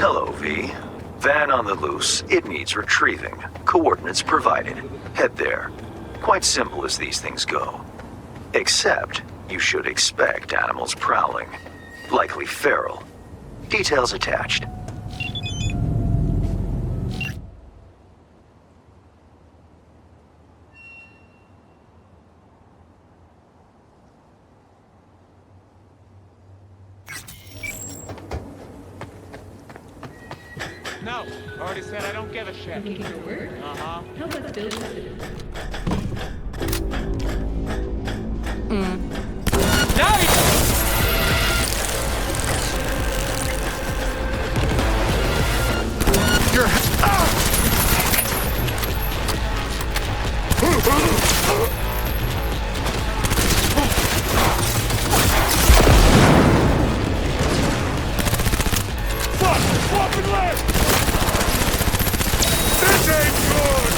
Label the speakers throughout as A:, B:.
A: Hello, V. Van on the loose. It needs retrieving. Coordinates provided. Head there. Quite simple as these things go. Except, you should expect animals prowling. Likely feral. Details attached.
B: No, already said I don't give a shit.
C: Looking for work?
B: Uh-huh.
C: How about build it?
B: You're... Fuck! Swap and left! This ain't good!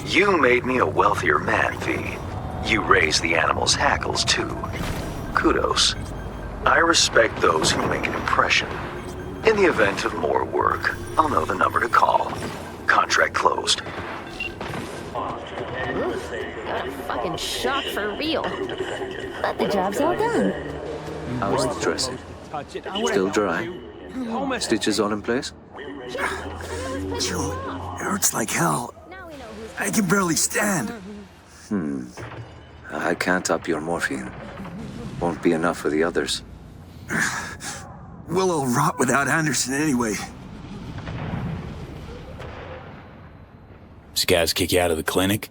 A: You made me a wealthier man, V. You raised the animals' hackles, too. Kudos. I respect those who make an impression. In the event of more work, I'll know the number to call. Contract closed.
D: Oof, got a fucking shock for real. But the job's all done.
E: How's the dressing? Still dry? Stitches all in place?
F: June, it hurts like hell. I can barely stand.
E: I can't up your morphine. Won't be enough for the others.
F: We'll all rot without Anderson anyway.
G: Scavs kick you out of the clinic?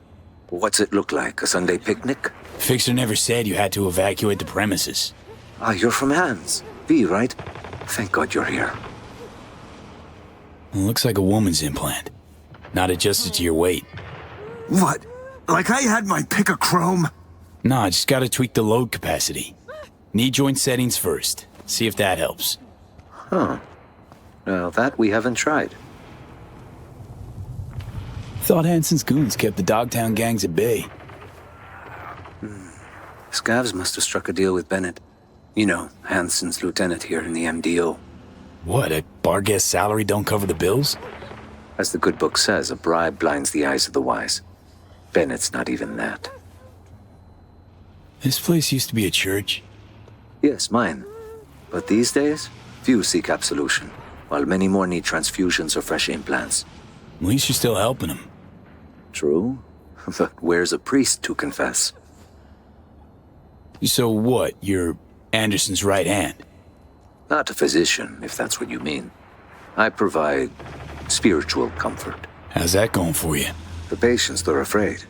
E: What's it look like, a Sunday picnic?
G: Fixer never said you had to evacuate the premises.
E: Ah, you're from Hans. V, right? Thank God you're here.
G: It looks like a woman's implant. Not adjusted to your weight.
F: What? Like I had my pick of chrome?
G: Nah, just gotta tweak the load capacity. Knee joint settings first. See if that helps.
E: Huh. Well, that we haven't tried.
G: Thought Hansen's goons kept the Dogtown gangs at bay.
E: Scavs must have struck a deal with Bennett. You know, Hansen's lieutenant here in the MDO.
G: What, a bar guest salary don't cover the bills?
E: As the good book says, a bribe blinds the eyes of the wise. Bennett's not even that.
G: This place used to be a church.
E: Yes, mine. But these days, few seek absolution, while many more need transfusions or fresh implants.
G: At least you're still helping them.
E: True, but where's a priest to confess?
G: So what, you're Anderson's right hand?
E: Not a physician, if that's what you mean. I provide spiritual comfort.
G: How's that going for you?
E: The patients, they're afraid.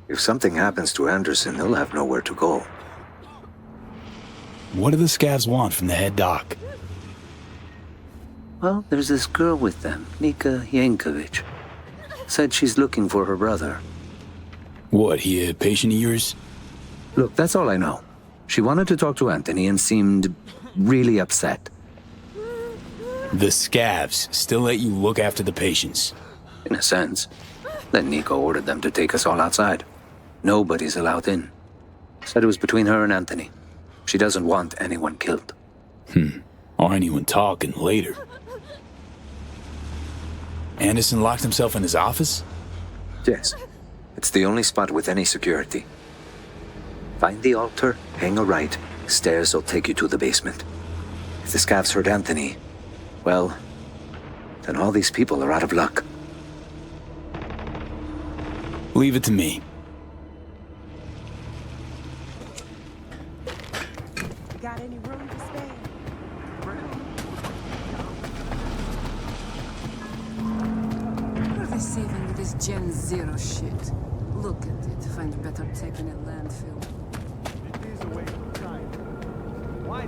E: If something happens to Anderson, they'll have nowhere to go.
G: What do the scavs want from the head doc?
E: Well, there's this girl with them, Nika Yankovic. Said she's looking for her brother.
G: What, he a patient of yours?
E: Look, that's all I know. She wanted to talk to Anthony and seemed really upset.
G: The scavs still let you look after the patients.
E: In a sense. Then Nico ordered them to take us all outside. Nobody's allowed in. Said it was between her and Anthony. She doesn't want anyone killed.
G: Or anyone talking later. Anderson locked himself in his office?
E: Yes. It's the only spot with any security. Find the altar, hang a right. Stairs will take you to the basement. If the scavs heard Anthony, well, then all these people are out of luck.
G: Leave it to me.
C: Got any room to spare?
H: What are they saving with this Gen Zero shit? Look at it. Find better tech in a landfill.
B: It is a way of time. Why?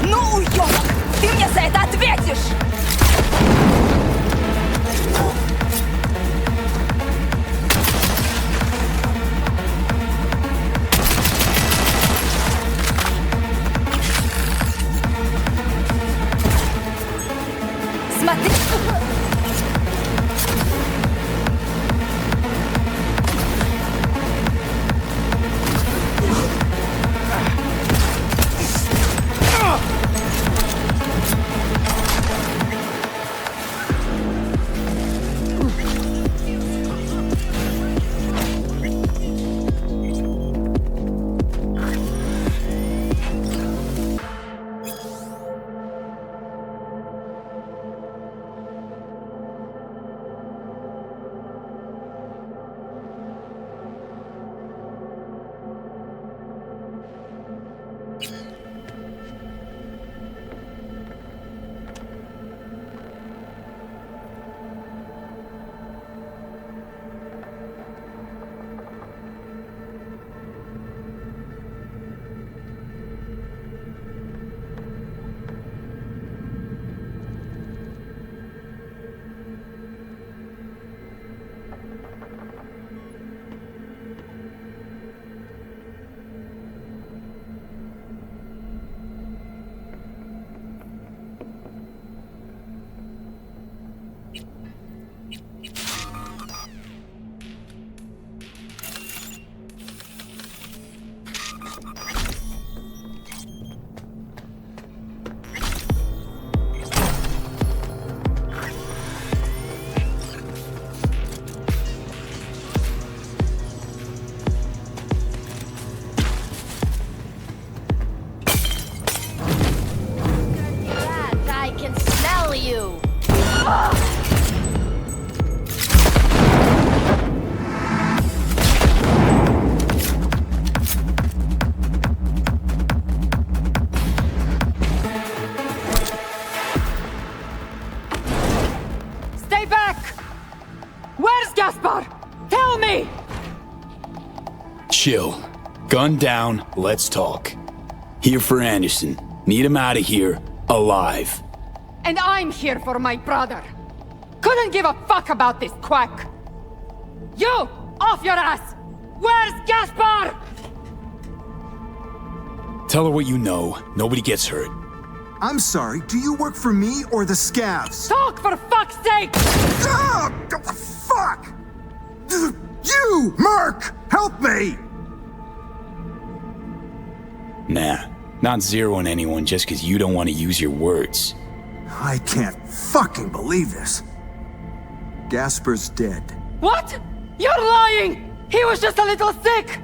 C: Ну, уёбок! Ты мне за это ответишь! Смотри!
G: Chill. Gun down, let's talk. Here for Anderson. Need him out of here, alive.
C: And I'm here for my brother. Couldn't give a fuck about this quack. You! Off your ass! Where's Gaspar?
G: Tell her what you know. Nobody gets hurt.
F: I'm sorry, do you work for me or the scavs?
C: Talk for fuck's sake!
F: Ah, what the fuck? You, Merc! Help me!
G: Nah, not zeroing anyone just because you don't want to use your words.
F: I can't fucking believe this. Gaspar's dead.
C: What? You're lying! He was just a little sick!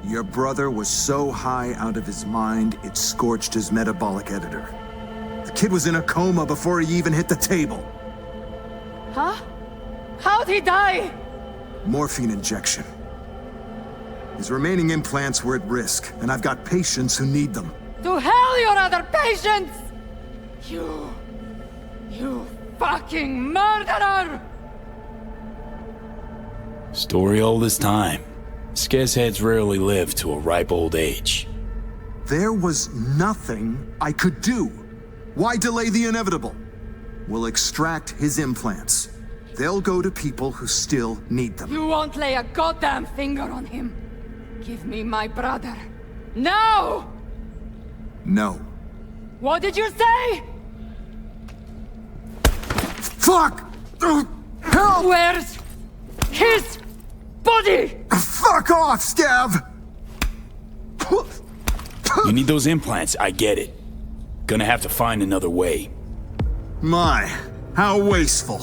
F: Your brother was so high out of his mind, it scorched his metabolic editor. The kid was in a coma before he even hit the table.
C: Huh? How'd he die?
F: Morphine injection. His remaining implants were at risk, and I've got patients who need them.
C: To hell your other patients! You fucking murderer!
G: Story old as time. Scarce heads rarely live to a ripe old age.
F: There was nothing I could do. Why delay the inevitable? We'll extract his implants. They'll go to people who still need them.
C: You won't lay a goddamn finger on him. Give me my brother. Now!
F: No.
C: What did you say?
F: Fuck! Help!
C: Where's his body?
F: Fuck off, Scav!
G: You need those implants, I get it. Gonna have to find another way.
F: My, how wasteful.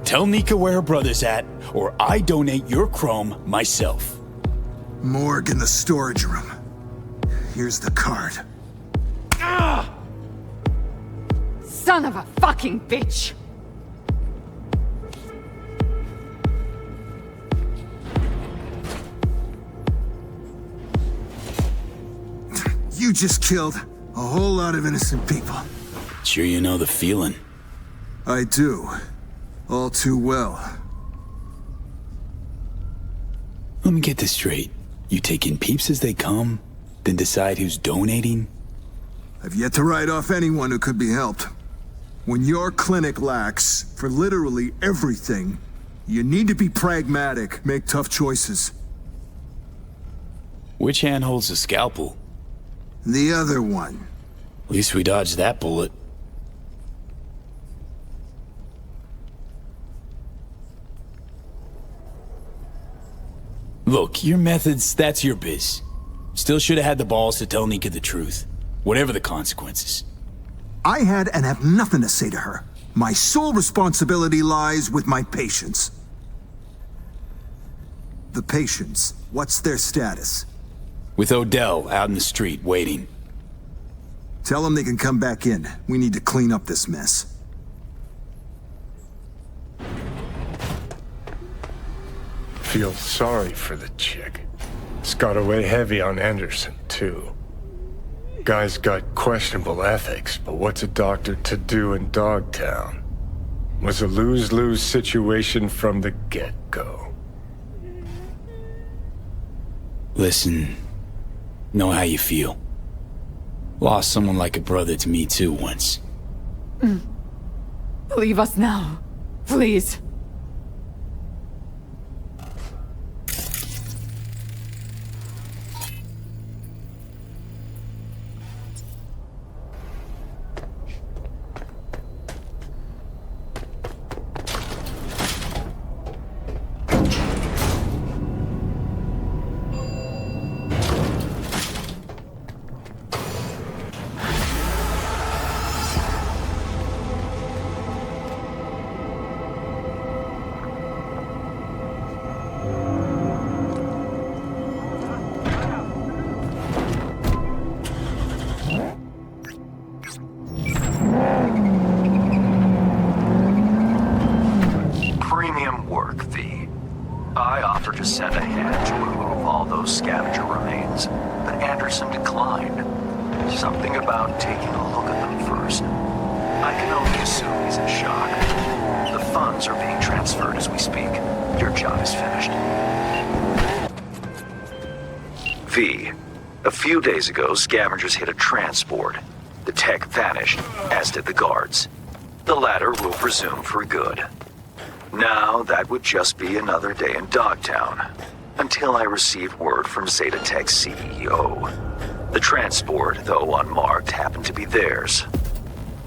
G: Tell Nika where her brother's at, or I donate your chrome myself.
F: Morgue in the storage room. Here's the card.
C: Son of a fucking bitch!
F: You just killed a whole lot of innocent people.
G: Sure you know the feeling.
F: I do. All too well.
G: Let me get this straight. You taking peeps as they come, then decide who's donating?
F: I've yet to write off anyone who could be helped. When your clinic lacks for literally everything, you need to be pragmatic, make tough choices.
G: Which hand holds the scalpel?
F: The other one.
G: At least we dodged that bullet. Look, your methods, that's your biz. Still should have had the balls to tell Nika the truth. Whatever the consequences.
F: I had and have nothing to say to her. My sole responsibility lies with my patients. The patients, what's their status?
G: With Odell out in the street, waiting.
F: Tell them they can come back in. We need to clean up this mess.
I: Feel sorry for the chick. It's got to weigh heavy on Anderson, too. Guy's got questionable ethics, but what's a doctor to do in Dogtown? Was a lose-lose situation from the get-go.
G: Listen, know how you feel. Lost someone like a brother to me too once.
C: Leave us now, please.
A: I offered to send a hand to remove all those scavenger remains, but Anderson declined. Something about taking a look at them first. I can only assume he's in shock. The funds are being transferred as we speak. Your job is finished. V. A few days ago, scavengers hit a transport. The tech vanished, as did the guards. The latter will resume for good. Now, that would just be another day in Dogtown, until I received word from Zeta Tech's CEO. The transport, though unmarked, happened to be theirs.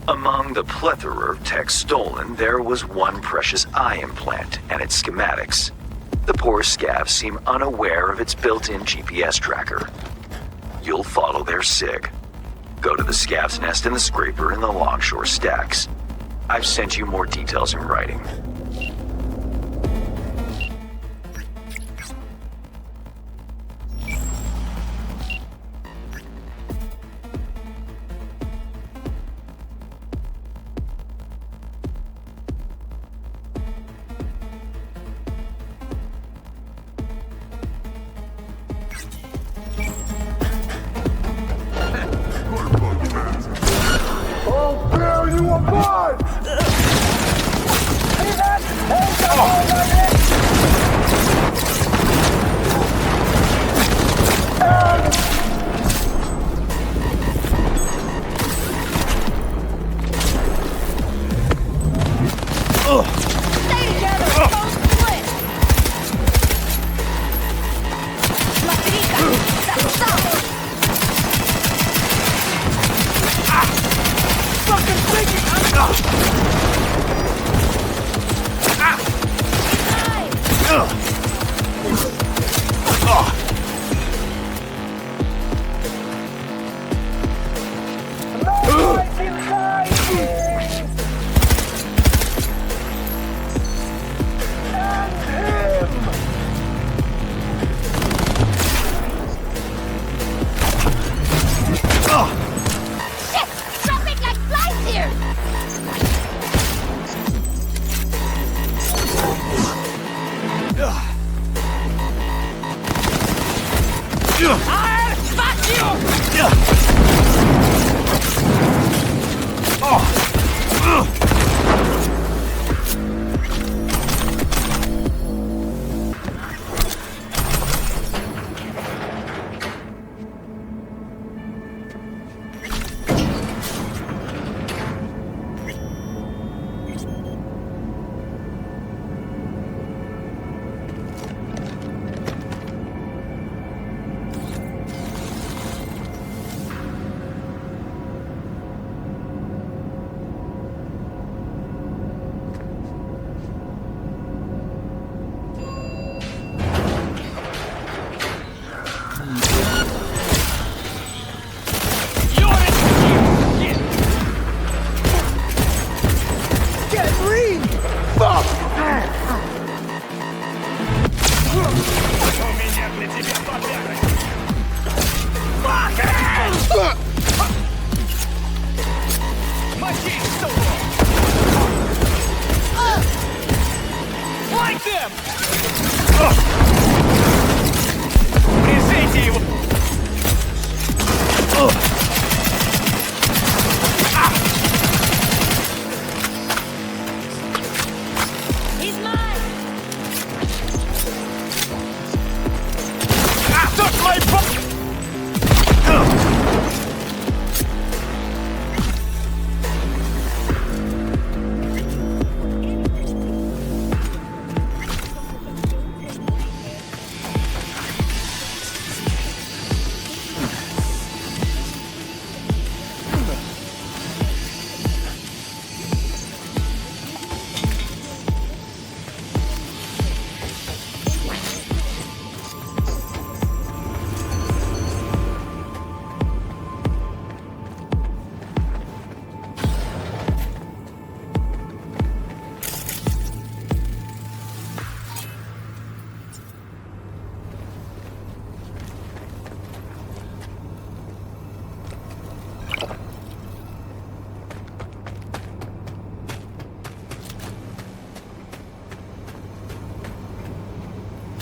A: Among the plethora of tech stolen, there was one precious eye implant and its schematics. The poor scavs seem unaware of its built-in GPS tracker. You'll follow their SIG. Go to the scav's nest in the scraper in the Longshore Stacks. I've sent you more details in writing.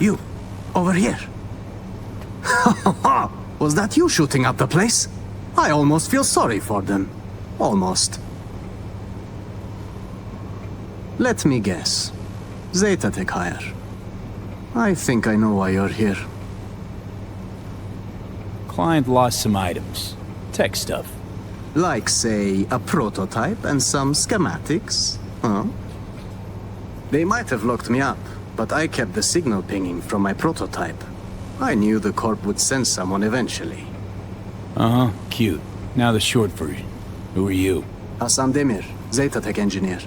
J: You, over here. Was that you shooting up the place? I almost feel sorry for them. Almost. Let me guess. Zeta Tech hire. I think I know why you're here.
G: Client lost some items. Tech stuff.
J: Like, say, a prototype and some schematics, huh? They might have locked me up, but I kept the signal pinging from my prototype. I knew the Corp would send someone eventually.
G: Uh-huh, cute. Now the short version. Who are you?
J: Hassan Demir, Zetatech engineer.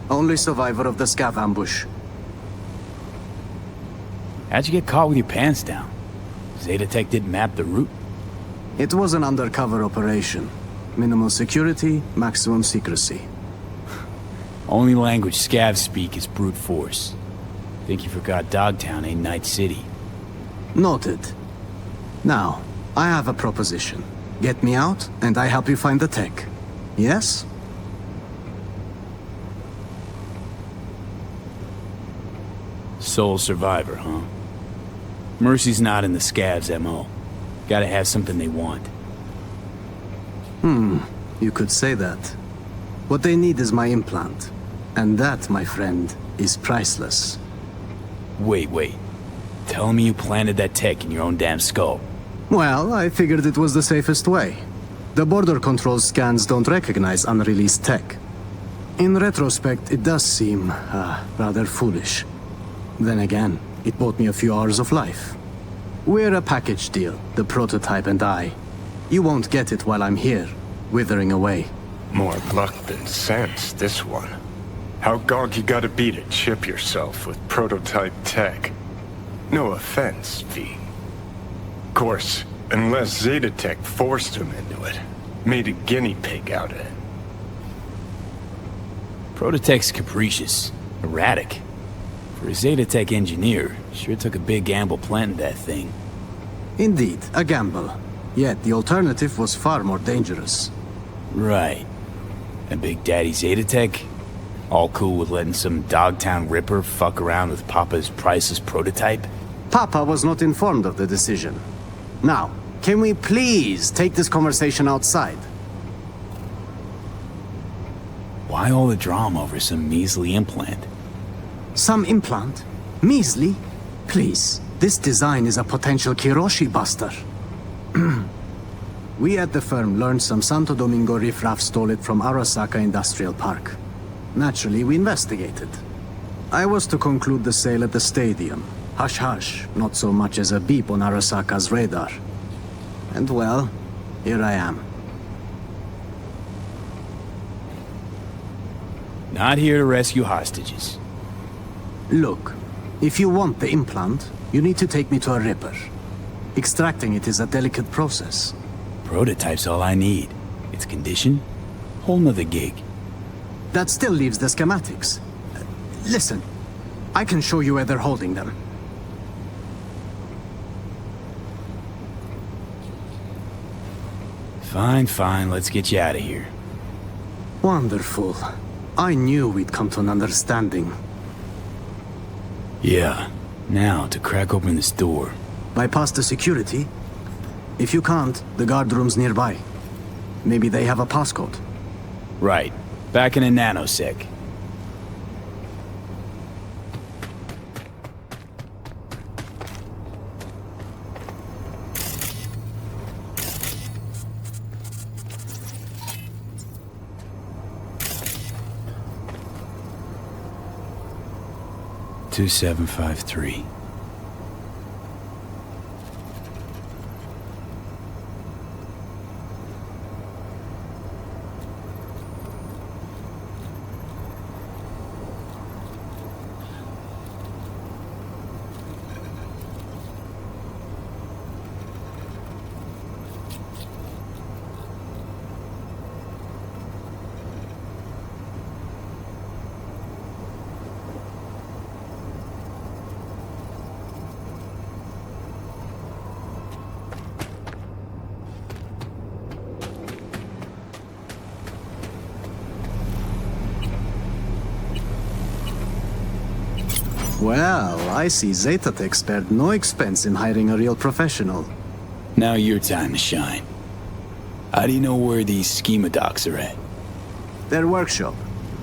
J: Only survivor of the scav ambush.
G: How'd you get caught with your pants down? Zetatech didn't map the route?
J: It was an undercover operation. Minimal security, maximum secrecy.
G: Only language scavs speak is brute force. Think you forgot Dogtown ain't Night City.
J: Noted. Now, I have a proposition. Get me out, and I help you find the tech. Yes?
G: Sole survivor, huh? Mercy's not in the scavs' MO. Gotta have something they want.
J: You could say that. What they need is my implant. And that, my friend, is priceless.
G: Wait. Tell me you planted that tech in your own damn skull.
J: Well, I figured it was the safest way. The border control scans don't recognize unreleased tech. In retrospect, it does seem, rather foolish. Then again, it bought me a few hours of life. We're a package deal, the prototype and I. You won't get it while I'm here, withering away.
I: More luck than sense, this one. How gog you gotta be to chip yourself with prototype tech? No offense, V. Of course, unless Zetatech forced him into it. Made a guinea pig out of it.
G: Prototech's capricious, erratic. For a Zetatech engineer, sure took a big gamble planting that thing.
J: Indeed, a gamble. Yet the alternative was far more dangerous.
G: Right. And Big Daddy Zetatech? All cool with letting some Dogtown ripper fuck around with Papa's priceless prototype?
J: Papa was not informed of the decision. Now, can we please take this conversation outside?
G: Why all the drama over some measly implant?
J: Some implant? Measly? Please, this design is a potential Kiroshi buster. We at the firm learned some Santo Domingo riffraff stole it from Arasaka Industrial Park. Naturally, we investigated. I was to conclude the sale at the stadium. Hush-hush, not so much as a beep on Arasaka's radar. And well, here I am.
G: Not here to rescue hostages.
J: Look, if you want the implant, you need to take me to a ripper. Extracting it is a delicate process.
G: Prototype's all I need. Its condition? Whole nother gig.
J: That still leaves the schematics. Listen, I can show you where they're holding them.
G: Fine, let's get you out of here.
J: Wonderful. I knew we'd come to an understanding.
G: Yeah, now to crack open this door.
J: Bypass the security? If you can't, the guard room's nearby. Maybe they have a passcode.
G: Right. Back in a nanosec. Two 753.
J: Well, I see Zetatech spared no expense in hiring a real professional.
G: Now your time to shine. How do you know where these schema docs are at?
J: Their workshop.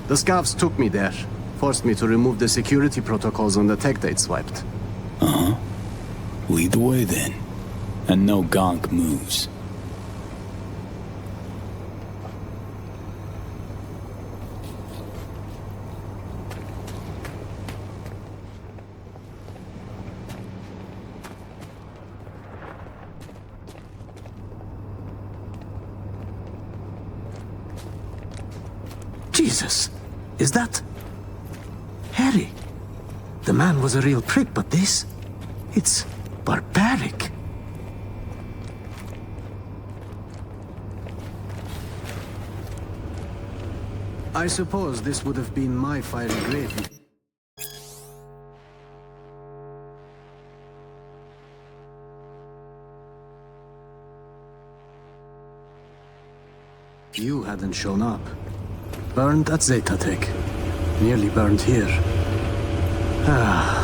J: The scavs took me there. Forced me to remove the security protocols on the tech they'd swiped.
G: Uh-huh. Lead the way then. And no gonk moves.
J: Jesus! Is that... Harry? The man was a real prick, but this... It's barbaric. I suppose this would have been my fiery grave. You hadn't shown up. Burned at Zeta Tech. Nearly burned here. Ah.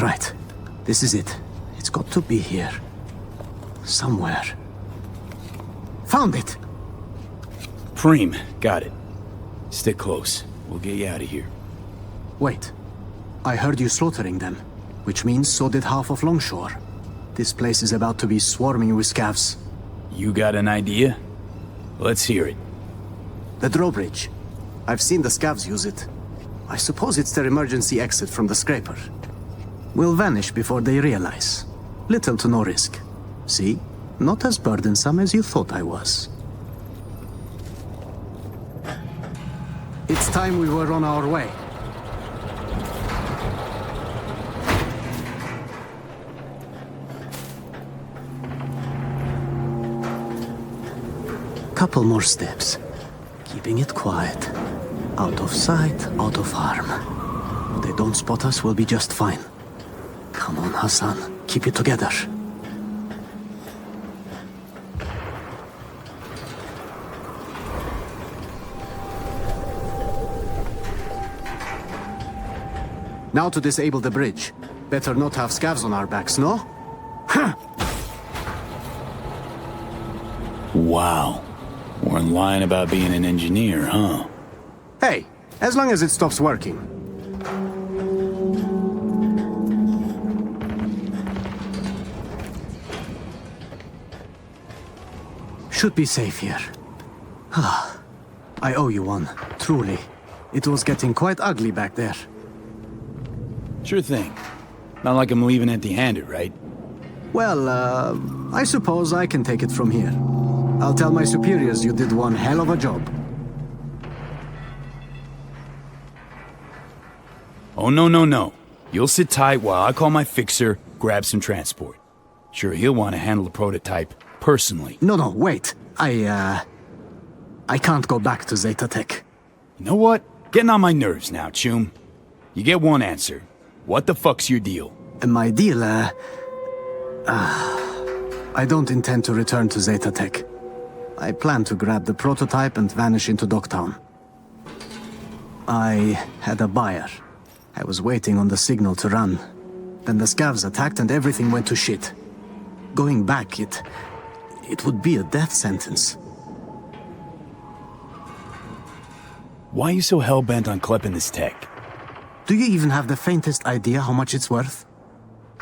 J: Right. This is it. It's got to be here. Somewhere. Found it!
G: Preem, got it. Stick close. We'll get you out of here.
J: Wait. I heard you slaughtering them, which means so did half of Longshore. This place is about to be swarming with scavs.
G: You got an idea? Let's hear it.
J: The drawbridge. I've seen the scavs use it. I suppose it's their emergency exit from the scraper. Will vanish before they realize. Little to no risk. See? Not as burdensome as you thought I was. It's time we were on our way. Couple more steps. Keeping it quiet. Out of sight, out of harm. If they don't spot us, we'll be just fine. Come on, Hassan. Keep it together. Now to disable the bridge. Better not have scavs on our backs, no?
G: Wow. Weren't lying about being an engineer, huh?
J: Hey, as long as it stops working. Should be safe here. I owe you one, truly. It was getting quite ugly back there.
G: Sure thing. Not like I'm leaving empty-handed, right?
J: Well, I suppose I can take it from here. I'll tell my superiors you did one hell of a job.
G: Oh, no. You'll sit tight while I call my fixer, grab some transport. Sure, he'll want to handle the prototype personally.
J: No, wait. I can't go back to Zeta Tech.
G: You know what? Getting on my nerves now, Chum. You get one answer. What the fuck's your deal?
J: My deal, I don't intend to return to Zeta Tech. I plan to grab the prototype and vanish into Dogtown. I had a buyer. I was waiting on the signal to run. Then the scavs attacked and everything went to shit. Going back, it would be a death sentence.
G: Why are you so hell-bent on klepping this tech?
J: Do you even have the faintest idea how much it's worth?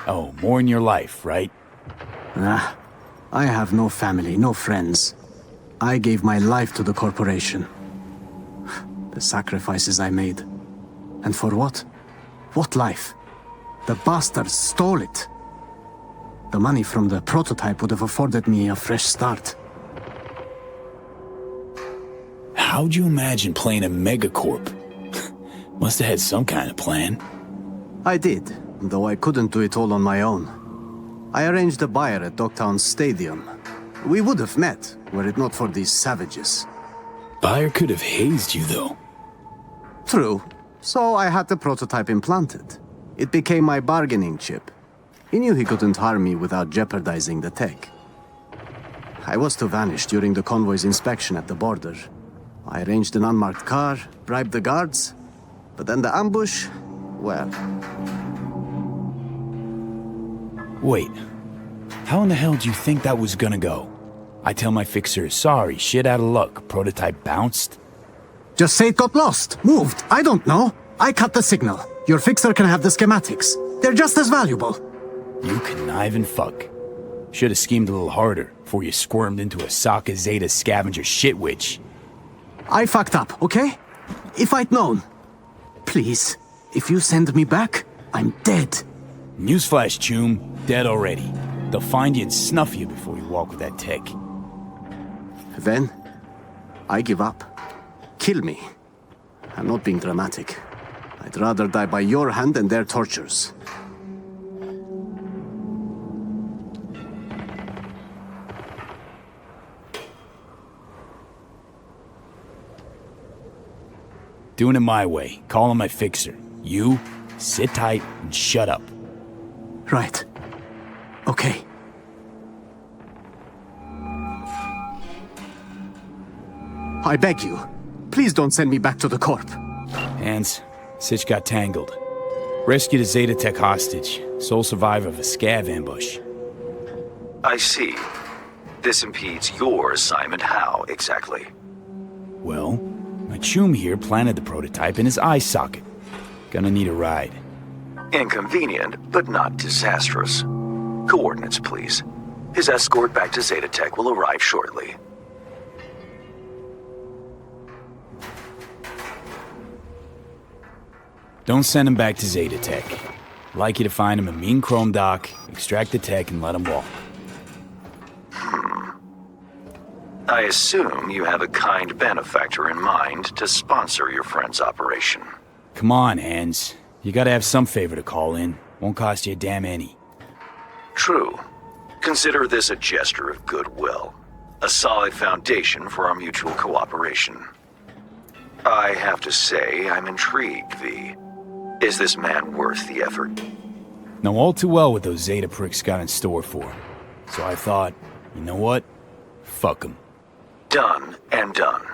G: Oh, more in your life, right?
J: Nah, I have no family, no friends. I gave my life to the corporation. The sacrifices I made. And for what? What life? The bastards stole it. The money from the prototype would have afforded me a fresh start.
G: How'd you imagine playing a megacorp? Must have had some kind of plan.
J: I did, though I couldn't do it all on my own. I arranged a buyer at Dogtown Stadium. We would have met, were it not for these savages.
G: Buyer could have hazed you, though.
J: True. So I had the prototype implanted. It became my bargaining chip. He knew he couldn't harm me without jeopardizing the tech. I was to vanish during the convoy's inspection at the border. I arranged an unmarked car, bribed the guards, but then the ambush, well...
G: Wait, how in the hell do you think that was gonna go? I tell my fixer, sorry, shit out of luck, prototype bounced?
J: Just say it got lost, moved, I don't know. I cut the signal. Your fixer can have the schematics. They're just as valuable.
G: You conniving fuck. Should have schemed a little harder before you squirmed into a Sokka Zeta scavenger shit witch.
J: I fucked up, okay? If I'd known. Please, if you send me back, I'm dead.
G: Newsflash, Choom. Dead already. They'll find you and snuff you before you walk with that tech.
J: Then, I give up. Kill me. I'm not being dramatic. I'd rather die by your hand than their tortures.
G: Doing it my way. Calling my fixer. You, sit tight and shut up.
J: Right. Okay. I beg you, please don't send me back to the Corp.
G: Hans, Sitch got tangled. Rescued a Zeta Tech hostage, sole survivor of a scav ambush.
A: I see. This impedes your assignment. How, exactly?
G: Well, my Choom here planted the prototype in his eye socket. Gonna need a ride.
A: Inconvenient, but not disastrous. Coordinates, please. His escort back to Zeta Tech will arrive shortly.
G: Don't send him back to Zeta Tech. I'd like you to find him a mean chrome dock, extract the tech, and let him walk.
A: I assume you have a kind benefactor in mind to sponsor your friend's operation.
G: Come on, Hans. You gotta have some favor to call in. Won't cost you a damn any.
A: True. Consider this a gesture of goodwill. A solid foundation for our mutual cooperation. I have to say, I'm intrigued, V. Is this man worth the effort?
G: Know all too well what those Zeta pricks got in store for him. So I thought, you know what? Fuck him.
A: Done and done.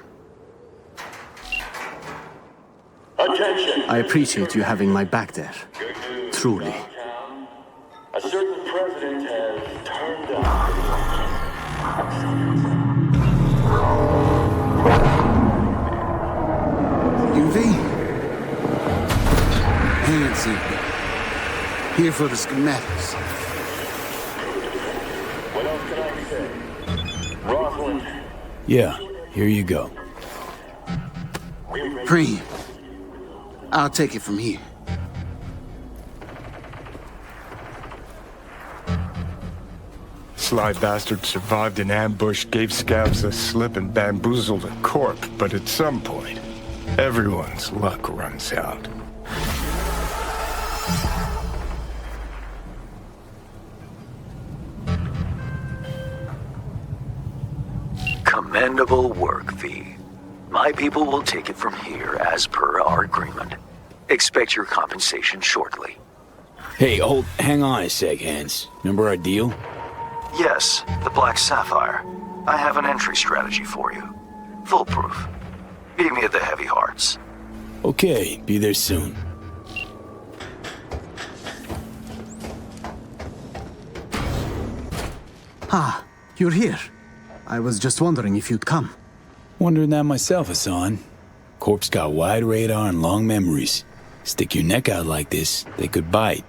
K: Attention.
J: I appreciate you having my back there. Truly.
K: A certain president has turned up.
L: UV? Hands in. Here for the schematics.
K: What else can I say? Rockland.
G: Yeah, here you go.
L: Preem. I'll take it from here.
I: Sly bastard survived an ambush, gave scavs a slip, and bamboozled a corp. But at some point, everyone's luck runs out.
A: Commendable work, V. My people will take it from here as per our agreement. Expect your compensation shortly.
G: Hey, hang on a sec, Hans. Remember our deal?
A: Yes, the Black Sapphire. I have an entry strategy for you. Foolproof. Meet me at the Heavy Hearts.
G: Okay, be there soon.
J: Ah, you're here. I was just wondering if you'd come.
G: Wondering that myself, Hassan. Corp's got wide radar and long memories. Stick your neck out like this, they could bite.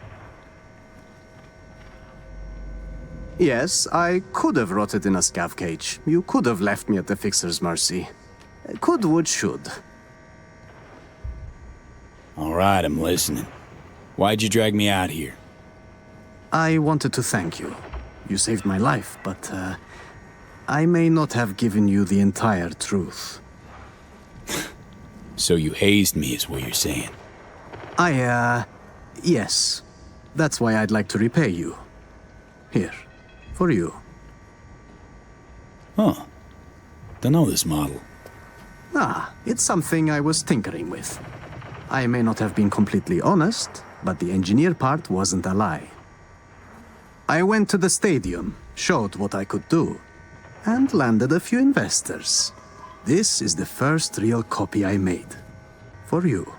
J: Yes, I could have rotted in a scav cage. You could have left me at the Fixer's mercy. Could, would, should.
G: All right, I'm listening. Why'd you drag me out here?
J: I wanted to thank you. You saved my life, but, I may not have given you the entire truth.
G: So you hazed me, is what you're saying?
J: Yes. That's why I'd like to repay you. Here. For you.
G: Huh. Don't know this model.
J: Ah, it's something I was tinkering with. I may not have been completely honest, but the engineer part wasn't a lie. I went to the stadium, showed what I could do, and landed a few investors. This is the first real copy I made. For you.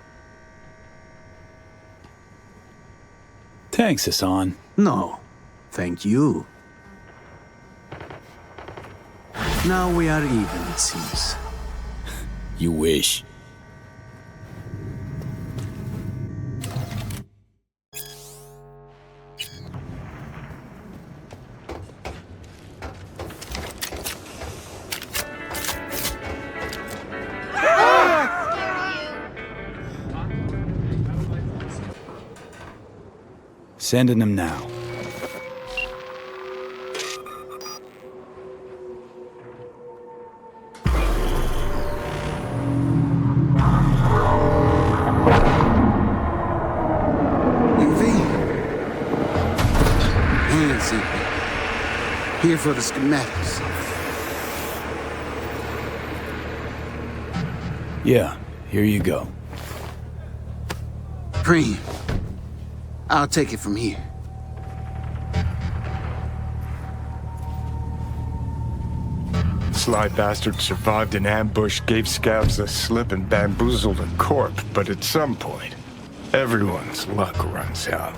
G: Thanks, Hassan.
J: No, thank you. Now we are even, it seems.
G: You wish. Sending them now.
L: Here for the schematics.
G: Yeah, here you go.
L: Preem, I'll take it from here.
I: Sly bastard survived an ambush, gave scavs a slip, and bamboozled a corp. But at some point, everyone's luck runs out.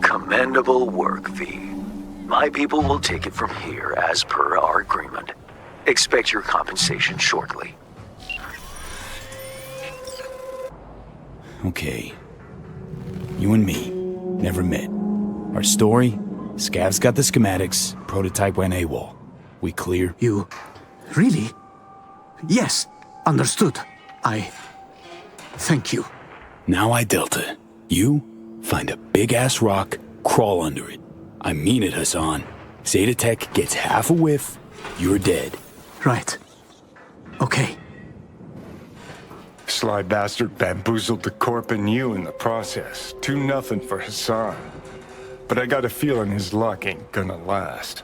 A: Commendable work, V. My people will take it from here as per our agreement. Expect your compensation shortly.
G: Okay. You and me, never met. Our story? Scav's got the schematics, prototype went AWOL. We clear?
J: You... really? Yes, understood. Thank you.
G: Now I Delta. You find a big-ass rock, crawl under it. I mean it, Hassan. Zeta Tech gets half a whiff, you're dead.
J: Right. Okay.
I: Sly bastard bamboozled the corp and you in the process. 2-0 for Hassan. But I got a feeling his luck ain't gonna last.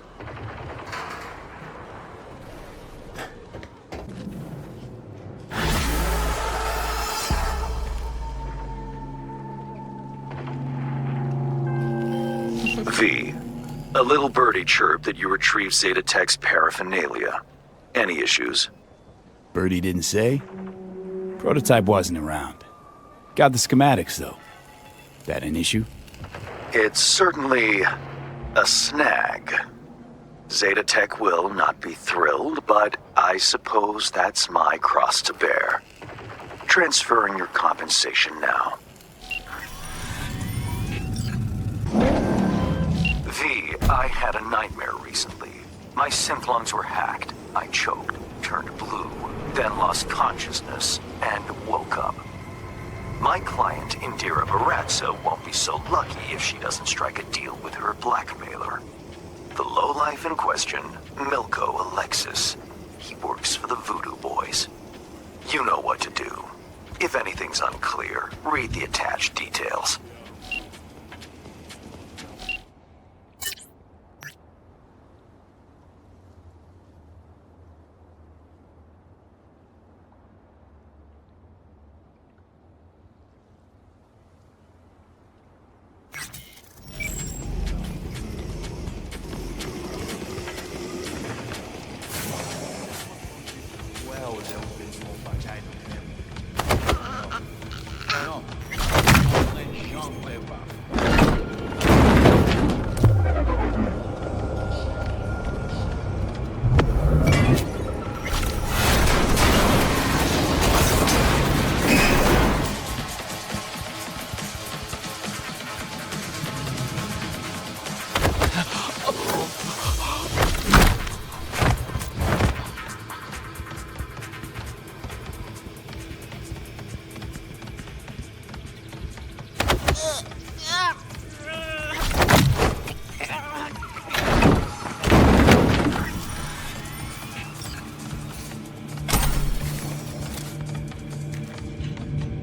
A: V, a little birdie chirped that you retrieved Zeta Tech's paraphernalia. Any issues?
G: Birdie didn't say? Prototype wasn't around. Got the schematics, though. That an issue?
A: It's certainly a snag. Zeta Tech will not be thrilled, but I suppose that's my cross to bear. Transferring your compensation now. V, I had a nightmare recently. My synth lungs were hacked. I choked, turned blue, then lost consciousness, and woke up. My client, Indira Baratza, won't be so lucky if she doesn't strike a deal with her blackmailer. The lowlife in question, Milko Alexis. He works for the Voodoo Boys. You know what to do. If anything's unclear, read the attached details.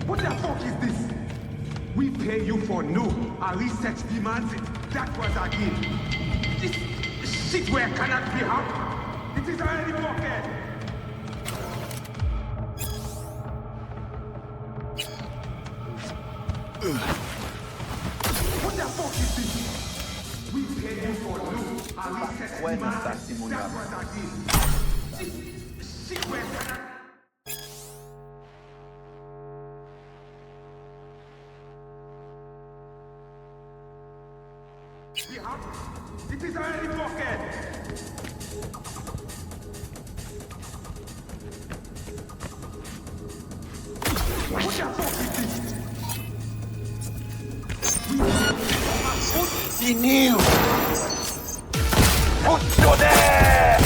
M: What the fuck is this? We pay you for no. Our research demands it. That was our game. This shit where cannot be helped. It is already broken. What the fuck is this? We pay you for no. Our research demands it. That was our game. This shit where cannot... It is already broken! What the fuck is this?
N: Vinil! Put you there!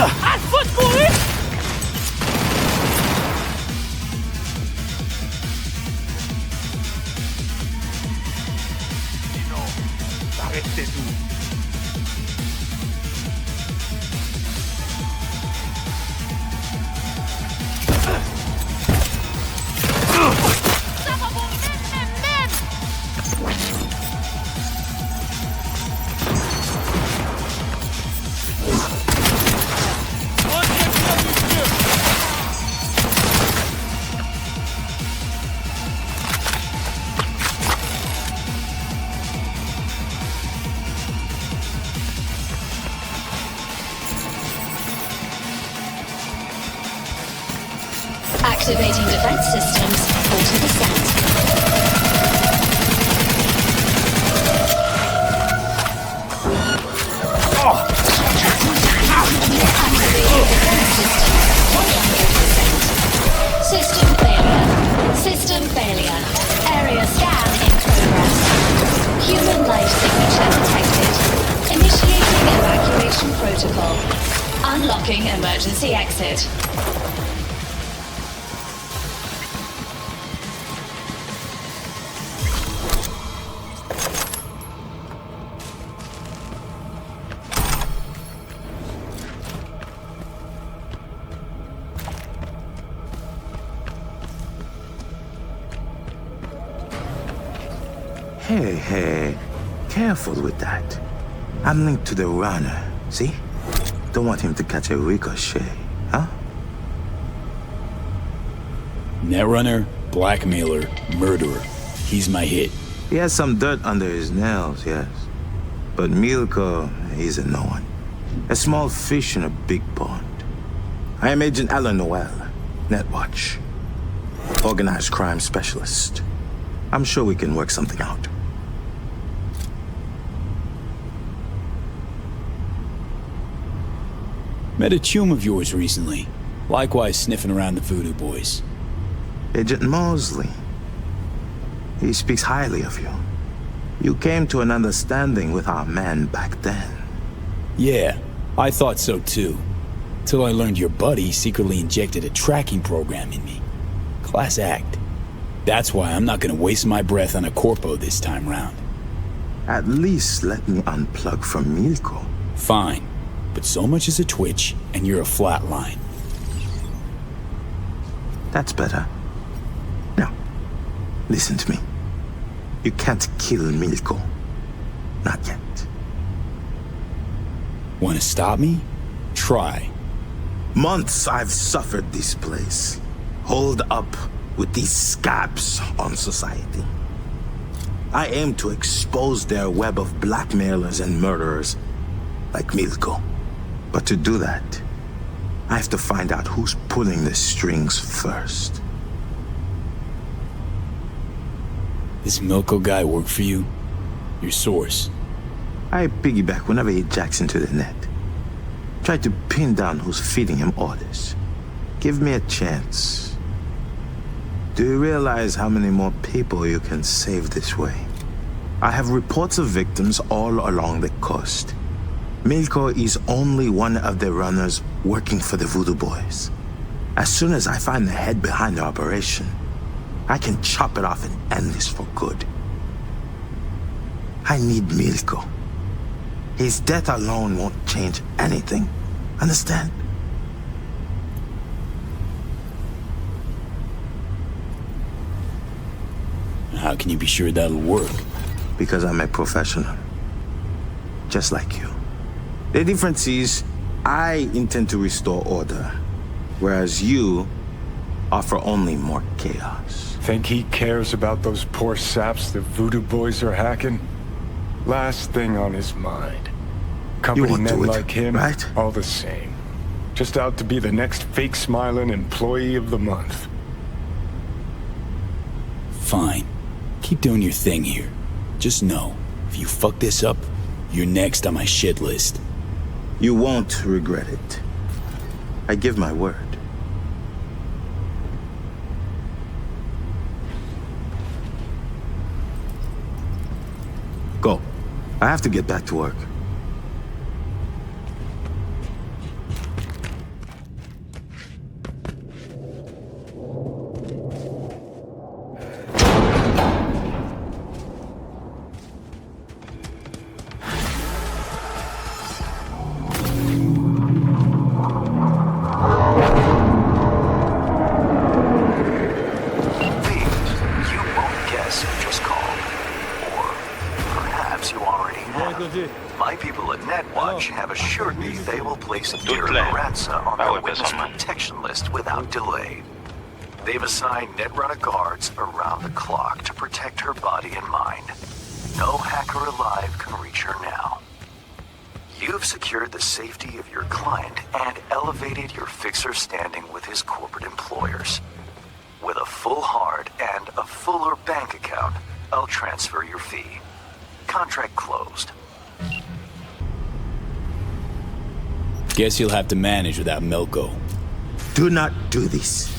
C: Alphonse mourir!
M: Arrêtez-vous.
C: Ça va bon, même!
N: Activating defense systems. 40%. System failure. System failure. Area scan in progress. Human life signature detected. Initiating evacuation protocol. Unlocking emergency exit.
O: Hey, careful with that. I'm linked to the runner, see? Don't want him to catch a ricochet, huh?
G: Netrunner, blackmailer, murderer. He's my hit.
O: He has some dirt under his nails, yes. But Milko, he's a no one. A small fish in a big pond. I am Agent Alan Noel, Netwatch. Organized crime specialist. I'm sure we can work something out.
G: Met a chum of yours recently. Likewise sniffing around the Voodoo Boys.
O: Agent Mosley. He speaks highly of you. You came to an understanding with our man back then.
G: Yeah, I thought so too. Till I learned your buddy secretly injected a tracking program in me. Class act. That's why I'm not gonna waste my breath on a corpo this time round.
O: At least let me unplug from Milko.
G: Fine, but so much as a twitch, and you're a flatline.
O: That's better. Now, listen to me. You can't kill Milko. Not yet.
G: Wanna stop me? Try.
O: Months I've suffered this place. Holed up with these scabs on society. I aim to expose their web of blackmailers and murderers like Milko. But to do that, I have to find out who's pulling the strings first.
G: This Milko guy work for you? Your source?
O: I piggyback whenever he jacks into the net. Try to pin down who's feeding him orders. Give me a chance. Do you realize how many more people you can save this way? I have reports of victims all along the coast. Milko is only one of the runners working for the Voodoo Boys. As soon as I find the head behind the operation, I can chop it off and end this for good. I need Milko. His death alone won't change anything. Understand?
G: How can you be sure that'll work?
O: Because I'm a professional. Just like you. The difference is, I intend to restore order, whereas you offer only more chaos.
I: Think he cares about those poor saps the Voodoo Boys are hacking? Last thing on his mind. Company men like him, right? All the same. Just out to be the next fake smiling employee of the month.
G: Fine. Keep doing your thing here. Just know, if you fuck this up, you're next on my shit list.
O: You won't regret it. I give my word. Go. I have to get back to work.
A: My people at Netwatch have assured me they will place Dear Lorenza on their witness protection list without delay. They've assigned Netrunner guards around the clock to protect her body and mind. No hacker alive can reach her now. You've secured the safety of your client and elevated your fixer's standing with his corporate employers. With a full hard and a fuller bank account, I'll transfer your fee. Contract closed.
G: Guess you'll have to manage without Milko.
O: Do not do this.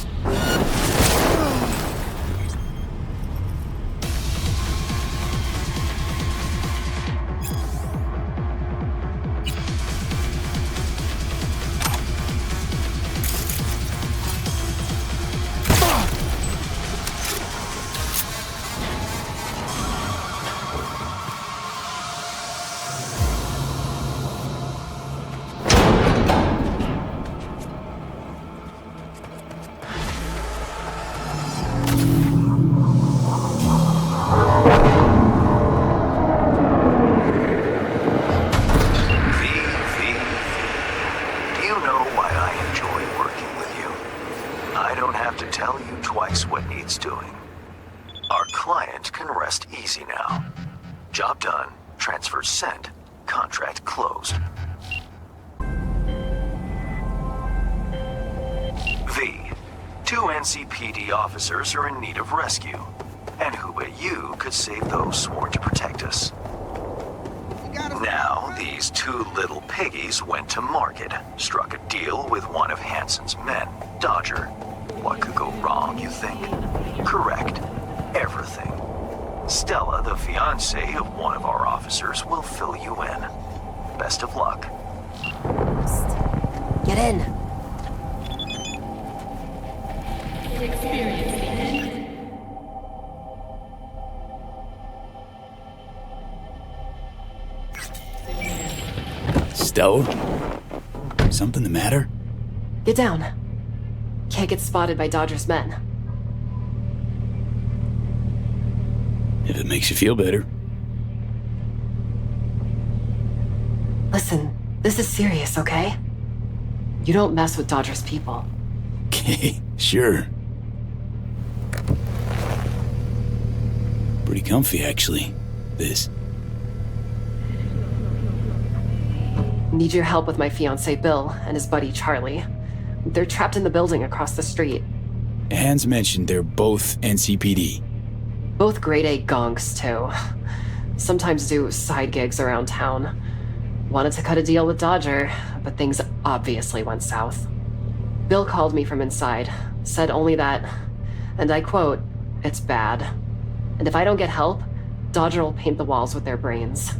A: Job done. Transfer sent. Contract closed. V. 2 NCPD officers are in need of rescue. And who but you could save those sworn to protect us? Now, these 2 little piggies went to market, struck a deal with one of Hansen's men, Dodger. What could go wrong, you think? Correct. Everything. Stella, the fiancée of one of our officers, will fill you in. Best of luck.
D: Get in.
G: Stella? Something the matter?
P: Get down. Can't get spotted by Dodger's men.
G: If it makes you feel better.
P: Listen, this is serious, okay? You don't mess with Dodger's people.
G: Okay, sure. Pretty comfy, actually, this.
P: Need your help with my fiancé Bill and his buddy Charlie. They're trapped in the building across the street.
G: Hans mentioned they're both NCPD.
P: Both grade A gonks, too. Sometimes do side gigs around town. Wanted to cut a deal with Dodger, but things obviously went south. Bill called me from inside, said only that, and I quote, "It's bad. And if I don't get help, Dodger will paint the walls with their brains."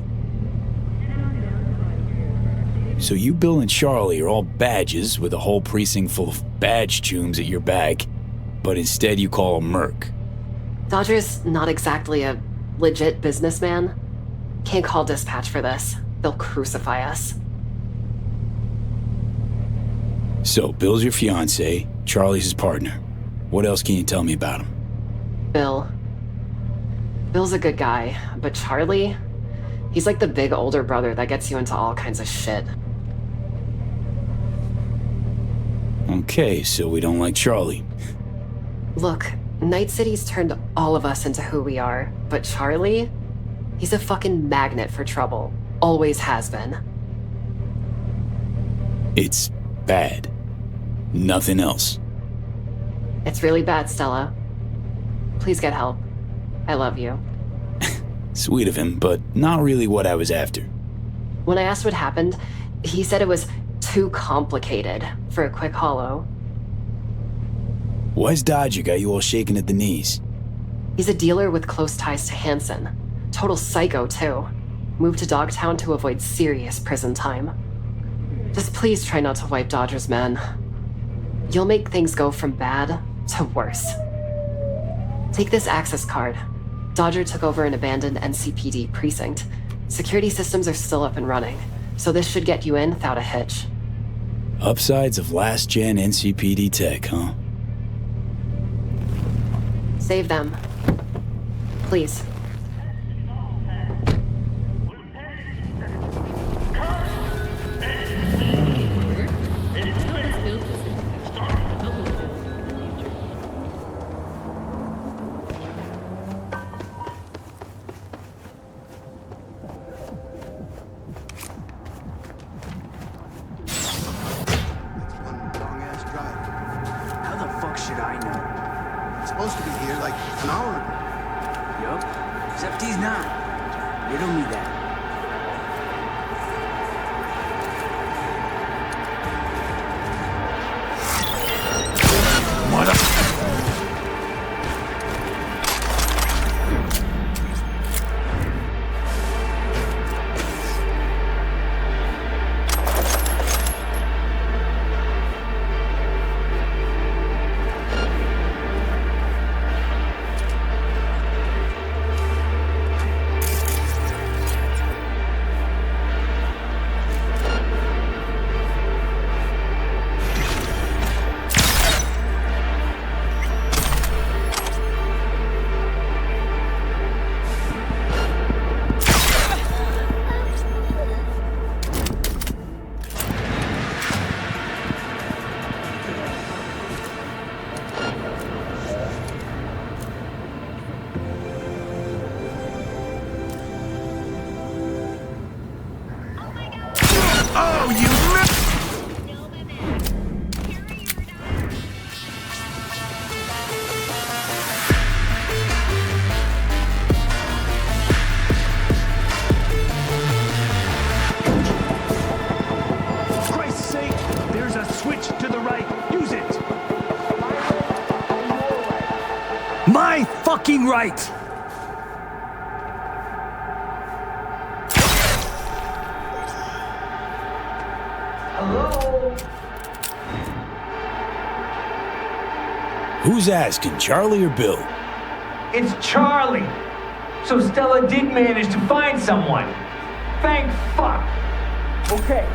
G: So you, Bill, and Charlie are all badges with a whole precinct full of badge chooms at your back, but instead you call him Merc.
P: Dodger's not exactly a legit businessman. Can't call dispatch for this. They'll crucify us.
G: So, Bill's your fiancé, Charlie's his partner. What else can you tell me about him?
P: Bill. Bill's a good guy, but Charlie? He's like the big older brother that gets you into all kinds of shit.
G: Okay, so we don't like Charlie.
P: Look, Night City's turned all of us into who we are, but Charlie? He's a fucking magnet for trouble. Always has been.
G: It's bad. Nothing else.
P: It's really bad, Stella. Please get help. I love you.
G: Sweet of him, but not really what I was after.
P: When I asked what happened, he said it was too complicated for a quick holo.
G: Why's Dodger got you all shaking at the knees?
P: He's a dealer with close ties to Hansen. Total psycho, too. Moved to Dogtown to avoid serious prison time. Just please try not to wipe Dodger's men. You'll make things go from bad to worse. Take this access card. Dodger took over an abandoned NCPD precinct. Security systems are still up and running, so this should get you in without a hitch.
G: Upsides of last-gen NCPD tech, huh?
P: Save them. Please.
F: An hour ago.
Q: Yup. Except he's not. Riddle me that. My fucking right!
K: Hello?
G: Who's asking, Charlie or Bill?
K: It's Charlie. So Stella did manage to find someone. Thank fuck. Okay,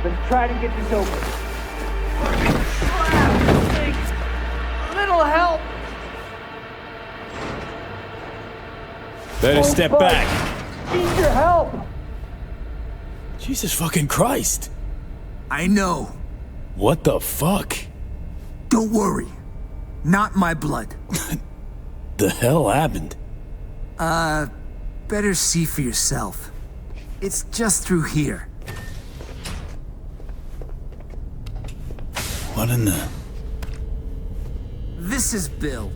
K: let's try to get this over. A little help.
G: Better step back.
K: Need your help.
G: Jesus fucking Christ.
Q: I know.
G: What the fuck?
Q: Don't worry. Not my blood.
G: The hell happened?
Q: Better see for yourself. It's just through here.
G: What in the...
Q: This is Bill.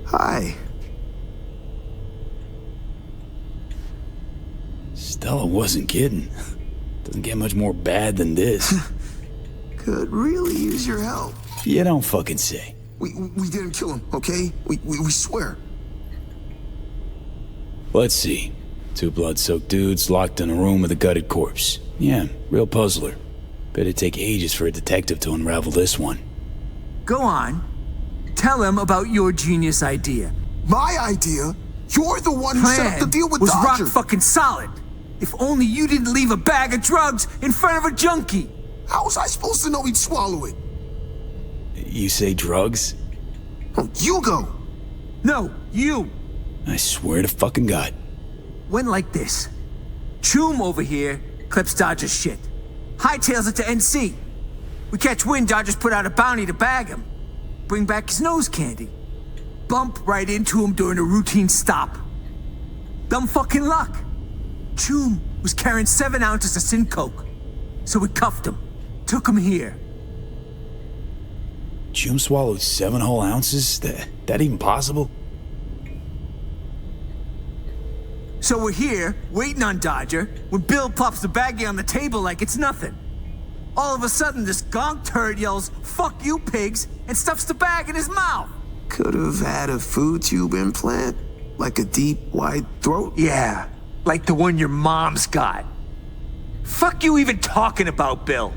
O: Hi.
G: Stella wasn't kidding. Doesn't get much more bad than this.
F: Could really use your help.
G: You don't fucking say.
F: We didn't kill him, okay? We swear.
G: Let's see. Two blood-soaked dudes locked in a room with a gutted corpse. Yeah, real puzzler. Better take ages for a detective to unravel this one.
Q: Go on. Tell him about your genius idea.
F: My idea? You're the one who set up the deal with
Q: was
F: Dodger.
Q: rock fucking solid. If only you didn't leave a bag of drugs in front of a junkie.
F: How was I supposed to know he'd swallow it?
G: You say drugs?
F: Oh, you go.
Q: No, you.
G: I swear to fucking God.
Q: Went like this. Choom over here clips Dodger's shit. Hightails it to NC. We catch wind Dodger's put out a bounty to bag him. Bring back his nose candy. Bump right into him during a routine stop. Dumb fucking luck. Choom was carrying 7 ounces of sin coke. So we cuffed him. Took him here.
G: Choom swallowed 7 whole ounces? That even possible?
Q: So we're here, waiting on Dodger, when Bill plops the baggie on the table like it's nothing. All of a sudden, this gonk turd yells, "Fuck you, pigs," and stuffs the bag in his mouth.
F: Could have had a food tube implant? Like a deep, wide throat?
Q: Yeah, like the one your mom's got. Fuck you even talking about, Bill?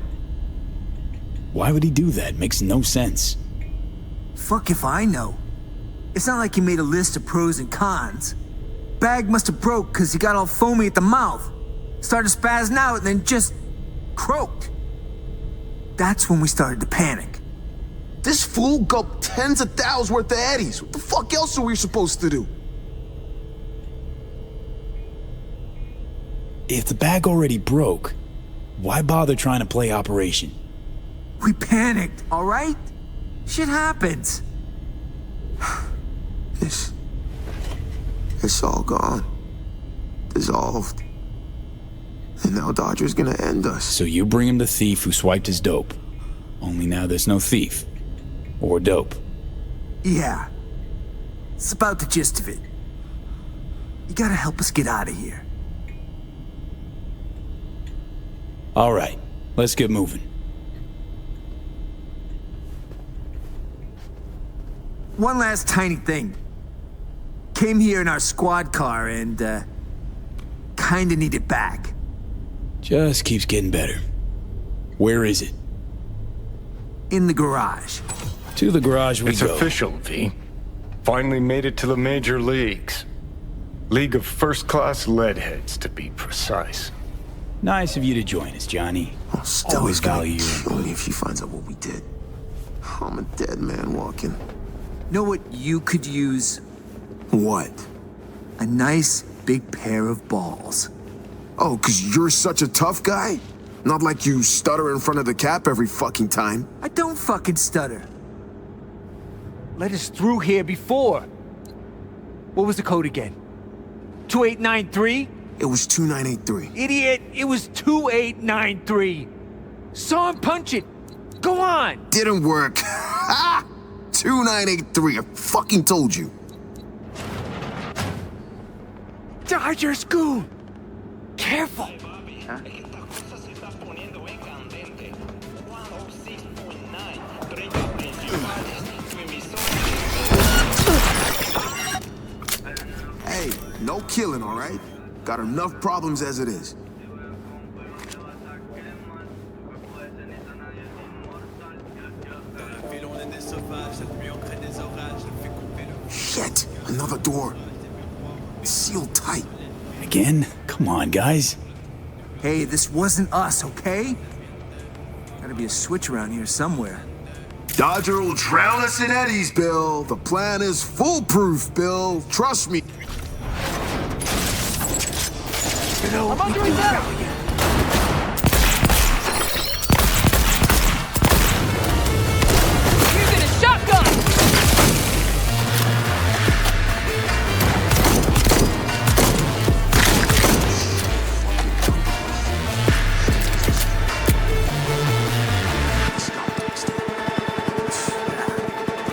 G: Why would he do that? Makes no sense.
Q: Fuck if I know. It's not like he made a list of pros and cons. Bag must have broke because he got all foamy at the mouth. Started spazzing out and then just croaked. That's when we started to panic.
F: This fool gulped tens of thousands worth of Eddies. What the fuck else are we supposed to do?
G: If the bag already broke, why bother trying to play Operation?
Q: We panicked, all right? Shit happens.
F: It's all gone. Dissolved. And now Dodger's gonna end us.
G: So you bring him the thief who swiped his dope. Only now there's no thief. Or dope.
Q: Yeah. It's about the gist of it. You gotta help us get out of here.
G: All right, let's get moving.
Q: One last tiny thing. Came here in our squad car and, kinda need it back.
G: Just keeps getting better. Where is it?
Q: In the garage.
G: To the garage we
I: It's
G: go.
I: official, V. Finally made it to the major leagues. League of first-class leadheads, to be precise.
G: Nice of you to join us, Johnny. Always value your
F: kill me if she finds out what we did. I'm a dead man walking.
Q: Know what you could use?
F: What?
Q: A nice big pair of balls.
F: Oh, 'cause you're such a tough guy? Not like you stutter in front of the cap every fucking time.
Q: I don't fucking stutter.
K: Let us through here before. What was the code again? 2893?
F: It was 2983.
K: Idiot, it was 2893. Saw him punch it. Go on.
F: Didn't work. Ha! 2983, I fucking told you.
K: Dodger School. Careful.
F: Hey, no killing, all right? Got enough problems as it is. Shit, another door. Sealed tight.
G: Again? Come on, guys.
Q: Hey, this wasn't us, okay? Gotta be a switch around here somewhere.
F: Dodger will drown us in eddies, Bill. The plan is foolproof, Bill. Trust me.
Q: You know,
K: I'm under attack.
C: Using a shotgun!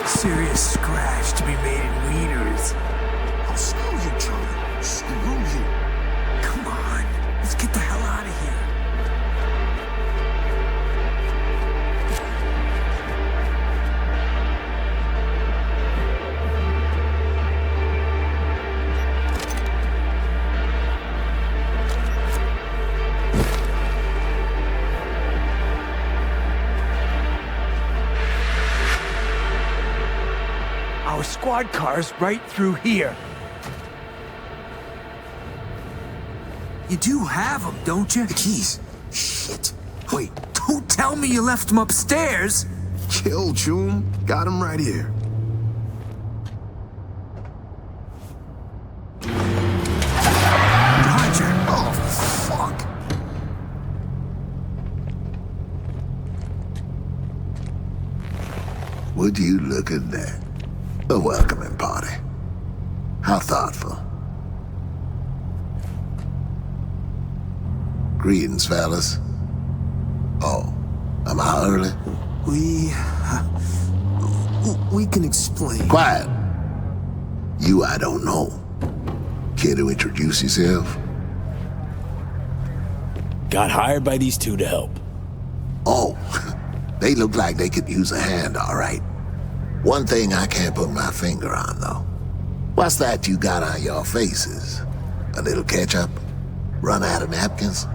Q: Serious scratch to be made in wieners.
F: I'll screw you, Charlie. Screw you.
Q: Come on, let's get the hell out of here.
K: Our squad car's right through here.
Q: You do have them, don't you?
F: The keys. Shit. Wait,
Q: Don't tell me you left them upstairs.
F: chill, Choom. Got him right here.
Q: Dodger.
F: Oh, fuck.
L: Would you look at that? A welcoming party. How thoughtful. Greetings, fellas. Oh, am I early?
F: We can explain.
L: Quiet. You I don't know. Care to introduce yourself?
G: Got hired by these two to help.
L: Oh, they look like they could use a hand, all right. One thing I can't put my finger on, though. What's that you got on your faces? A little ketchup? Run out of napkins?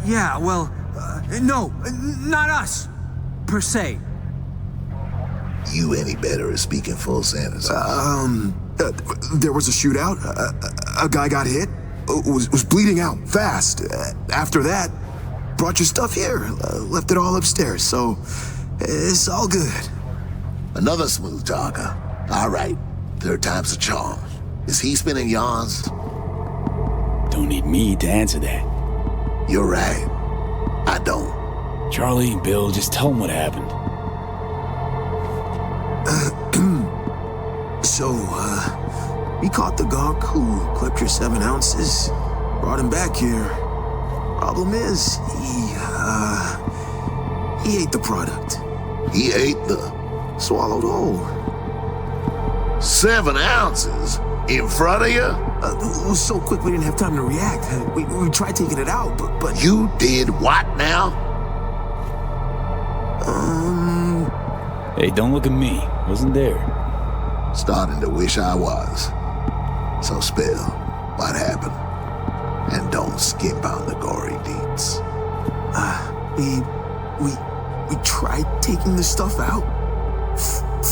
Q: Yeah, well, no, not us, per se.
L: You any better at speaking full sentences?
F: There was a shootout. A guy got hit. Was bleeding out fast. After that, brought your stuff here. Left it all upstairs, so it's all good.
L: Another smooth talker. All right, third time's a charm. Is he spinning yarns?
G: Don't need me to answer that.
L: You're right. I don't.
G: Charlie, Bill, just tell them what happened.
F: We caught the gawk who clipped your 7 ounces. Brought him back here. Problem is, he ate the product.
L: He ate the...
F: Swallowed whole.
L: 7 ounces? In front of you?
F: It was so quick we didn't have time to react. We tried taking it out, but...
L: You did what now?
G: Hey, don't look at me. Wasn't there.
L: Starting to wish I was. So spill what happened. And don't skip on the gory deeds.
F: We tried taking the stuff out.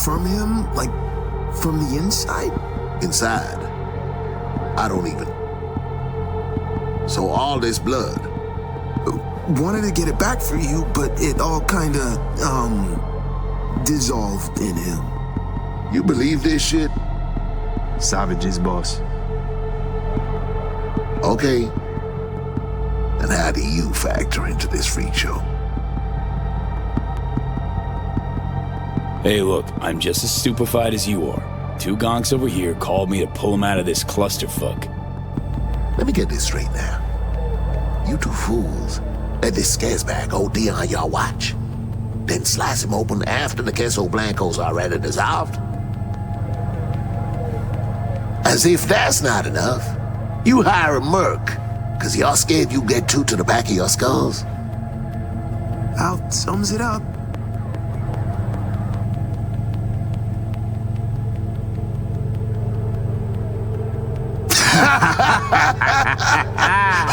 F: From him, like, from the inside?
L: Inside? I don't even... So all this blood?
F: Wanted to get it back for you, but it all kinda, dissolved in him.
L: You believe this shit?
O: Savages, boss.
L: Okay. And how do you factor into this freak show?
G: Hey, look, I'm just as stupefied as you are. 2 gonks over here called me to pull him out of this clusterfuck.
L: Let me get this straight now. You 2 fools let this scazzbag OD on your watch, then slice him open after the queso blanco's already dissolved? As if that's not enough, you hire a merc, cause you're scared you get 2 to the back of your skulls?
F: Out sums it up.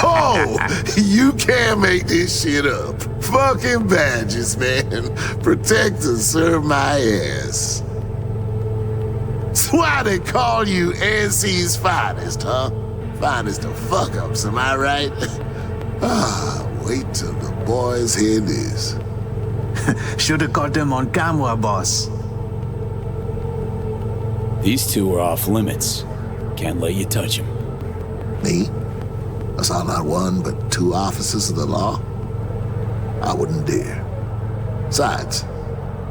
L: Oh, you can't make this shit up. Fucking badges, man. Protect and serve my ass. That's why they call you NC's finest, huh? Finest of fuck-ups, am I right? Wait till the boys hear this.
Q: Should've caught them on camera, boss.
G: These 2 are off limits. Can't let you touch them.
L: Me? I saw not 1 but 2 officers of the law? I wouldn't dare. Besides,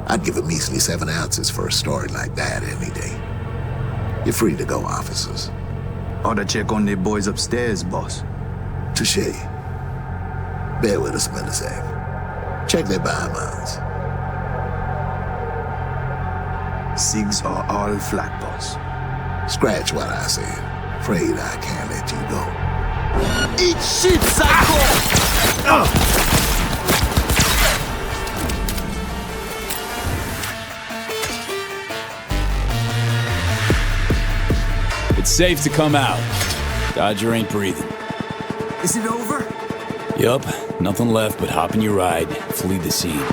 L: I'd give a measly 7 ounces for a story like that any day. You're free to go, officers.
Q: Oughta check on the boys upstairs, boss.
L: Touché. Bear with us a minute, Zach. Check their biomounts.
Q: SIGs are all flat, boss.
L: Scratch what I said. Afraid I can't let you go.
Q: Eat shit, psycho!
G: It's safe to come out. Dodger ain't breathing.
Q: Is it over?
G: Yup, nothing left but hop in your ride, flee the scene.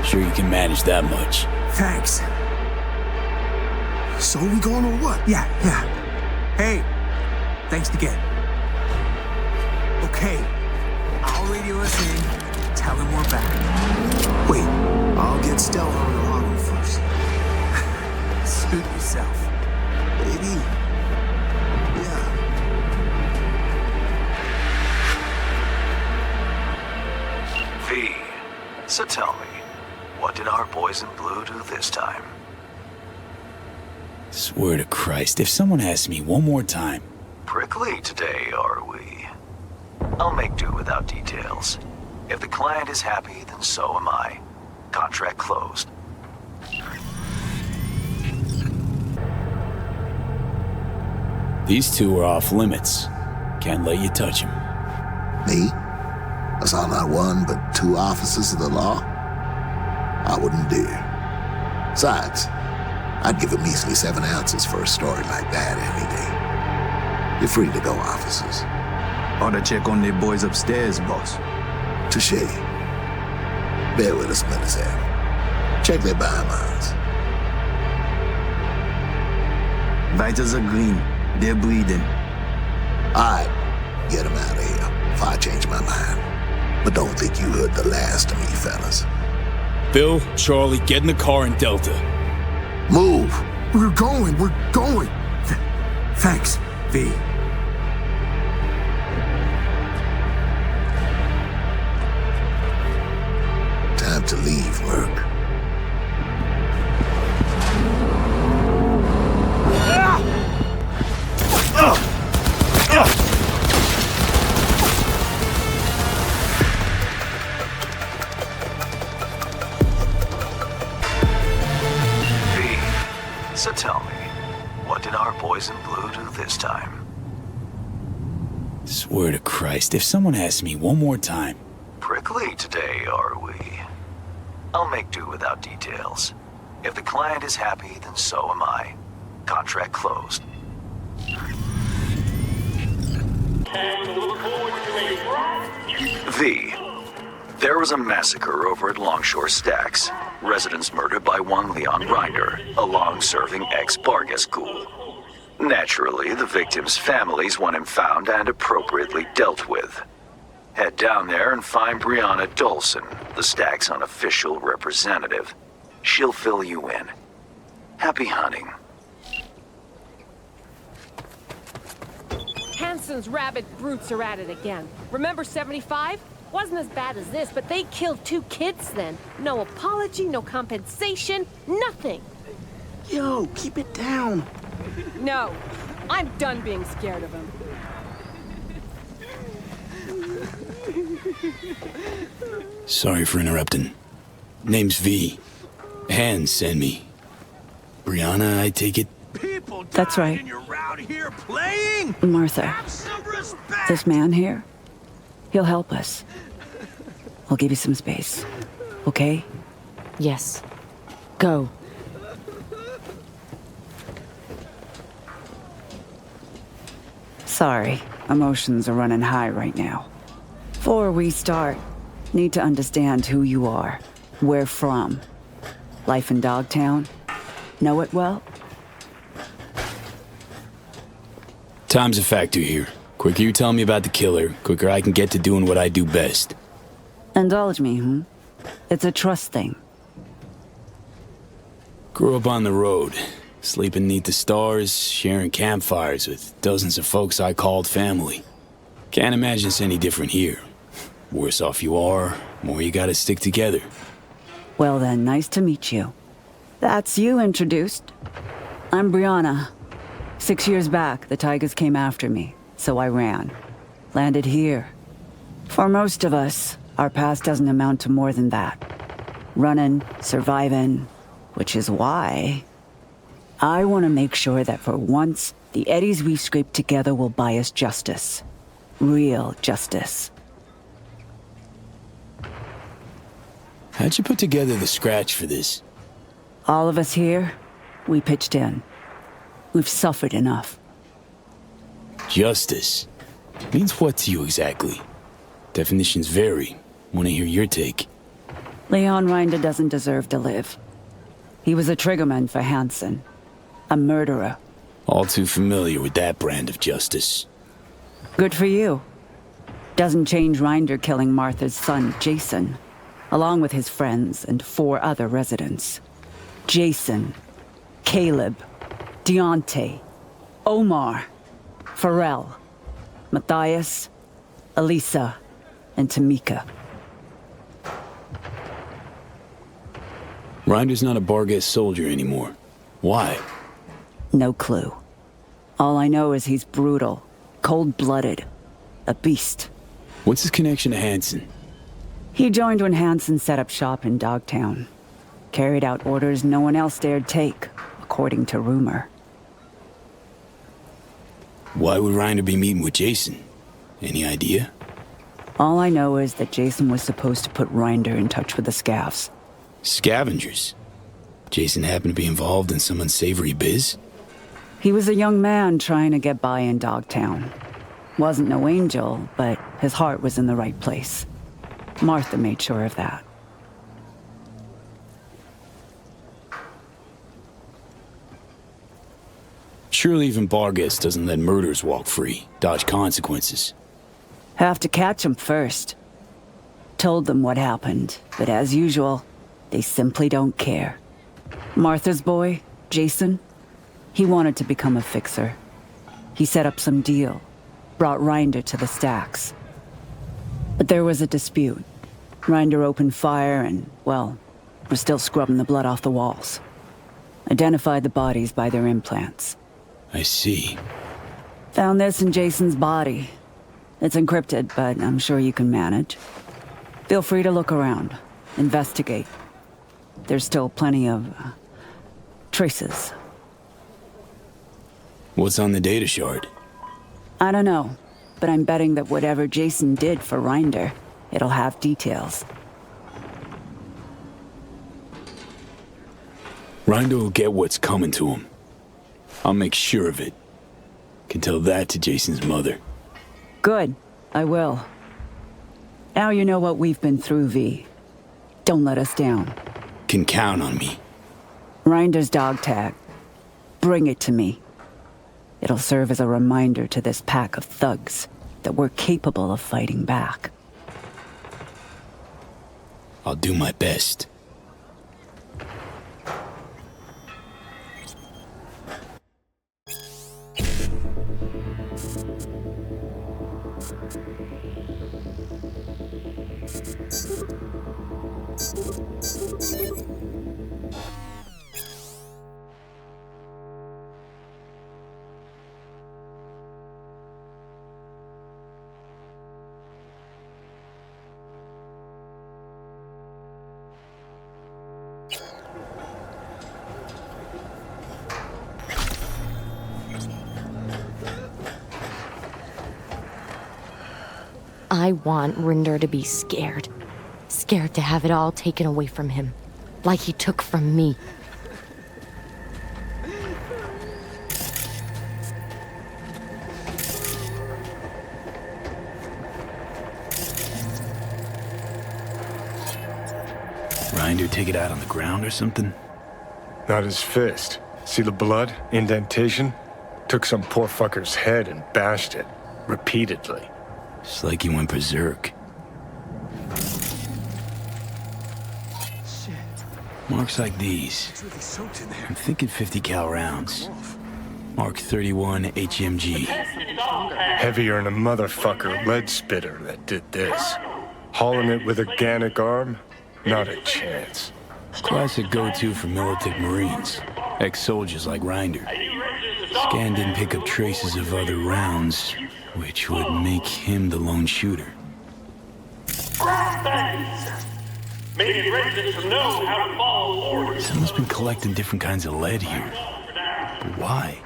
G: Sure you can manage that much.
Q: Thanks.
F: So we going or what?
Q: Yeah. Hey, thanks again. Okay, I'll radio us in. Tell him we're back.
F: Wait, I'll get Stella on the auto first.
Q: Suit yourself.
F: Baby. Yeah.
A: V, so tell me, what did our boys in blue do this time?
G: Swear to Christ, if someone asks me one more time.
A: Prickly today, are we? I'll make do without details. If the client is happy, then so am I. Contract closed.
G: These 2 are off limits. Can't let you touch them.
L: Me? I saw not 1 but 2 officers of the law? I wouldn't dare. Besides, I'd give a measly 7 ounces for a story like that any day. You're free to go, officers.
Q: Oughta check on the boys upstairs, boss.
L: Touché. Bear with us, Millicent. Check their biomounts.
Q: Vitals are green. They're bleeding.
L: Alright, get them out of here if I change my mind. But don't think you heard the last of me, fellas.
G: Bill, Charlie, get in the car in Delta.
L: Move!
F: We're going.
Q: Thanks, V.
L: Time to leave, Merc.
A: our boys in blue do this time.
G: Swear to Christ, if someone asks me one more time.
A: Prickly today, are we? I'll make do without details. If the client is happy, then so am I. Contract closed. V. There was a massacre over at Longshore Stacks. Residents murdered by one Leon Grinder, a long-serving ex-Bargas ghoul. Naturally, the victims' families want him found and appropriately dealt with. Head down there and find Brianna Dolson, the Stacks' unofficial representative. She'll fill you in. Happy hunting.
C: Hansen's rabid brutes are at it again. Remember 75? Wasn't as bad as this, but they killed 2 kids then. No apology, no compensation, nothing.
Q: Yo, keep it down.
C: No, I'm done being scared of him.
G: Sorry for interrupting. Name's V. Hands send me. Brianna, I take it?
R: That's right. Martha, this man here, he'll help us. I'll give you some space, okay?
C: Yes. Go.
R: Sorry, emotions are running high right now. Before we start, need to understand who you are, where from. Life in Dogtown? Know it well?
G: Time's a factor here. Quicker you tell me about the killer, quicker I can get to doing what I do best.
R: Indulge me, It's a trust thing.
G: Grew up on the road, sleeping neath the stars, sharing campfires with dozens of folks I called family. Can't imagine it's any different here. Worse off you are, more you gotta stick together.
R: Well then, nice to meet you. That's you introduced. I'm Brianna. 6 years back, the Tigers came after me, so I ran. Landed here. For most of us, our past doesn't amount to more than that. Running, surviving, which is why I want to make sure that for once, the eddies we've scraped together will buy us justice. Real justice.
G: How'd you put together the scratch for this?
R: All of us here, we pitched in. We've suffered enough.
G: Justice? Means what to you exactly? Definitions vary. Want to hear your take.
R: Leon Rinder doesn't deserve to live. He was a triggerman for Hansen. A murderer.
G: All too familiar with that brand of justice.
R: Good for you. Doesn't change Rinder killing Martha's son, Jason, along with his friends and 4 other residents. Jason, Caleb, Deontay, Omar, Pharrell, Matthias, Elisa, and Tamika.
G: Rinder's not a Bargas soldier anymore. Why?
R: No clue. All I know is he's brutal, cold-blooded, a beast.
G: What's his connection to Hansen?
R: He joined when Hansen set up shop in Dogtown. Carried out orders no one else dared take, according to rumor.
G: Why would Rinder be meeting with Jason? Any idea?
R: All I know is that Jason was supposed to put Rinder in touch with the Scavs.
G: Scavengers? Jason happened to be involved in some unsavory biz?
R: He was a young man trying to get by in Dogtown. Wasn't no angel, but his heart was in the right place. Martha made sure of that.
G: Surely even Bargas doesn't let murderers walk free, dodge consequences.
R: Have to catch them first. Told them what happened, but as usual, they simply don't care. Martha's boy, Jason, he wanted to become a fixer. He set up some deal, brought Rinder to the Stacks. But there was a dispute. Rinder opened fire and, well, we're still scrubbing the blood off the walls. Identified the bodies by their implants.
G: I see.
R: Found this in Jason's body. It's encrypted, but I'm sure you can manage. Feel free to look around. Investigate. There's still plenty of traces.
G: What's on the data shard?
R: I don't know, but I'm betting that whatever Jason did for Reinder, it'll have details.
G: Reinder will get what's coming to him. I'll make sure of it. Can tell that to Jason's mother.
R: Good, I will. Now you know what we've been through, V. Don't let us down.
G: Can count on me.
R: Reinder's dog tag. Bring it to me. It'll serve as a reminder to this pack of thugs that we're capable of fighting back.
G: I'll do my best.
S: I want Rinder to be scared. Scared to have it all taken away from him. Like he took from me.
G: Reinder take it out on the ground or something?
I: Not his fist. See the blood? Indentation? Took some poor fucker's head and bashed it. Repeatedly.
G: It's like he went berserk. Marks like these. I'm thinking 50 cal rounds. Mark 31 HMG.
I: Heavier than a motherfucker lead spitter that did this. Hauling it with a Gannic arm? Not a chance.
G: Classic go-to for militant Marines. Ex-soldiers like Reinder. Scan didn't pick up traces of other rounds, which would make him the lone shooter.
T: Maybe residents know how to follow orders.
G: Someone's been collecting different kinds of lead here. But why?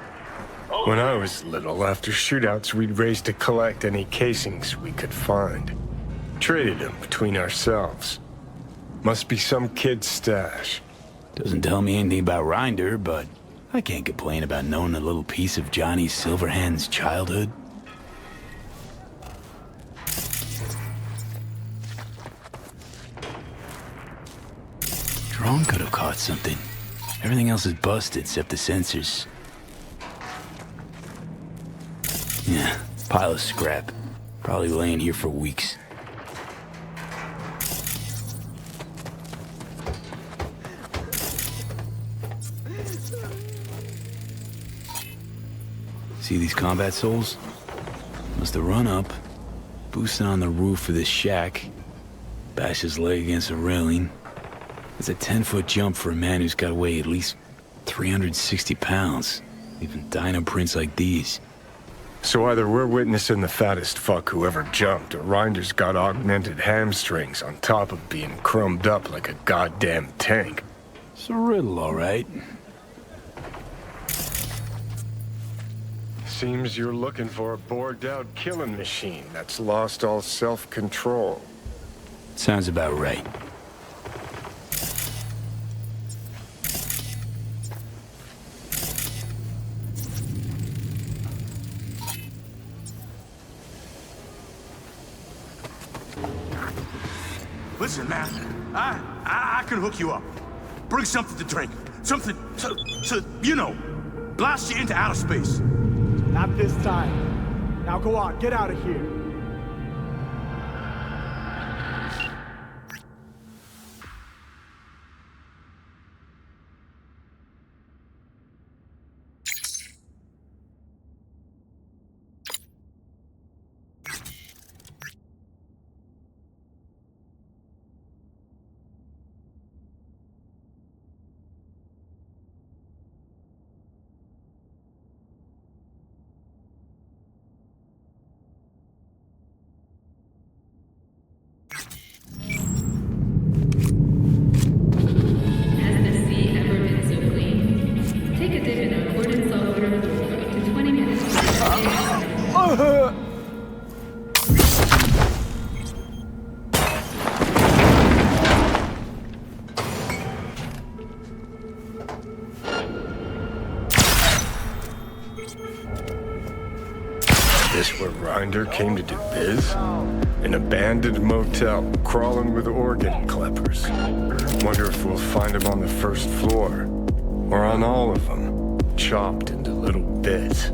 I: When I was little, after shootouts, we'd race to collect any casings we could find. Traded them between ourselves. Must be some kid's stash.
G: Doesn't tell me anything about Reinder, but I can't complain about knowing a little piece of Johnny Silverhand's childhood. Drone could have caught something. Everything else is busted except the sensors. Yeah, pile of scrap. Probably laying here for weeks. See these combat souls? Must have run up, boosted on the roof of this shack, bashed his leg against a railing. It's a 10-foot jump for a man who's got to weigh at least 360 pounds. Even dino prints like these.
I: So either we're witnessing the fattest fuck who ever jumped, or Reinder's got augmented hamstrings on top of being crumbed up like a goddamn tank.
G: It's a riddle, all right.
I: Seems you're looking for a bored-out killing machine that's lost all self-control.
G: Sounds about right.
U: Listen, man, I can hook you up. Bring something to drink. Something to, you know, blast you into outer space.
B: Not this time. Now go on, get out of here.
I: This where Rinder came to do biz? An abandoned motel, crawling with organ clippers. Wonder if we'll find him on the first floor. Or on all of them, chopped into little bits.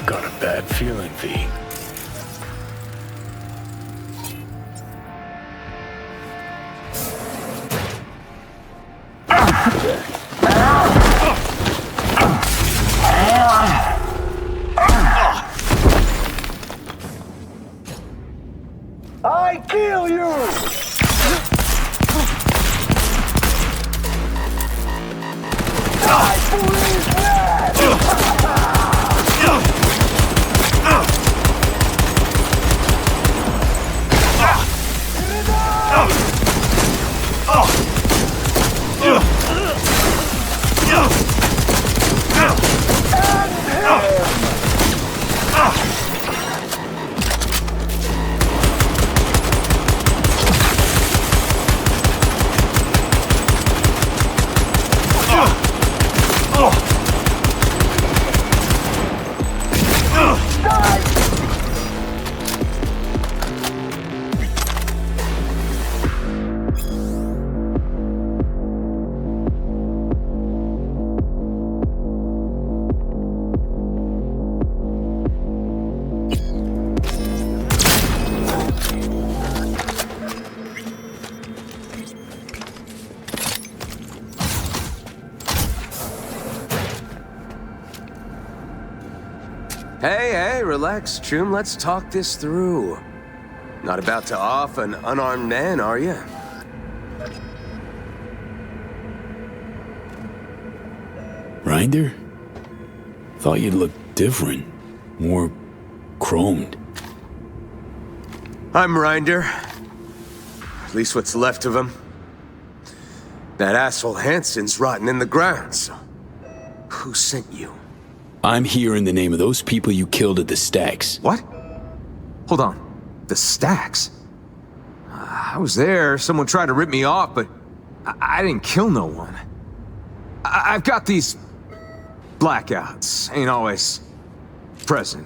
I: Got a bad feeling, V.
M: I kill you!
E: Hey, relax, Choom. Let's talk this through. Not about to off an unarmed man, are you?
G: Rinder? Thought you'd look different. More chromed.
E: I'm Rinder. At least what's left of him. That asshole Hansen's rotting in the ground, so... Who sent you?
G: I'm here in the name of those people you killed at the stacks.
E: What? Hold on. The stacks? I was there. Someone tried to rip me off, but I didn't kill no one. I've got these blackouts. Ain't always present.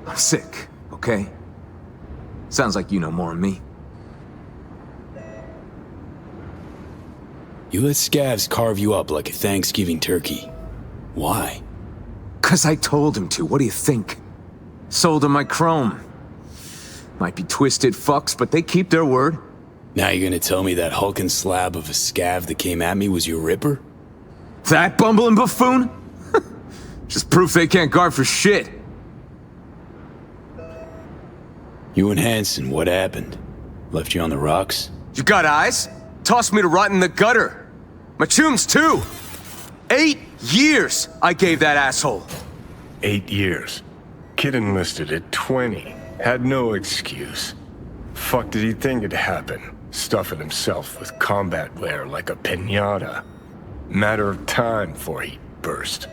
E: I'm sick, okay? Sounds like you know more than me.
G: You let scavs carve you up like a Thanksgiving turkey. Why?
E: 'Cause I told him to. What do you think? Sold him my chrome. Might be twisted fucks, but they keep their word.
G: Now you're gonna tell me that hulking slab of a scav that came at me was your ripper?
E: That bumbling buffoon? Just proof they can't guard for shit.
G: You and Hansen, what happened? Left you on the rocks?
E: You got eyes? Tossed me to rot in the gutter. My chooms too. 8 years I gave that asshole.
I: 8 years. Kid enlisted at 20. Had no excuse. Fuck did he think it'd happen? stuffing himself with combat wear like a piñata. Matter of time before he burst.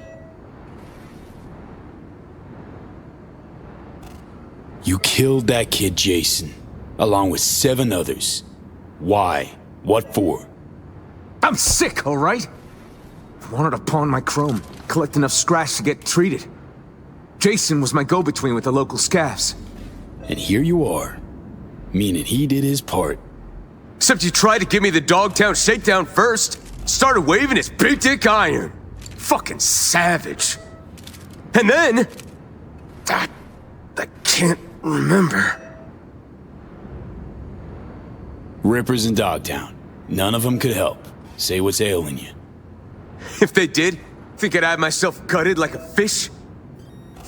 G: You killed that kid Jason, along with 7 others. Why? What for?
E: I'm sick, all right? I wanted to pawn my chrome, collect enough scratch to get treated. Jason was my go-between with the local scavs.
G: And here you are, meaning he did his part.
E: Except you tried to give me the Dogtown shakedown first. Started waving his big dick iron. Fucking savage. And then... I can't remember.
G: Rippers in Dogtown. None of them could help. Say what's ailing you.
E: If they did, think I'd have myself gutted like a fish?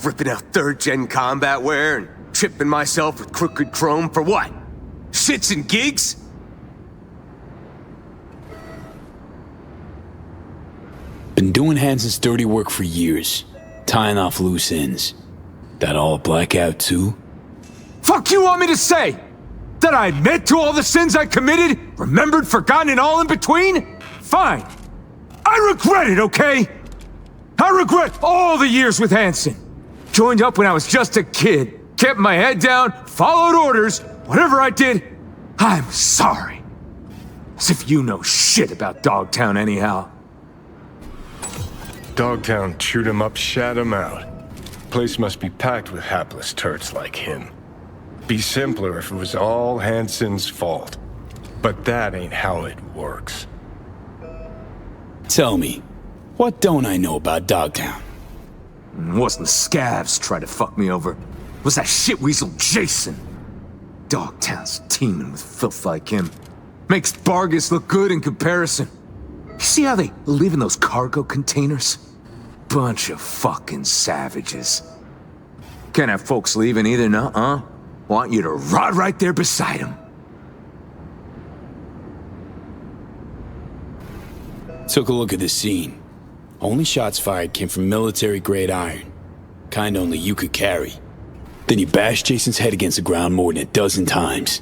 E: Ripping out 3rd-gen combat wear and chipping myself with crooked chrome for what? Shits and gigs?
G: Been doing Hansen's dirty work for years, tying off loose ends. That all blackout too?
E: Fuck you want me to say? That I admit to all the sins I committed, remembered, forgotten, and all in between? Fine. I regret it, okay? I regret all the years with Hansen. Joined up when I was just a kid, kept my head down, followed orders, whatever I did, I'm sorry. As if you know shit about Dogtown anyhow.
I: Dogtown chewed him up, shat him out. Place must be packed with hapless turds like him. Be simpler if it was all Hansen's fault. But that ain't how it works.
G: Tell me, what don't I know about Dogtown?
E: It wasn't the scavs tried to fuck me over. It was that shitweasel Jason. Dogtown's teeming with filth like him. Makes Bargus look good in comparison. You see how they live in those cargo containers? Bunch of fucking savages. Can't have folks leaving either, huh? Want you to rot right there beside them.
G: Took a look at the scene. Only shots fired came from military-grade iron. Kind only you could carry. Then you bashed Jason's head against the ground more than a dozen times.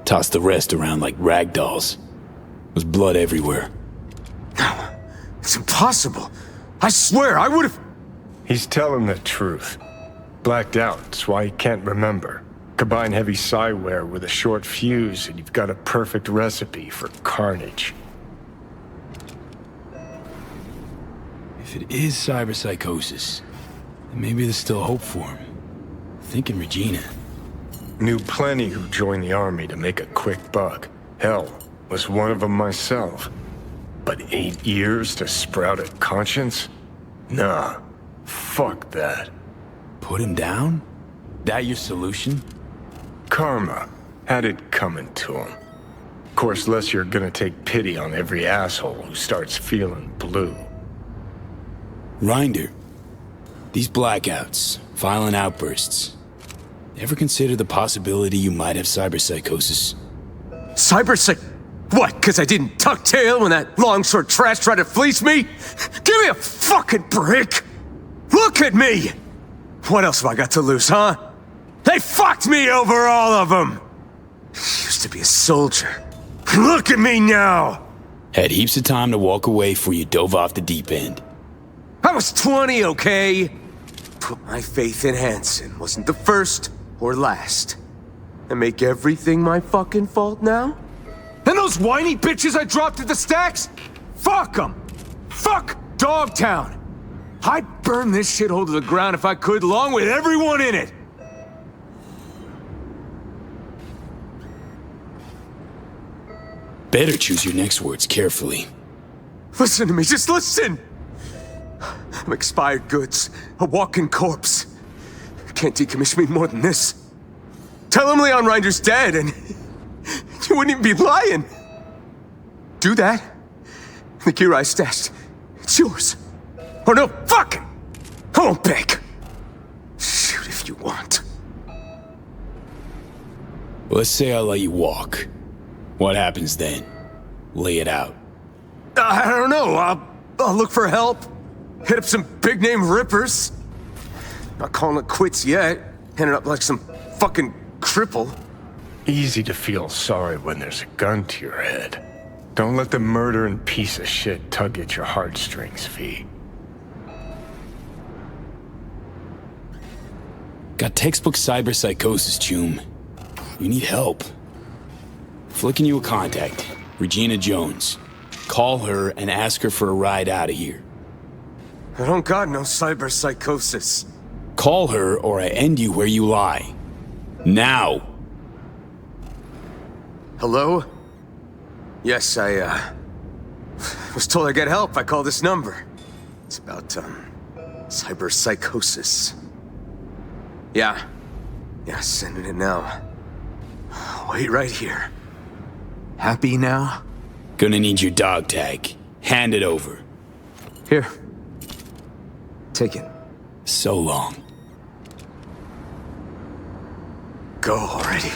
G: Tossed the rest around like rag dolls. There was blood everywhere.
E: No, it's impossible. I swear, I would've...
I: He's telling the truth. Blacked out, that's why he can't remember. Combine heavy psi-wear with a short fuse and you've got a perfect recipe for carnage.
G: If it is cyberpsychosis, then maybe there's still hope for him. Thinking Regina.
I: Knew plenty who joined the army to make a quick buck. Hell, was one of them myself. But 8 years to sprout a conscience? Nah, fuck that.
G: Put him down? That your solution?
I: Karma had it coming to him. Of course, less you're gonna take pity on every asshole who starts feeling blue.
G: Rinder, these blackouts, violent outbursts. Ever consider the possibility you might have cyberpsychosis?
E: What, because I didn't tuck tail when that longsword trash tried to fleece me? Give me a fucking break! Look at me! What else have I got to lose, huh? They fucked me over, all of them! Used to be a soldier. Look at me now!
G: Had heaps of time to walk away before you dove off the deep end.
E: I was 20, okay? Put my faith in Hansen. Wasn't the first or last. And make everything my fucking fault now? And those whiny bitches I dropped at the stacks? Fuck them! Fuck Dogtown! I'd burn this shithole to the ground if I could, along with everyone in it!
G: Better choose your next words carefully.
E: Listen to me, just listen! I'm expired goods, a walking corpse. Can't decommission me more than this. Tell him Leon Rinder's dead and you wouldn't even be lying. Do that. The gear I stashed, it's yours. Or no, fuck it! I won't beg. Shoot if you want.
G: Let's say I let you walk. What happens then? Lay it out.
E: I don't know. I'll look for help. Hit up some big-name rippers. Not calling it quits yet. Ended up like some fucking cripple.
I: Easy to feel sorry when there's a gun to your head. Don't let the murdering piece of shit tug at your heartstrings, V.
G: Got textbook cyberpsychosis, Choom. You need help. Flicking you a contact. Regina Jones. Call her and ask her for a ride out of here.
E: I don't got no cyberpsychosis.
G: Call her or I end you where you lie. Now!
E: Hello? Yes, I was told I'd get help. I called this number. It's about, cyberpsychosis. Yeah, sending it now. Wait right here. Happy now?
G: Gonna need your dog tag. Hand it over.
E: Here. Take it.
G: So long.
E: Go already.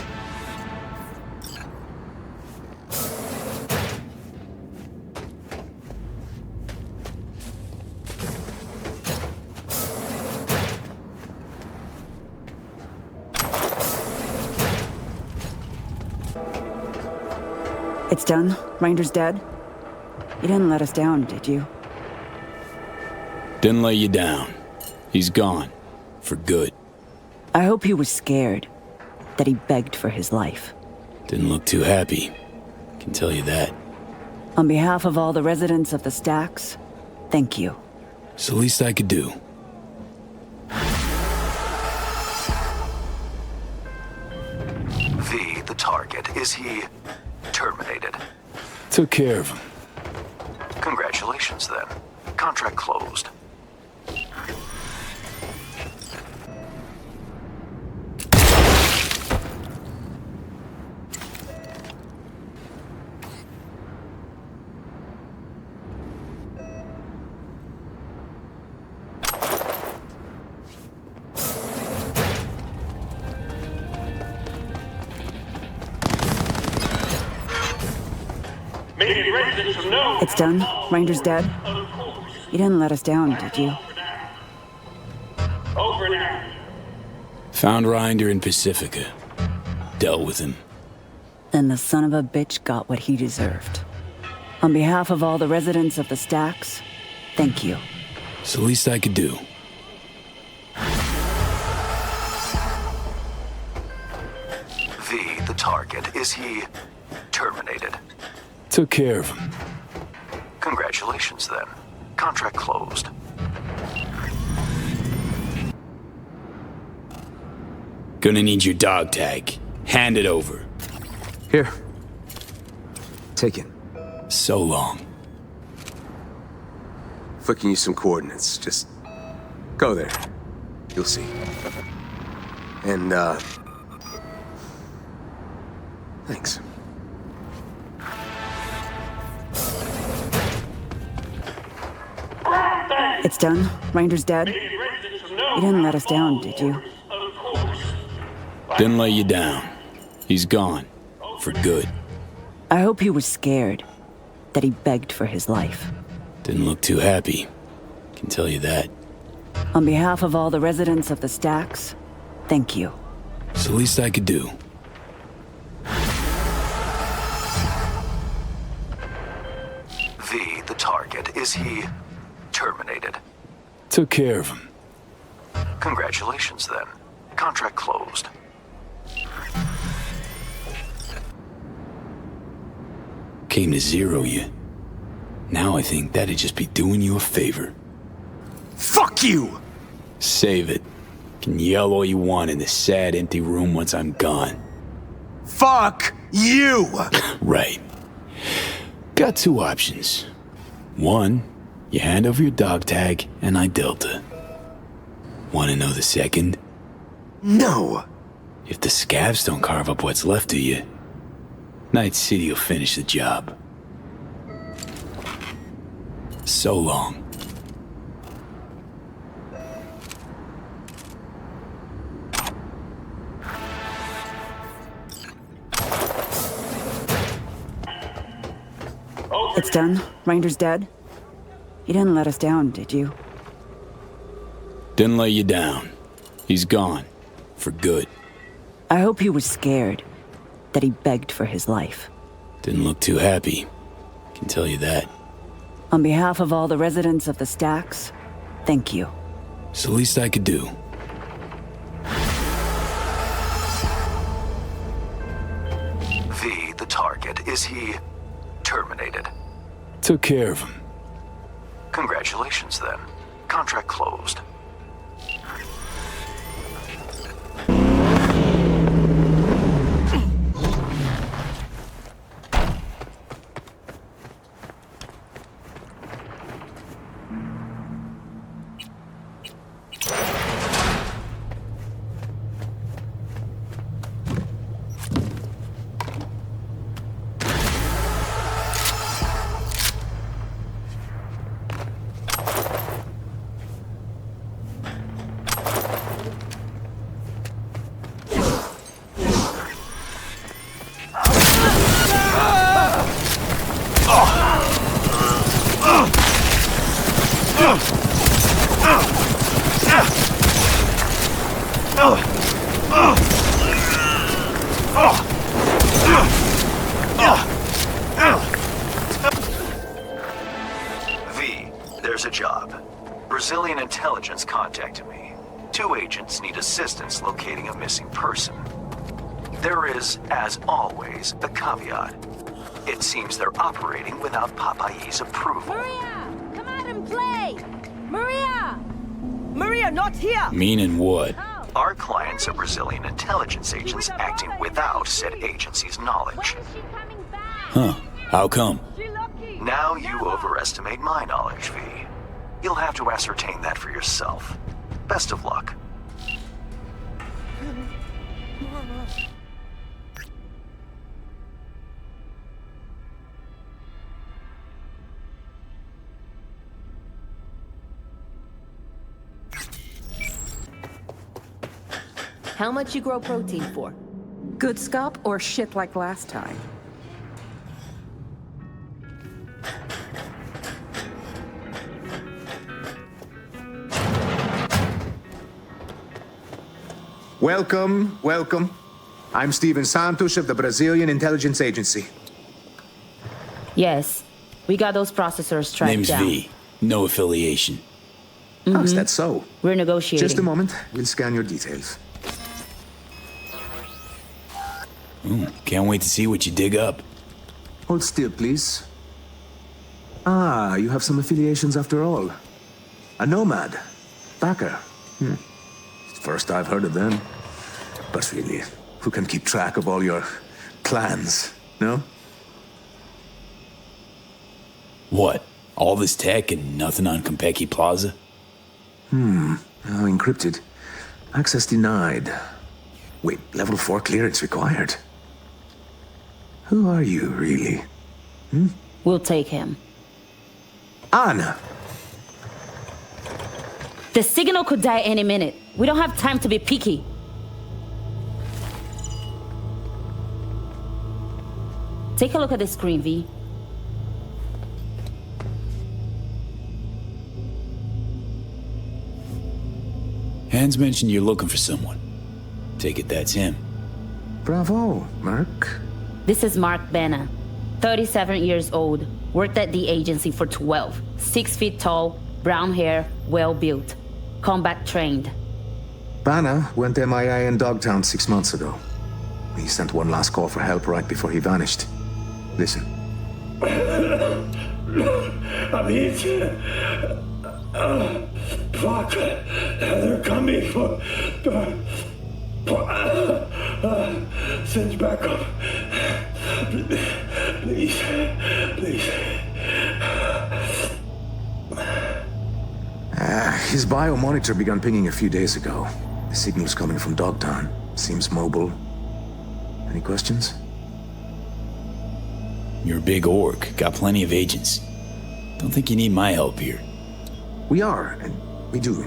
R: It's done? Rinder's dead? You didn't let us down, did you?
G: Didn't lay you down. He's gone. For good.
R: I hope he was scared. That he begged for his life.
G: Didn't look too happy. Can tell you that.
R: On behalf of all the residents of the Stacks, thank you.
G: It's the least I could do.
A: The target. Is he terminated?
G: Took care of him.
A: Congratulations, then. Contract closed.
R: It's done? Rinder's dead? You didn't let us down, did you?
T: Over now.
G: Found Rinder in Pacifica. Dealt with him.
R: Then the son of a bitch got what he deserved. On behalf of all the residents of the Stacks, thank you.
G: It's the least I could do.
A: The target. Is he terminated?
G: Took care of him.
A: Congratulations, then. Contract closed.
G: Gonna need your dog tag. Hand it over.
E: Here. Take it.
G: So long.
E: Flicking you some coordinates. Just go there. You'll see. And, thanks.
R: It's done? Rinder's dead? You didn't let us down, did you?
G: Didn't lay you down. He's gone. For good.
R: I hope he was scared. That he begged for his life.
G: Didn't look too happy. Can tell you that.
R: On behalf of all the residents of the Stacks, thank you.
G: It's the least I could do.
A: The target. Is he terminated?
G: Took care of him.
A: Congratulations, then. Contract closed.
G: Came to zero you. Now I think that'd just be doing you a favor.
E: Fuck you!
G: Save it. Can yell all you want in this sad, empty room once I'm gone.
E: Fuck you!
G: Right. Got two options. One, you hand over your dog tag, and I Delta. Wanna know the second?
E: No!
G: If the scabs don't carve up what's left of you, Night City will finish the job. So long.
R: It's done? Rinder's dead? You didn't let us down, did you?
G: Didn't lay you down. He's gone. For good.
R: I hope he was scared. that he begged for his life.
G: Didn't look too happy. Can tell you that.
R: On behalf of all the residents of the Stacks, thank you.
G: It's the least I could do.
A: V, the target, is he terminated?
G: Took care of him.
A: Congratulations, then. Contract closed. There's a job. Brazilian intelligence contacted me. 2 agents need assistance locating a missing person. There is, as always, a caveat. It seems they're operating without Papayi's approval.
C: Maria! Come out and play! Maria! Maria, not here!
G: Meaning what?
A: Our clients are Brazilian intelligence agents acting without said agency's knowledge.
G: Huh. How come?
A: Now you overestimate my knowledge, V. You'll have to ascertain that for yourself. Best of luck.
C: How much you grow protein for?
H: Good scalp or shit like last time?
E: Welcome, welcome. I'm Steven Santos of the Brazilian Intelligence Agency.
S: Yes, we got those processors tracked
G: Name's
S: down.
G: V. No affiliation.
E: Oh, is that so?
S: We're negotiating.
E: Just a moment. We'll scan your details.
G: Can't wait to see what you dig up.
E: Hold still, please. Ah, you have some affiliations after all. A nomad. Backer. First I've heard of them. But really, who can keep track of all your plans, no?
G: What? All this tech and nothing on Compeki Plaza?
E: Now encrypted. Access denied. Wait, level 4 clearance required. Who are you, really?
S: We'll take him.
E: Anna!
S: The signal could die any minute. We don't have time to be picky. Take a look at the screen, V.
G: Hans mentioned you're looking for someone. Take it that's him.
E: Bravo, Mark.
S: This is Mark Bena, 37 years old, worked at the agency for 12, 6 feet tall, brown hair, well built, combat trained.
E: Bana went MIA in Dogtown 6 months ago. He sent one last call for help right before he vanished. Listen.
T: Fuck. They're coming for... Send back up. Please. Please.
E: His biomonitor began pinging a few days ago. The signal's coming from Dogtown. Seems mobile. Any questions?
G: You're a big orc. Got plenty of agents. Don't think you need my help here.
E: We are, and we do.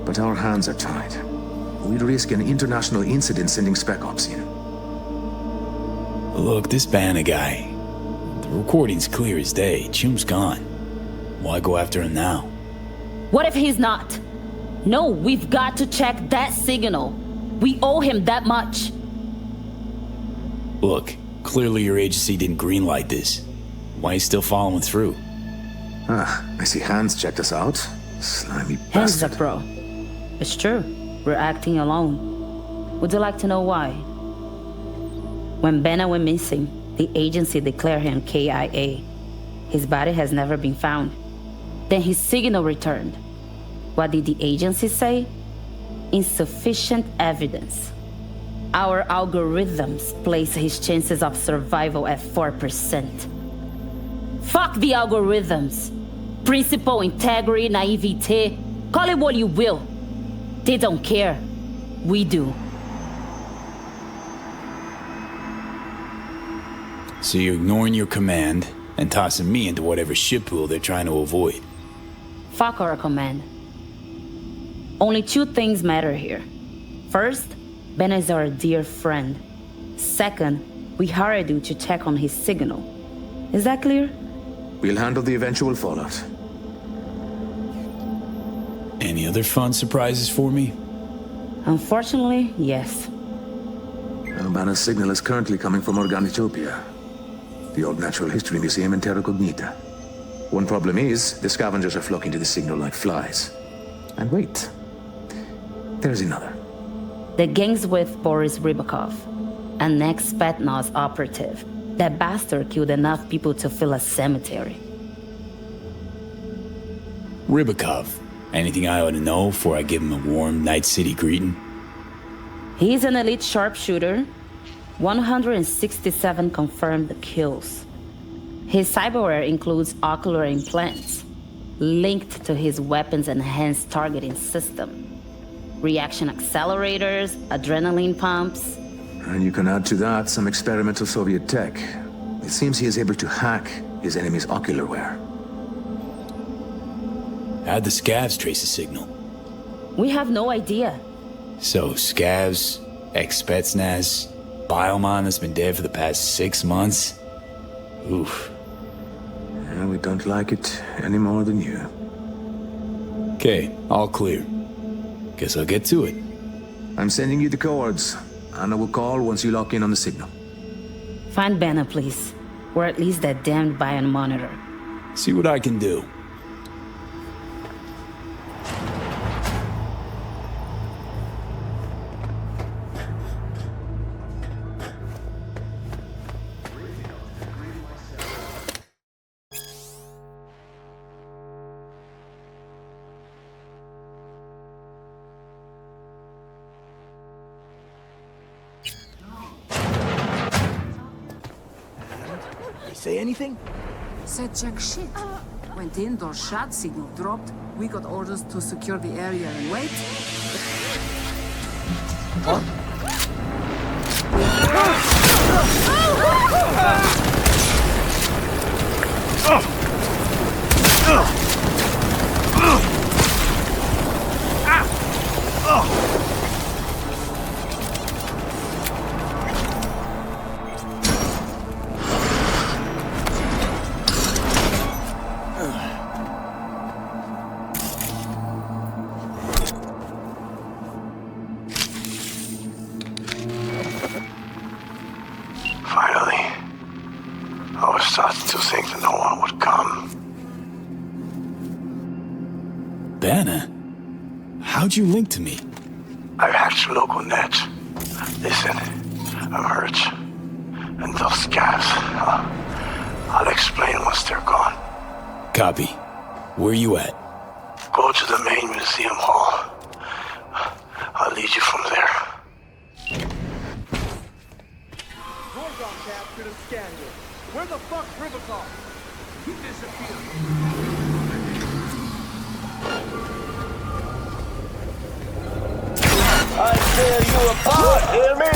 E: But our hands are tied. We'd risk an international incident sending Spec Ops in.
G: Look, this Bana guy. The recording's clear as day. Chum's gone. Why go after him now?
S: What if he's not? No, we've got to check that signal. We owe him that much.
G: Look, clearly your agency didn't greenlight this. Why are you still following through?
J: I see Hans checked us out. Slimy
S: Hands
J: bastard.
S: up, bro. It's true. We're acting alone. Would you like to know why? When Benna went missing, the agency declared him KIA. His body has never been found. Then his signal returned. What did the agency say? Insufficient evidence. Our algorithms place his chances of survival at 4%. Fuck the algorithms. Principle, integrity, naivete, call it what you will. They don't care. We do.
G: So you're ignoring your command and tossing me into whatever shit pool they're trying to avoid.
S: Fuck our command. Only two things matter here. First, Ben is our dear friend. Second, we hired you to check on his signal. Is that clear?
J: We'll handle the eventual fallout.
G: Any other fun surprises for me?
S: Unfortunately, yes.
J: Banner's signal is currently coming from Organitopia, the old Natural History Museum in Terra Cognita. One problem is, the scavengers are flocking to the signal like flies. And wait, there's another.
S: The gang's with Boris Rybakov, an ex-Spetsnaz operative. That bastard killed enough people to fill a cemetery.
G: Rybakov. Anything I ought to know before I give him a warm Night City greeting?
S: He's an elite sharpshooter. 167 confirmed kills. His cyberware includes ocular implants, linked to his weapons' enhanced targeting system. Reaction accelerators, adrenaline pumps.
J: And you can add to that some experimental Soviet tech. It seems he is able to hack his enemy's ocularware.
G: How'd the scavs trace a signal?
S: We have no idea.
G: So, scavs, ex-Spetsnaz, Biomon that's been dead for the past 6 months? Oof.
J: Yeah, we don't like it any more than you.
G: Okay, all clear. Guess I'll get to it.
J: I'm sending you the coords. Anna will call once you lock in on the signal.
S: Find Banner, please. Or at least that damned Bion monitor.
G: See what I can do.
Q: Say anything?
H: Said check shit. Went in, door shut, signal dropped. We got orders to secure the area and wait.
Q: Huh?
G: How'd you link to me?
L: I've hacked your local net. Listen, I'm hurt. And those scavs, I'll explain once they're gone.
G: Copy. Where you at?
L: Go to the main museum hall. I'll lead you from there.
B: Gorgon Cap could have scanned it. Where the fuck's Rybakov? He disappeared.
T: I tear you apart, hear me?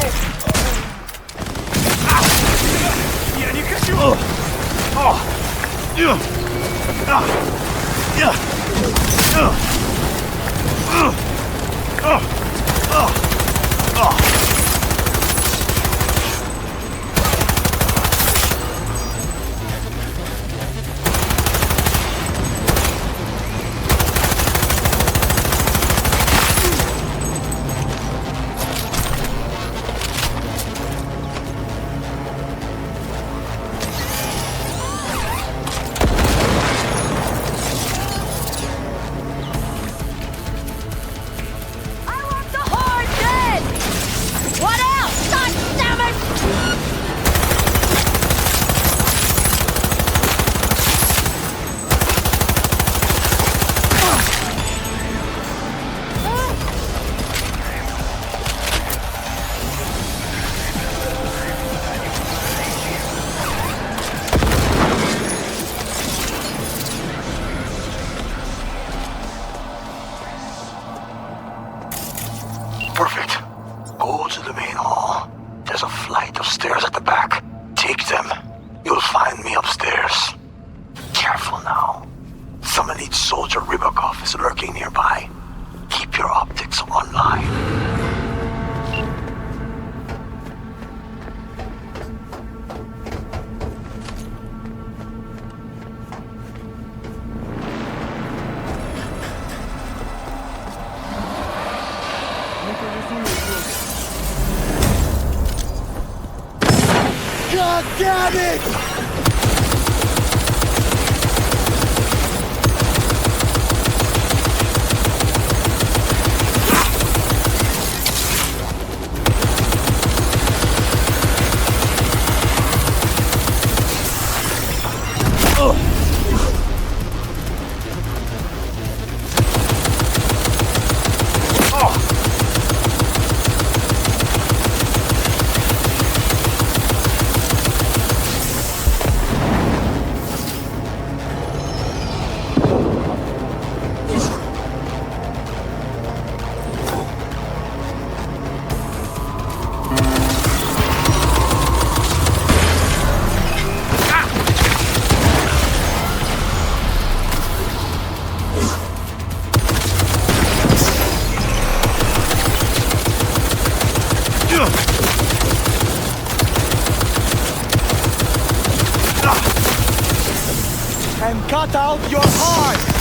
L: lurking nearby. Keep your optics online.
B: God damn it! And cut out your heart!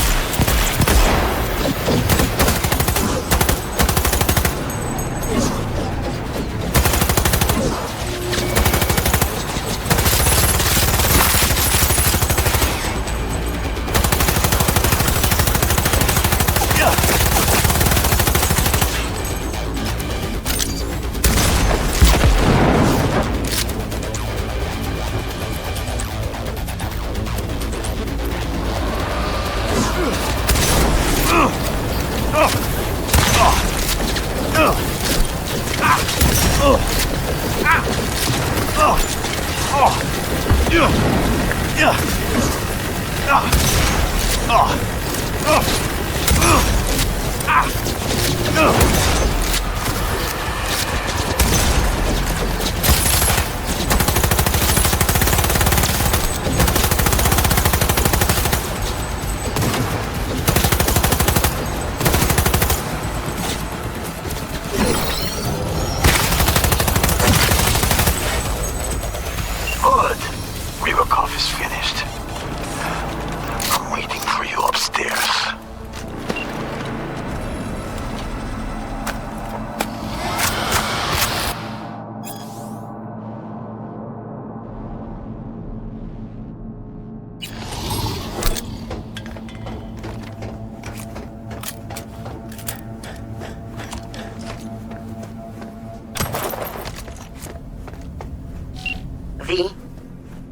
S: V,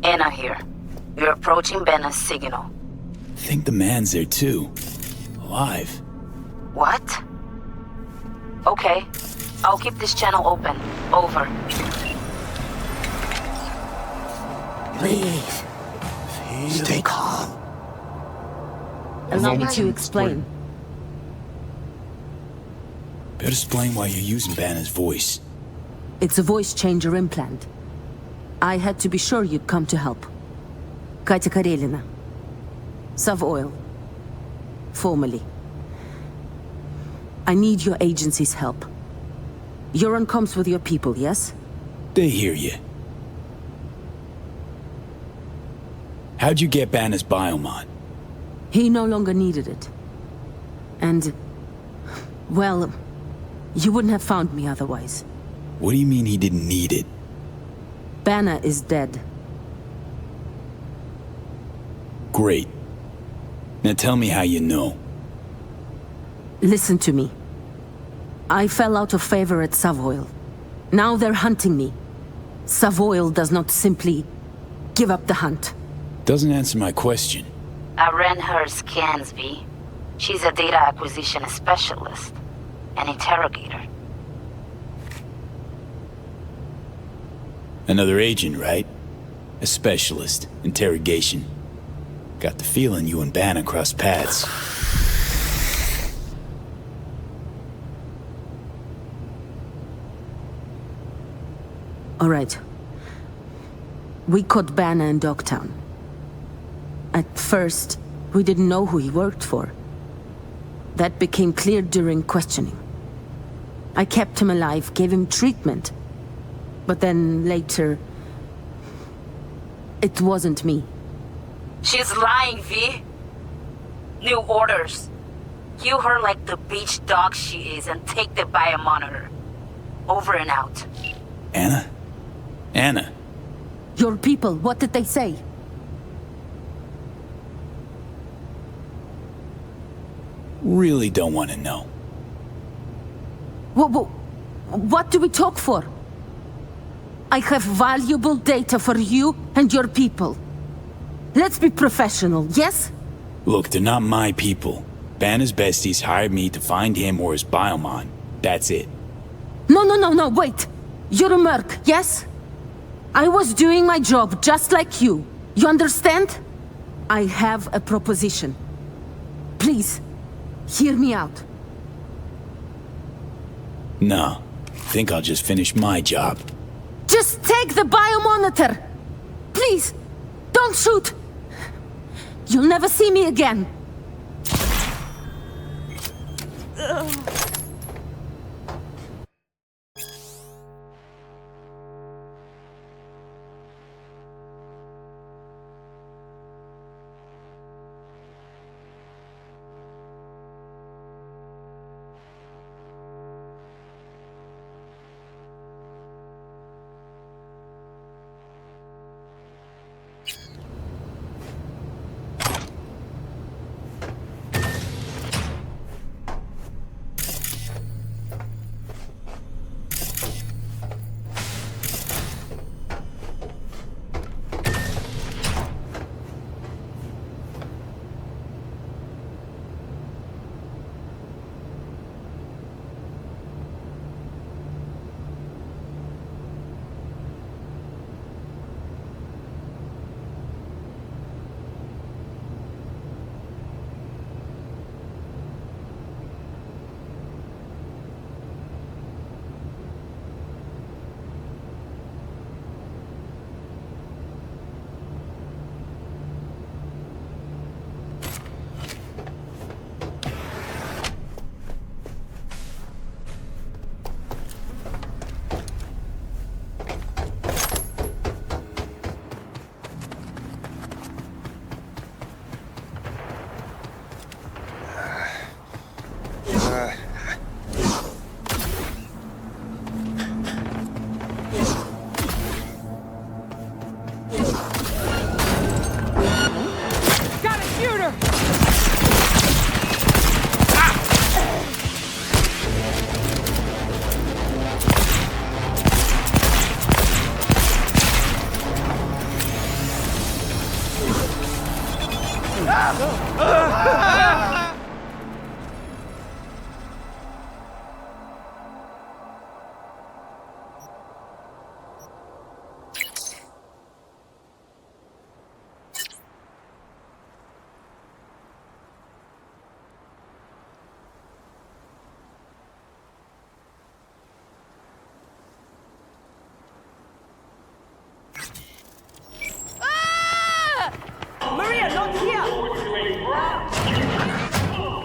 S: Anna here. You're approaching Benna's signal.
G: Think the man's there too. Alive.
S: What? Okay. I'll keep this channel open. Over.
L: Please. Stay calm.
C: Allow me to explain.
G: Better explain why you're using Banner's voice.
N: It's a voice changer implant. I had to be sure you'd come to help. Katya Karelina. Sav Oil. Formerly. I need your agency's help. You're on comms with your people, yes?
G: They hear you. How'd you get Banner's biomon?
N: He no longer needed it. And... well, you wouldn't have found me otherwise.
G: What do you mean he didn't need it?
N: Banner is dead.
G: Great. Now tell me how you know.
N: Listen to me. I fell out of favor at Savoil. Now they're hunting me. Savoil does not simply give up the hunt.
G: Doesn't answer my question.
S: I ran her scans, V. She's a data acquisition specialist. An interrogator.
G: Another agent, right? A specialist. Interrogation. Got the feeling you and Banner crossed paths.
N: All right. We caught Banner in Dogtown. At first, we didn't know who he worked for. That became clear during questioning. I kept him alive, gave him treatment. But then later... it wasn't me.
S: She's lying, V. New orders. Kill her like the beach dog she is and take the biomonitor. Over and out.
G: Anna? Anna?
N: Your people, what did they say?
G: Really don't want to know.
N: What do we talk for? I have valuable data for you and your people. Let's be professional, yes?
G: Look, they're not my people. Banner's besties hired me to find him or his biomon. That's it.
N: No, wait. You're a merc, yes? I was doing my job just like you. You understand? I have a proposition. Please, hear me out.
G: No. Think I'll just finish my job.
N: Just take the biomonitor! Please, don't shoot! You'll never see me again.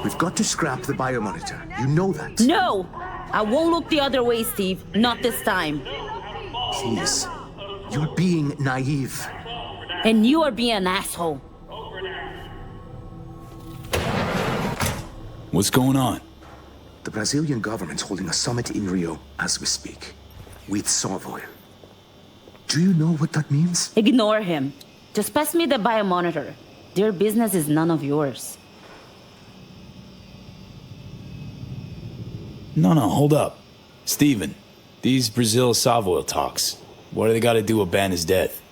J: We've got to scrap the biomonitor. You know that.
S: No! I won't look the other way, Steve. Not this time.
J: Please. You're being naive.
S: And you are being an asshole.
G: What's going on?
J: The Brazilian government's holding a summit in Rio as we speak. With Savoy. Do you know what that means?
S: Ignore him. Just pass me the biomonitor. Their business is none of yours.
G: No, hold up. Steven, these Brazil Savoy talks, what do they got to do with Banner's death?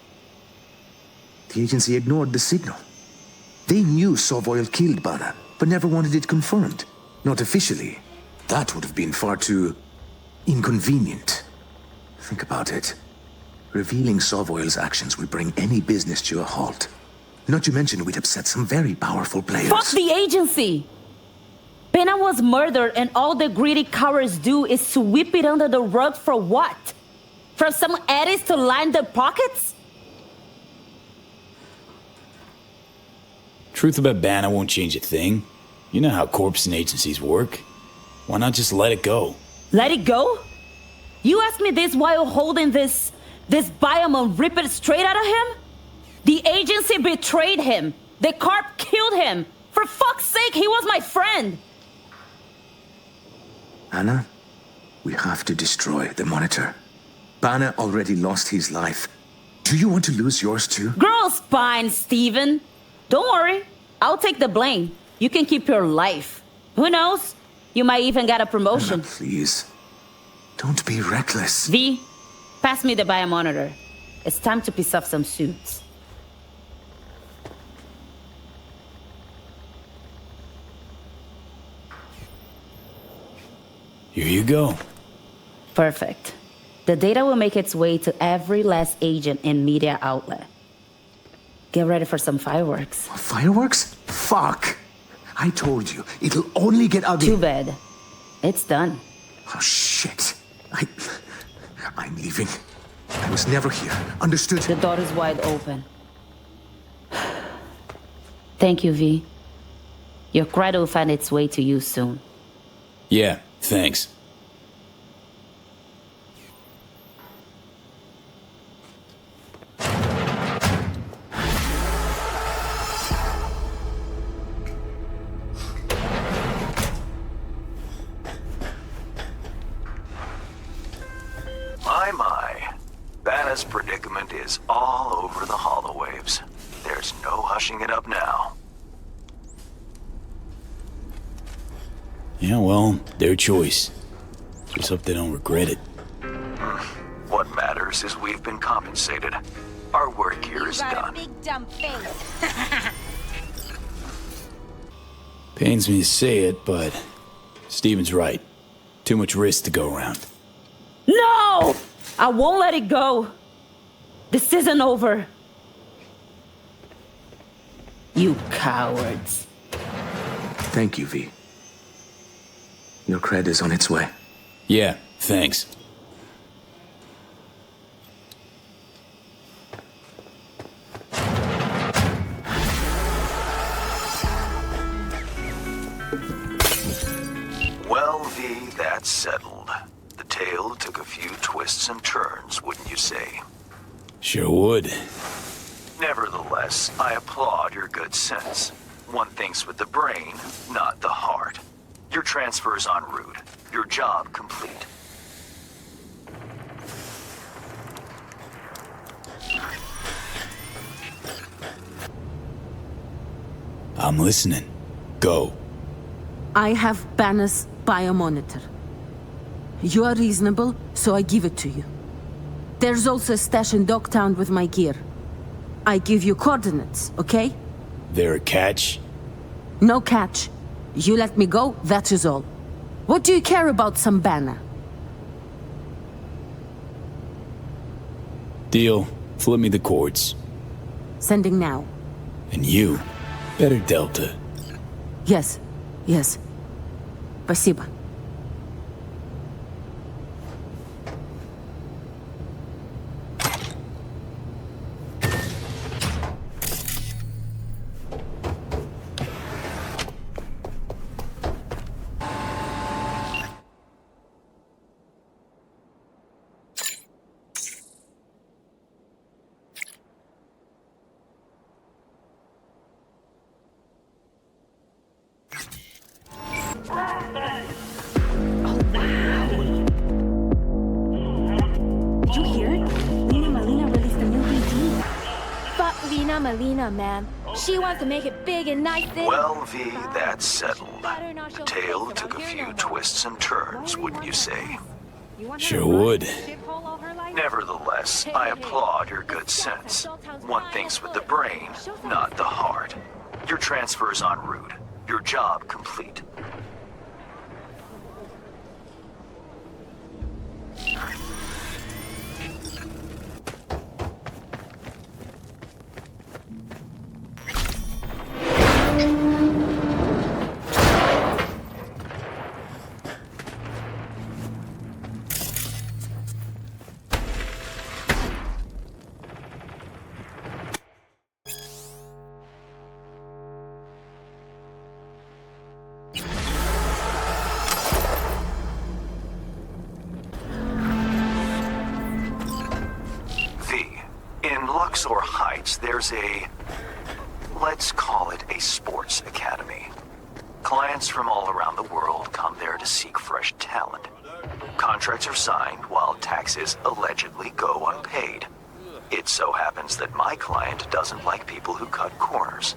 J: The agency ignored the signal. They knew Savoy killed Banner, but never wanted it confirmed. Not officially. That would have been far too inconvenient. Think about it. Revealing Savoy's actions will bring any business to a halt. Not to mention we'd upset some very powerful players.
S: Fuck the agency! Pena was murdered and all the greedy cowards do is sweep it under the rug for what? For some eddies to line their pockets?
G: Truth about Banner won't change a thing. You know how corps and agencies work. Why not just let it go?
S: Let it go? You asked me this while holding this biome and rip it straight out of him? The agency betrayed him. The corp killed him. For fuck's sake, he was my friend.
J: Anna, we have to destroy the monitor. Banner already lost his life. Do you want to lose yours too?
S: Girl's fine, Steven. Don't worry. I'll take the blame. You can keep your life. Who knows? You might even get a promotion.
J: Anna, please. Don't be reckless.
S: V, pass me the biomonitor. It's time to piece off some suits.
G: Here you go.
S: Perfect. The data will make its way to every last agent and media outlet. Get ready for some fireworks.
J: Fireworks? Fuck! I told you, it'll only get ugly.
S: Too bad. It's done.
J: Oh, shit. I'm leaving. I was never here. Understood?
S: The door is wide open. Thank you, V. Your credit will find its way to you soon.
G: Yeah, thanks.
A: My. Banna's predicament is all over the holowaves. There's no hushing it up now.
G: Yeah, well, their choice. Just hope they don't regret it.
A: What matters is we've been compensated. Our work here is done.
D: Big dumb face.
G: Pains me to say it, but Steven's right. Too much risk to go around.
S: No! I won't let it go. This isn't over. You cowards.
J: Thank you, V. Your cred is on its way.
G: Yeah, thanks.
A: Well, V, that's settled. The tale took a few twists and turns, wouldn't you say?
G: Sure would.
A: Nevertheless, I applaud your good sense. One thinks with the brain, not the heart. Your transfer's en route. Your job complete.
G: I'm listening. Go.
N: I have Banner's biomonitor. You are reasonable, so I give it to you. There's also a stash in Dogtown with my gear. I give you coordinates, okay?
G: There a catch?
N: No catch. You let me go, that is all. What do you care about some Banner?
G: Deal. Flip me the cords.
N: Sending now.
G: And you, better Delta.
N: Yes, yes. Спасибо.
D: Melina, man. She wants to make it big and nice.
A: Well, V, that's settled. The tale took a few twists and turns, wouldn't you say?
G: Sure would.
A: Nevertheless, I applaud your good sense. One thinks with the brain, not the heart. Your transfer's en route. Your job complete. athletes, there's let's call it a sports academy. Clients from all around the world come there to seek fresh talent. Contracts are signed while taxes allegedly go unpaid. It so happens that my client doesn't like people who cut corners.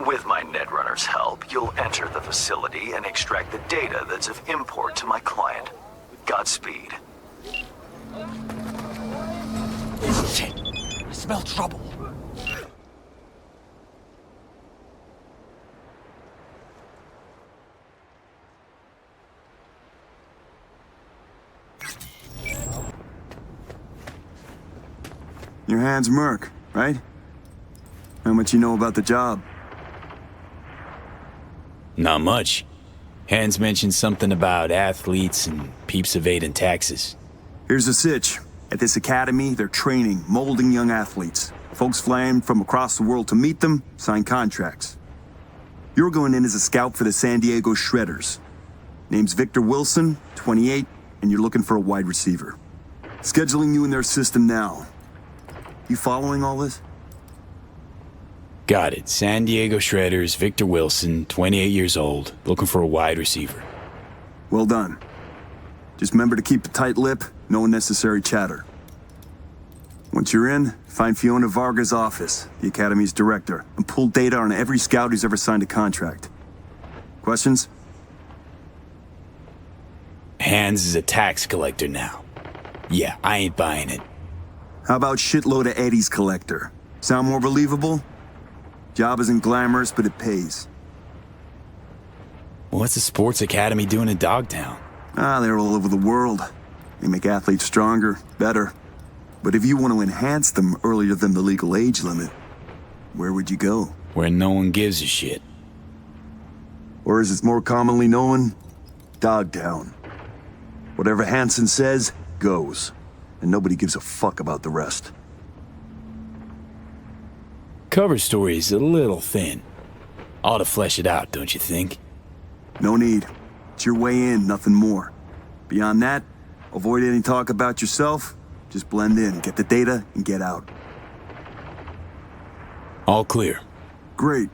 A: With my Netrunner's help, you'll enter the facility and extract the data that's of import to my client. Godspeed.
Q: Shit! I smell trouble.
F: Your hand's Merc, right? How much you know about the job?
G: Not much. Hans mentioned something about athletes and peeps evading taxes.
F: Here's the sitch. At this academy, they're training, molding young athletes. Folks flying from across the world to meet them, sign contracts. You're going in as a scout for the San Diego Shredders. Name's Victor Wilson, 28, and you're looking for a wide receiver. Scheduling you in their system now. You following all this?
G: Got it. San Diego Shredders, Victor Wilson, 28 years old, looking for a wide receiver.
F: Well done. Just remember to keep a tight lip, no unnecessary chatter. Once you're in, find Fiona Varga's office, the Academy's director, and pull data on every scout who's ever signed a contract. Questions?
G: Hans is a tax collector now. Yeah, I ain't buying it.
F: How about shitload of Eddie's collector? Sound more believable? Job isn't glamorous, but it pays.
G: What's the sports academy doing in Dogtown?
F: They're all over the world. They make athletes stronger, better. But if you want to enhance them earlier than the legal age limit, where would you go?
G: Where no one gives a shit.
F: Or as it's more commonly known, Dogtown. Whatever Hansen says, goes. And nobody gives a fuck about the rest.
G: Cover story's a little thin. Ought to flesh it out, don't you think?
F: No need. It's your way in, nothing more. Beyond that, avoid any talk about yourself. Just blend in, get the data, and get out.
G: All clear.
F: Great.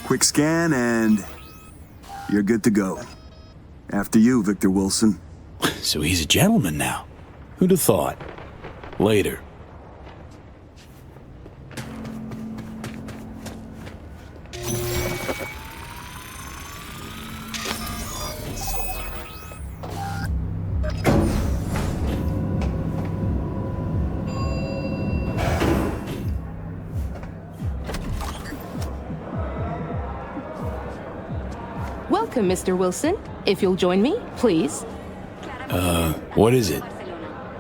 F: Quick scan, and you're good to go. After you, Victor Wilson.
G: So he's a gentleman now. Who'd have thought? Later.
C: Welcome, Mr. Wilson. If you'll join me, please.
G: What is it?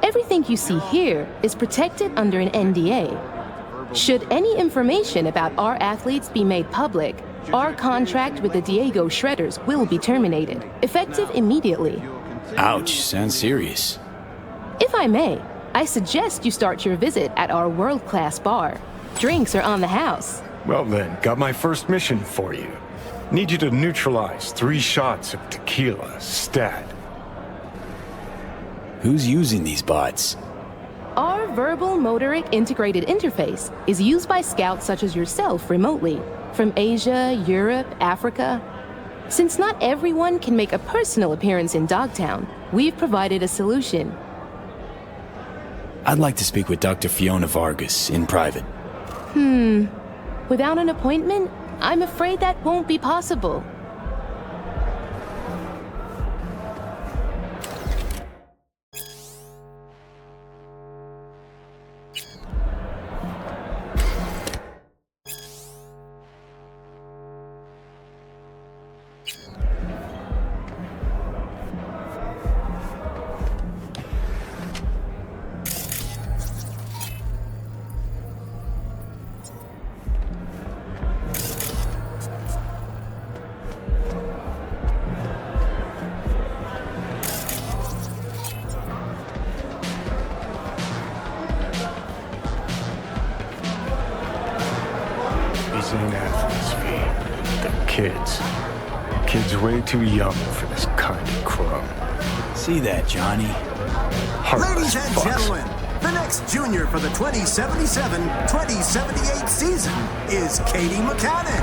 C: Everything you see here is protected under an NDA. Should any information about our athletes be made public, our contract with the Diego Shredders will be terminated, effective immediately.
G: Ouch, sounds serious.
C: If I may, I suggest you start your visit at our world-class bar. Drinks are on the house.
I: Well then, got my first mission for you. Need you to neutralize 3 shots of tequila, stat.
G: Who's using these bots?
C: Our verbal motoric integrated interface is used by scouts such as yourself remotely, from Asia, Europe, Africa. Since not everyone can make a personal appearance in Dogtown, we've provided a solution.
G: I'd like to speak with Dr. Fiona Vargas in private.
C: Without an appointment, I'm afraid that won't be possible.
I: Kids way too young for this kind of crumb.
G: See that, Johnny?
Q: Ladies and gentlemen,
P: The next junior for the 2077-2078 season is Katie Mechanic.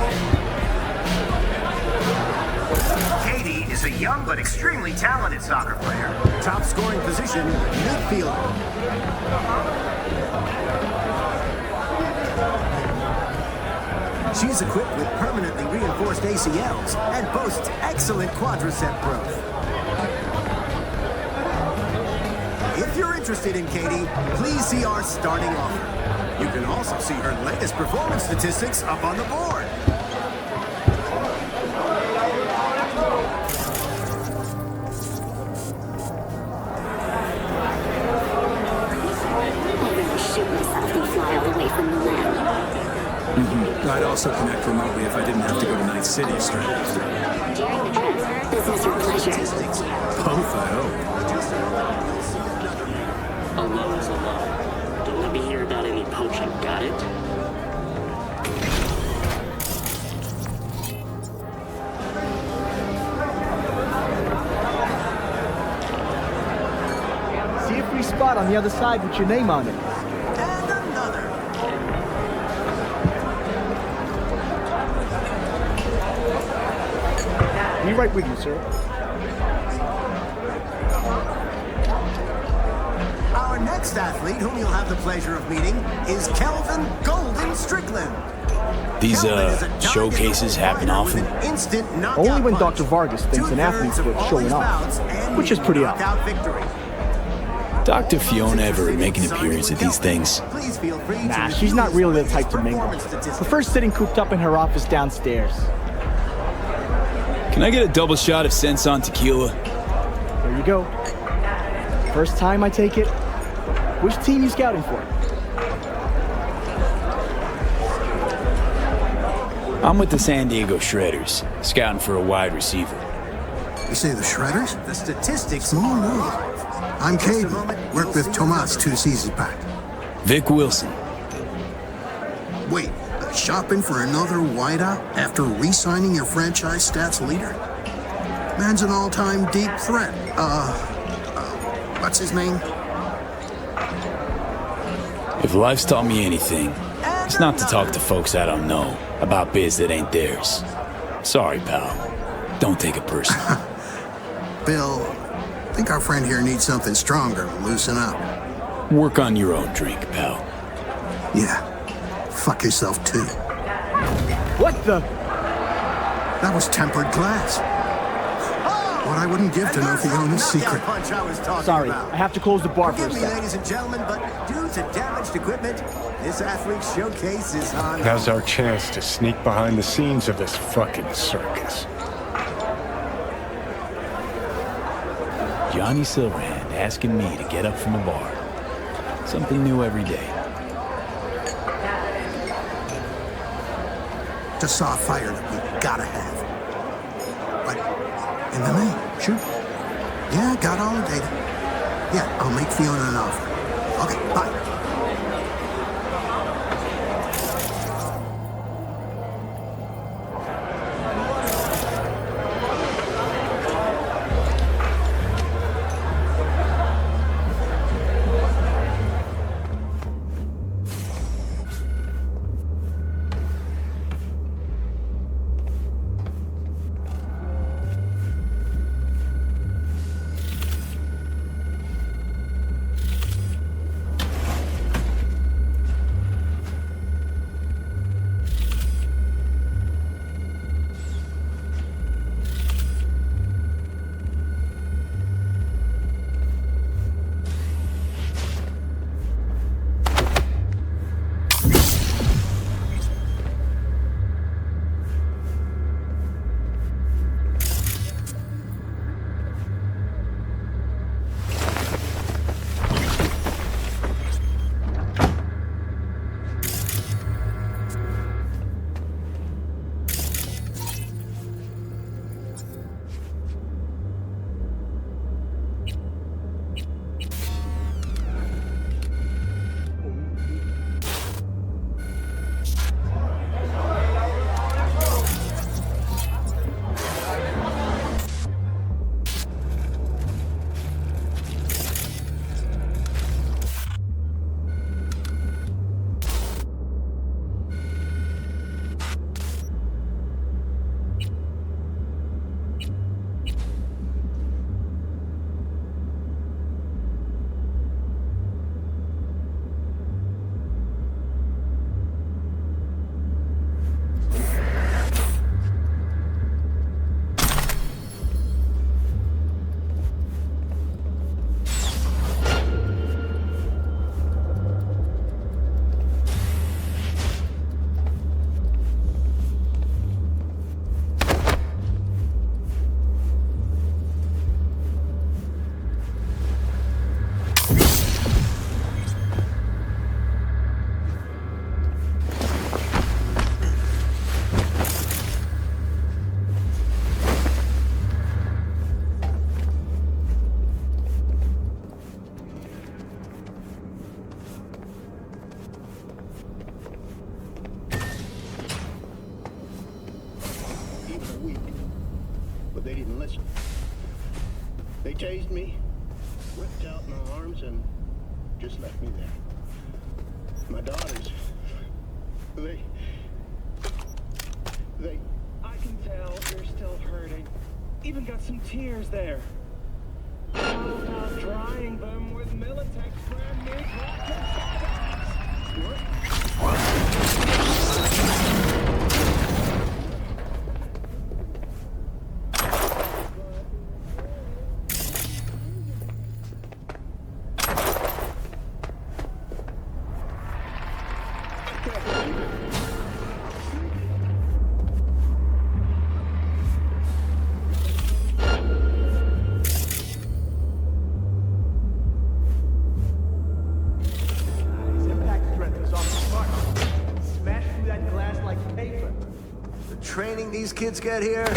V: Katie is a young but extremely talented soccer player.
P: Top scoring position, midfielder. She's equipped with permanently reinforced ACLs and boasts excellent quadricep growth. If you're interested in Katie, please see our starting offer. You can also see her latest performance statistics up on the board.
W: I'd also connect remotely if I didn't have to go to Night City straight after.
X: During the transfer, business or pleasure?
W: Both, I hope.
X: A low is a low. Don't let me hear about any poaching, got it?
B: See a free spot on the other side with your name on it. Be right with you, sir.
P: Our next athlete, whom you'll have the pleasure of meeting, is Kelvin Golden Strickland.
G: These, showcases happen often?
B: Only when Dr. Vargas thinks an athlete's worth showing off, which is pretty often.
G: Dr. Fiona ever make an appearance at these things?
B: Nah, she's not really the type to mingle. Prefers sitting cooped up in her office downstairs.
G: Can I get a double shot of Senson tequila?
B: There you go. First time I take it. Which team you scouting for?
G: I'm with the San Diego Shredders, scouting for a wide receiver.
F: You say the Shredders?
P: The statistics.
F: Small world. I'm Caden. Worked with Tomas 2 seasons back.
G: Vic Wilson.
F: Wait, shopping for another wideout after re-signing your franchise stats leader? Man's an all-time deep threat. What's his name?
G: If life's taught me anything, it's not to talk to folks I don't know about biz that ain't theirs. Sorry, pal. Don't take it personal.
F: Bill, I think our friend here needs something stronger to loosen up.
G: Work on your own drink, pal.
F: Yeah. Fuck yourself, too.
B: What the?
F: That was tempered glass. What I wouldn't give to know Fiona's secret.
B: Sorry, I have to close the bar for a
P: Forgive me,
B: sec.
P: ladies and gentlemen, but due to damaged equipment, this athlete's showcase is on.
I: Now's our chance to sneak behind the scenes of this fucking circus.
G: Johnny Silverhand asking me to get up from a bar. Something new every day.
F: Just saw a fire that we gotta have. But in the name, sure. Yeah, got all the data. Yeah, I'll make Fiona an offer. Okay, bye.
K: but they didn't listen. They tased me, ripped out my arms, and just left me there. My daughters, they...
B: I can tell you're still hurting. Even got some tears there. How about drying them with Militech's brand new
P: These kids get here,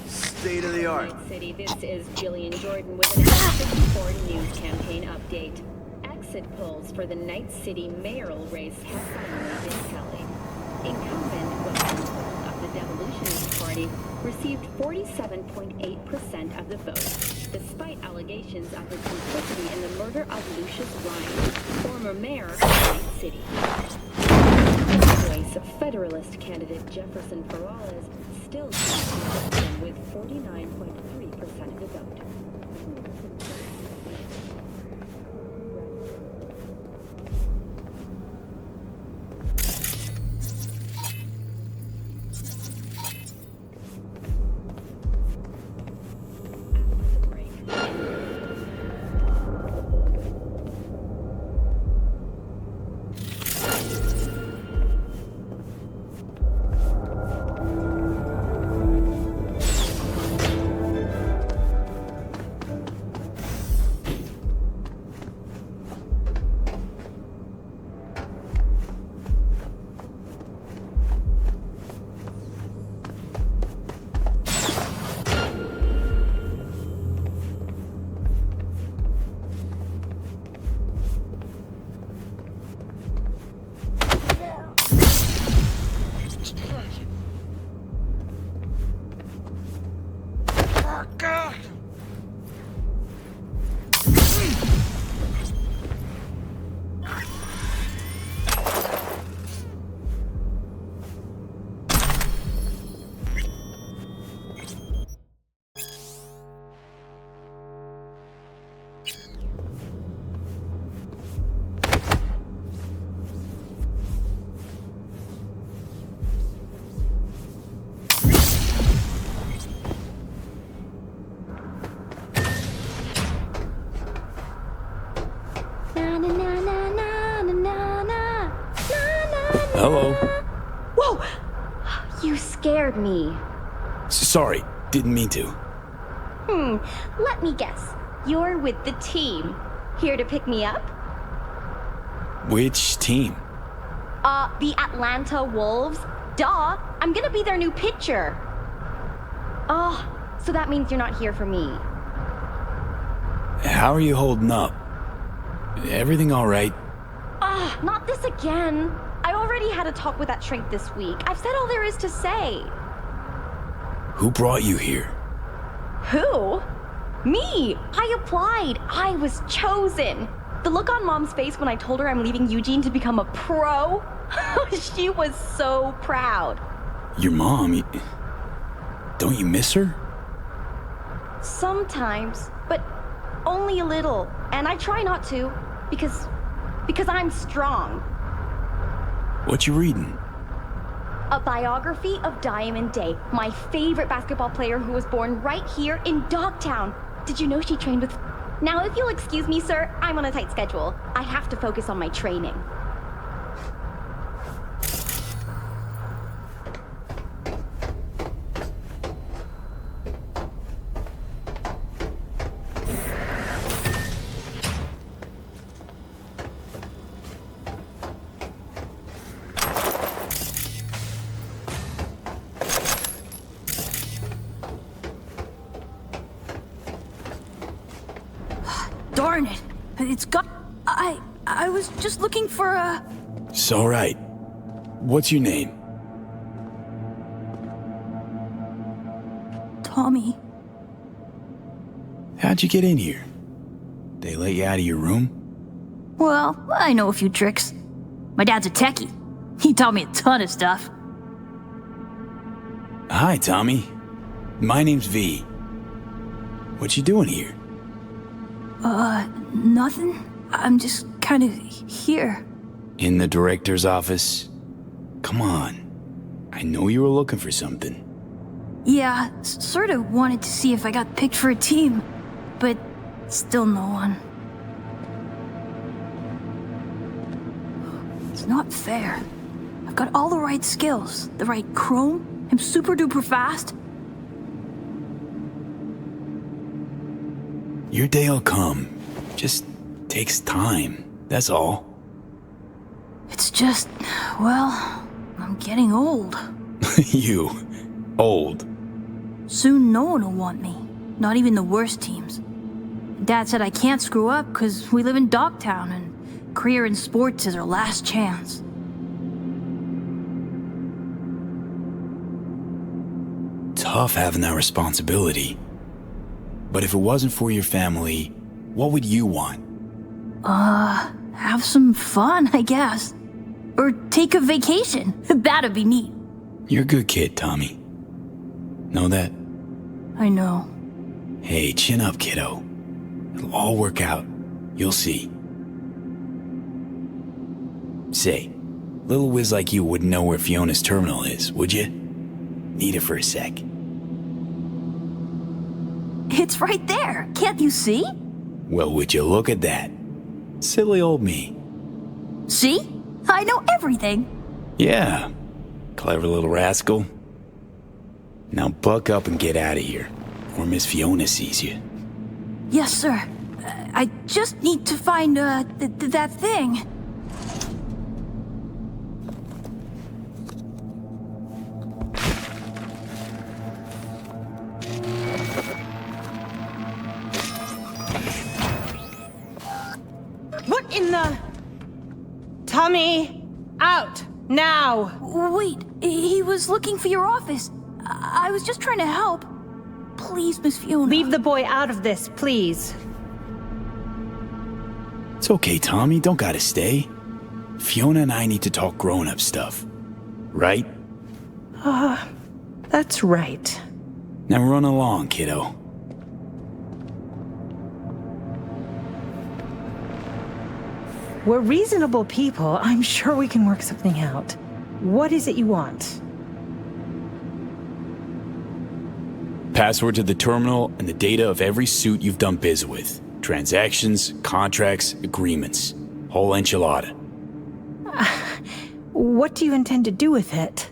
P: state of the art.
M: City, this is Jillian Jordan with an X64 news campaign update. Exit polls for the Night City mayoral race have finally been tallied. Incumbent Weston of the Devolutionist Party received 47.8% of the vote, despite allegations of his complicity in the murder of Lucius Ryan, former mayor of Night City. Voice Federalist candidate Jefferson Ferrales still with 49.3% of the vote.
G: Hello.
D: Whoa! You scared me.
G: Sorry, didn't mean to.
D: Let me guess. You're with the team. Here to pick me up?
G: Which team?
D: The Atlanta Wolves. Duh! I'm gonna be their new pitcher. Oh, so that means you're not here for me.
G: How are you holding up? Everything all right?
D: Not this again. I already had a talk with that shrink this week. I've said all there is to say.
G: Who brought you here?
D: Who? Me! I applied! I was chosen! The look on Mom's face when I told her I'm leaving Eugene to become a pro? She was so proud.
G: Your mom? Don't you miss her?
D: Sometimes, but only a little. And I try not to, because I'm strong.
G: What you reading?
D: A biography of Diamond Day, my favorite basketball player who was born right here in Dogtown. Did you know she trained with... Now, if you'll excuse me, sir, I'm on a tight schedule. I have to focus on my training.
N: Darn it! It's got... I was just looking for a...
G: It's all right. What's your name?
N: Tommy.
G: How'd you get in here? They let you out of your room?
E: Well, I know a few tricks. My dad's a techie. He taught me a ton of stuff.
G: Hi, Tommy. My name's V. What you doing here?
E: Nothing. I'm just kind of here.
G: In the director's office? Come on. I know you were looking for something.
E: Yeah, sort of wanted to see if I got picked for a team, but still no one. It's not fair. I've got all the right skills, the right chrome, I'm super duper fast.
G: Your day'll come. Just takes time, that's all.
E: It's just, well, I'm getting old.
G: You. Old.
E: Soon no one will want me. Not even the worst teams. Dad said I can't screw up because we live in Dogtown and career in sports is our last chance.
G: Tough having that responsibility. But if it wasn't for your family, what would you want?
E: Have some fun, I guess. Or take a vacation. That'd be neat.
G: You're a good kid, Tommy. Know that?
E: I know.
G: Hey, chin up, kiddo. It'll all work out. You'll see. Say, little whiz like you wouldn't know where Fiona's terminal is, would you? Need it for a sec.
E: It's right there. Can't you see?
G: Well, would you look at that? Silly old me.
E: See? I know everything.
G: Yeah. Clever little rascal. Now buck up and get out of here, or Miss Fiona sees you.
E: Yes, sir. I just need to find, that thing.
O: What in the... Tommy, out, now!
E: Wait, he was looking for your office. I was just trying to help. Please, Miss Fiona.
O: Leave the boy out of this, please.
G: It's okay, Tommy. Don't gotta stay. Fiona and I need to talk grown-up stuff. Right?
O: That's right.
G: Now run along, kiddo.
O: We're reasonable people. I'm sure we can work something out. What is it you want?
G: Password to the terminal and the data of every suit you've done biz with. Transactions, contracts, agreements. Whole enchilada.
O: What do you intend to do with it?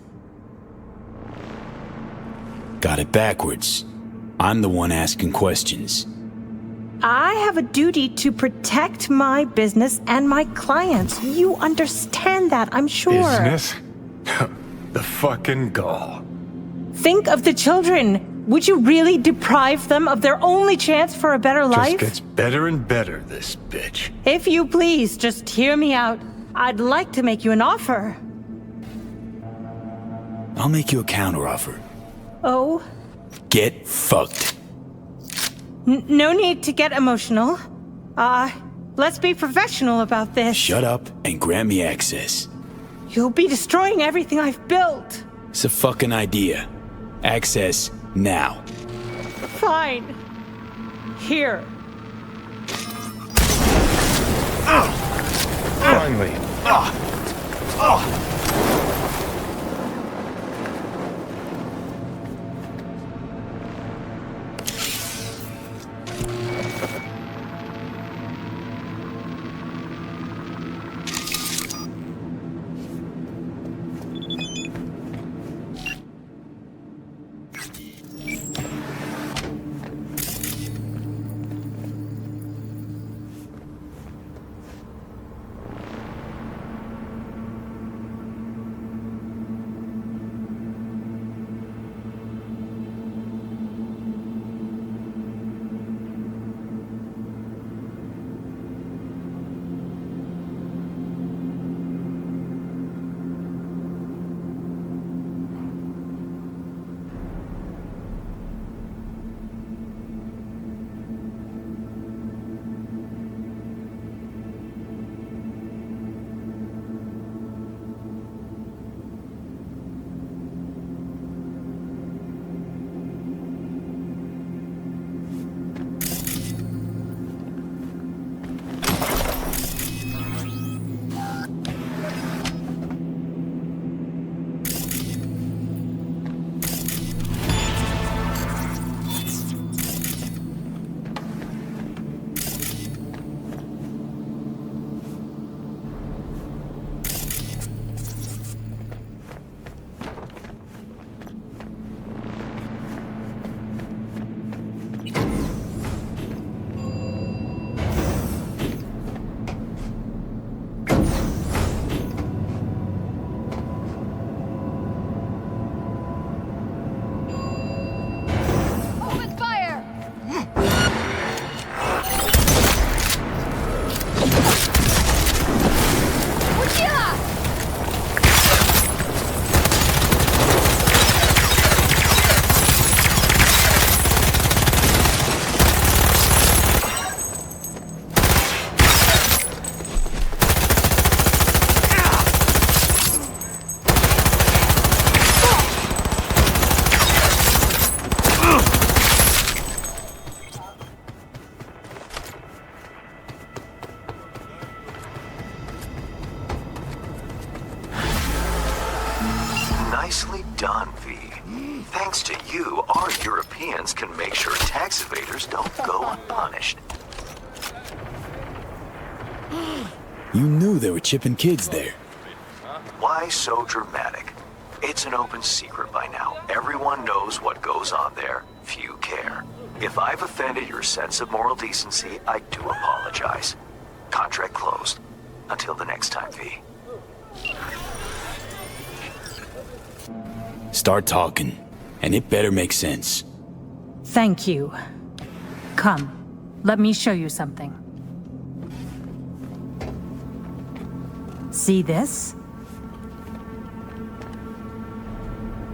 G: Got it backwards. I'm the one asking questions.
O: I have a duty to protect my business and my clients. You understand that, I'm sure.
I: Business? The fucking gall.
O: Think of the children. Would you really deprive them of their only chance for a better life?
I: Just gets better and better, this bitch.
O: If you please, just hear me out. I'd like to make you an offer.
G: I'll make you a counteroffer.
O: Oh?
G: Get fucked.
O: No need to get emotional. Let's be professional about this.
G: Shut up and grant me access.
O: You'll be destroying everything I've built.
G: It's a fucking idea. Access now.
O: Fine. Here.
I: Finally.
A: Thanks to you, our Europeans can make sure tax evaders don't go unpunished.
G: You knew there were chipping kids there.
A: Why so dramatic? It's an open secret by now. Everyone knows what goes on there. Few care. If I've offended your sense of moral decency, I do apologize. Contract closed. Until the next time, V.
G: Start talking, and it better make sense.
O: Thank you. Come, let me show you something. See this?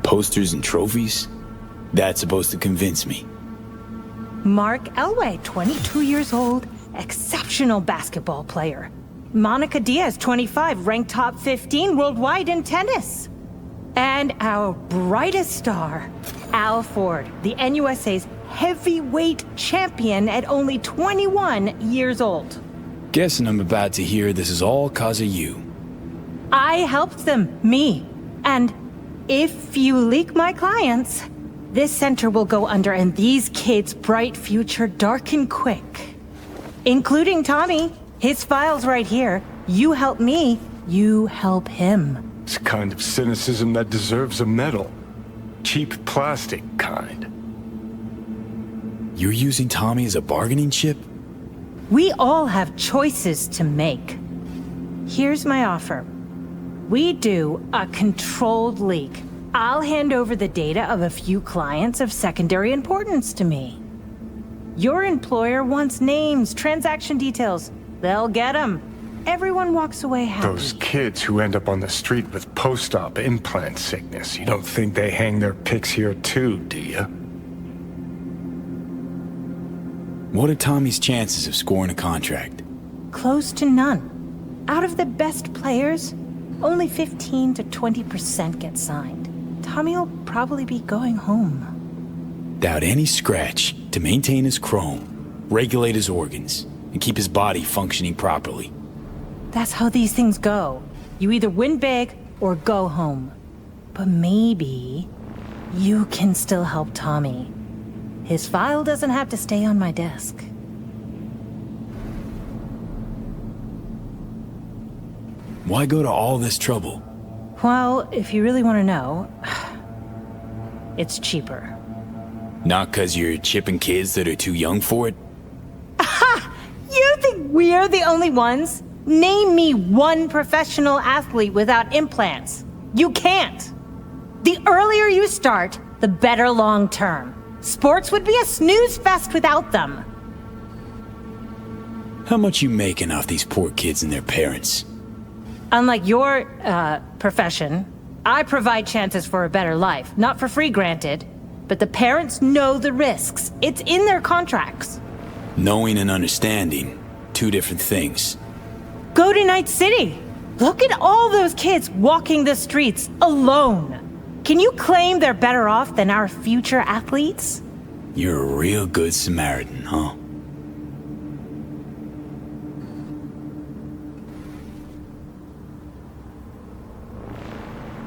G: Posters and trophies? That's supposed to convince me.
O: Mark Elway, 22 years old, exceptional basketball player. Monica Diaz, 25, ranked top 15 worldwide in tennis. And our brightest star, Al Ford, the NUSA's heavyweight champion at only 21 years old.
G: Guessing I'm about to hear this is all 'cause of you.
O: I helped them, me. And if you leak my clients, this center will go under and these kids' bright future darken quick. Including Tommy. His file's right here. You help me, you help him.
I: It's a kind of cynicism that deserves a medal. Cheap plastic kind.
G: You're using Tommy as a bargaining chip?
O: We all have choices to make. Here's my offer. We do a controlled leak. I'll hand over the data of a few clients of secondary importance to me. Your employer wants names, transaction details. They'll get them. Everyone walks away happy.
I: Those kids who end up on the street with post-op implant sickness, you don't think they hang their pics here too, do you?
G: What are Tommy's chances of scoring a contract?
O: Close to none. Out of the best players, only 15 to 20% get signed. Tommy'll probably be going home.
G: Without any scratch to maintain his chrome, regulate his organs, and keep his body functioning properly.
O: That's how these things go. You either win big or go home. But maybe you can still help Tommy. His file doesn't have to stay on my desk.
G: Why go to all this trouble?
O: Well, if you really want to know, it's cheaper.
G: Not 'cause you're chipping kids that are too young for it?
O: You think we're the only ones? Name me one professional athlete without implants. You can't. The earlier you start, the better long term. Sports would be a snooze fest without them.
G: How much you making off these poor kids and their parents?
O: Unlike your, profession, I provide chances for a better life. Not for free, granted. But the parents know the risks. It's in their contracts.
G: Knowing and understanding, two different things.
O: Go to Night City. Look at all those kids walking the streets alone. Can you claim they're better off than our future athletes?
G: You're a real good Samaritan, huh?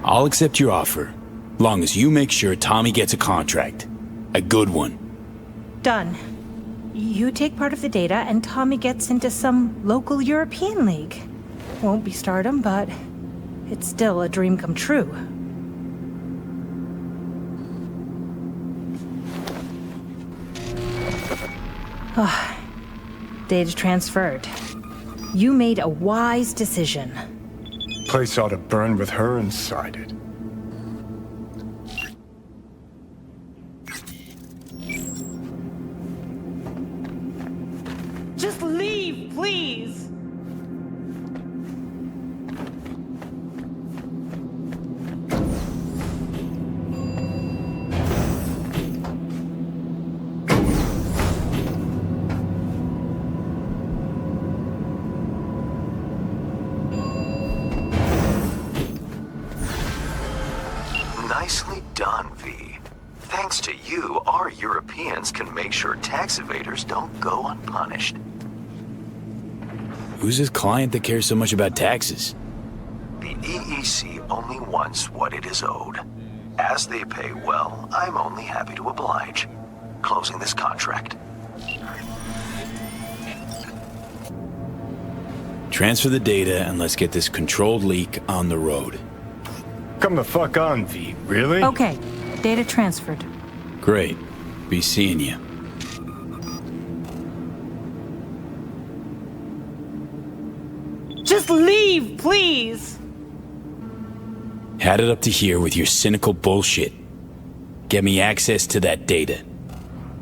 G: I'll accept your offer, long as you make sure Tommy gets a contract. A good one.
O: Done. You take part of the data and Tommy gets into some local European league. Won't be stardom, but it's still a dream come true. Data transferred. You made a wise decision.
I: Place ought to burn with her inside it.
O: Just leave, please!
A: Nicely done, V. Thanks to you, our Europeans can make sure tax evaders don't go unpunished.
G: Who's this client that cares so much about taxes?
A: The EEC only wants what it is owed. As they pay well, I'm only happy to oblige. Closing this contract.
G: Transfer the data and let's get this controlled leak on the road.
I: Come the fuck on, V. Really?
O: Okay, data transferred.
G: Great. Be seeing you.
O: Just leave, please!
G: Had it up to here with your cynical bullshit. Get me access to that data.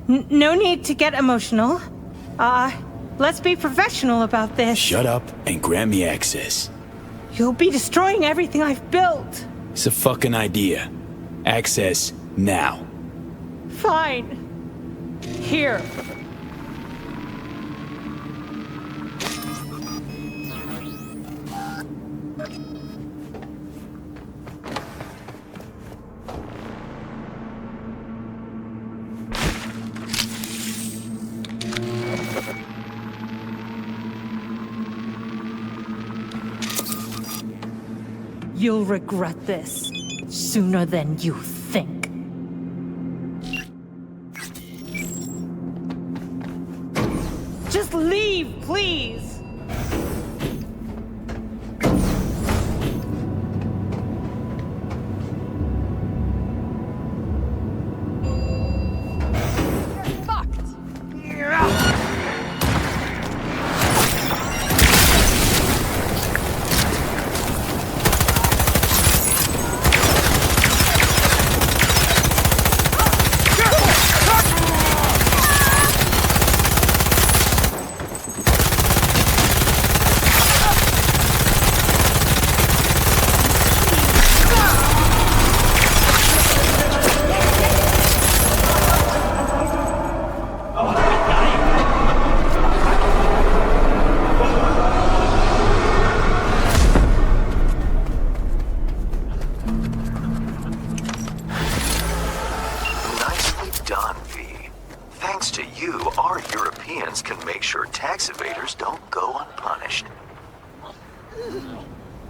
O: No need to get emotional. Let's be professional about this.
G: Shut up and grant me access.
O: You'll be destroying everything I've built.
G: It's a fucking idea. Access now.
O: Fine. Here. You'll regret this sooner than you think. Just leave, please!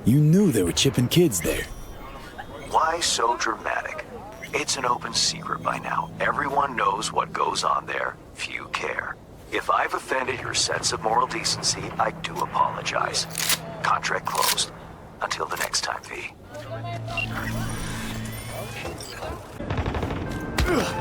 G: You knew there were chipping kids there.
A: Why so dramatic? It's an open secret by now. Everyone knows what goes on there. Few care. If I've offended your sense of moral decency, I do apologize. Contract closed. Until the next time, V.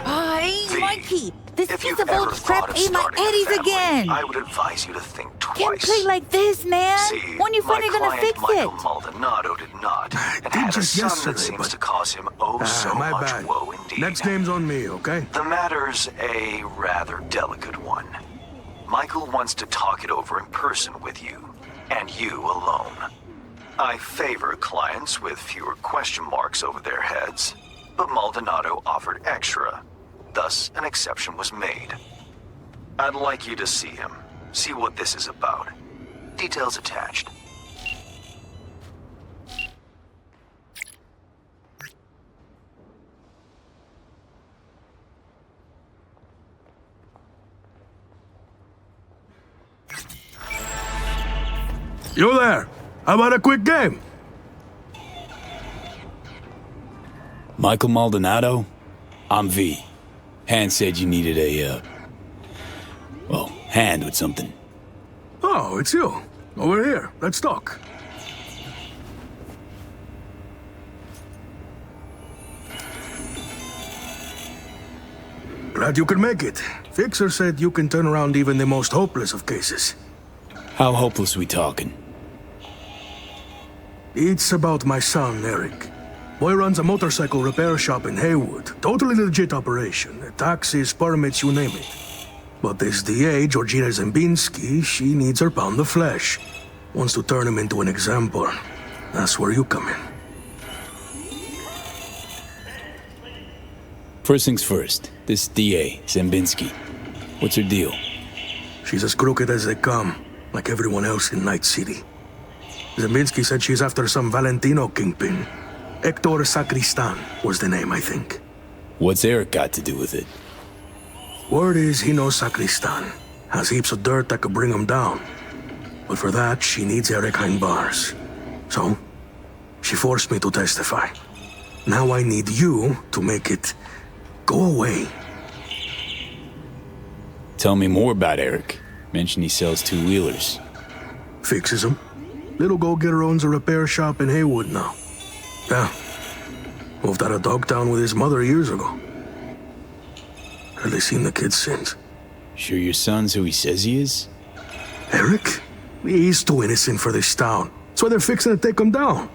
H: Hey, Mikey! This
A: If
H: piece
A: you've
H: of
A: ever
H: old
A: thought
H: crap
A: of
H: ate my
A: starting a
H: eddies
A: family,
H: again!
A: I would advise you to think
H: Can't
A: twice.
H: play like this, man!
A: See,
H: When you finally
A: my
H: gonna
A: client,
H: fix
A: Michael
H: it?
A: Maldonado did not, and
F: Did
A: had a
F: just
A: son
F: yesterday,
A: that seems
F: but-
A: to cause him so
F: my
A: much
F: bad.
A: woe indeed.
F: Next name's on me, okay?
A: The matter's a rather delicate one. Michael wants to talk it over in person with you, and you alone. I favor clients with fewer question marks over their heads, but Maldonado offered extra. Thus, an exception was made. I'd like you to see him, see what this is about. Details attached.
F: You there? How about a quick game?
G: Michael Maldonado? I'm V. Hand said you needed a, hand with something.
F: Oh, it's you. Over here. Let's talk. Glad you could make it. Fixer said you can turn around even the most hopeless of cases.
G: How hopeless we talking?
F: It's about my son, Eric. Boy runs a motorcycle repair shop in Haywood. Totally legit operation. Taxes, permits, you name it. But this DA, Georgina Zembinski, she needs her pound of flesh. Wants to turn him into an example. That's where you come in.
G: First things first, this DA, Zembinski. What's her deal?
F: She's as crooked as they come, like everyone else in Night City. Zembinski said she's after some Valentino kingpin. Hector Sacristan was the name, I think.
G: What's Eric got to do with it?
F: Word is he knows Sacristan. Has heaps of dirt that could bring him down. But for that, she needs Eric behind bars. So, she forced me to testify.
L: Now I need you to make it go away.
G: Tell me more about Eric. Mentioned he sells two-wheelers.
L: Fixes them. Little go-getter owns a repair shop in Haywood now. Yeah. Moved out of Dogtown with his mother years ago. Hardly seen the kid since.
G: Sure your son's who he says he is?
L: Eric? He's too innocent for this town. That's why they're fixing to take him down.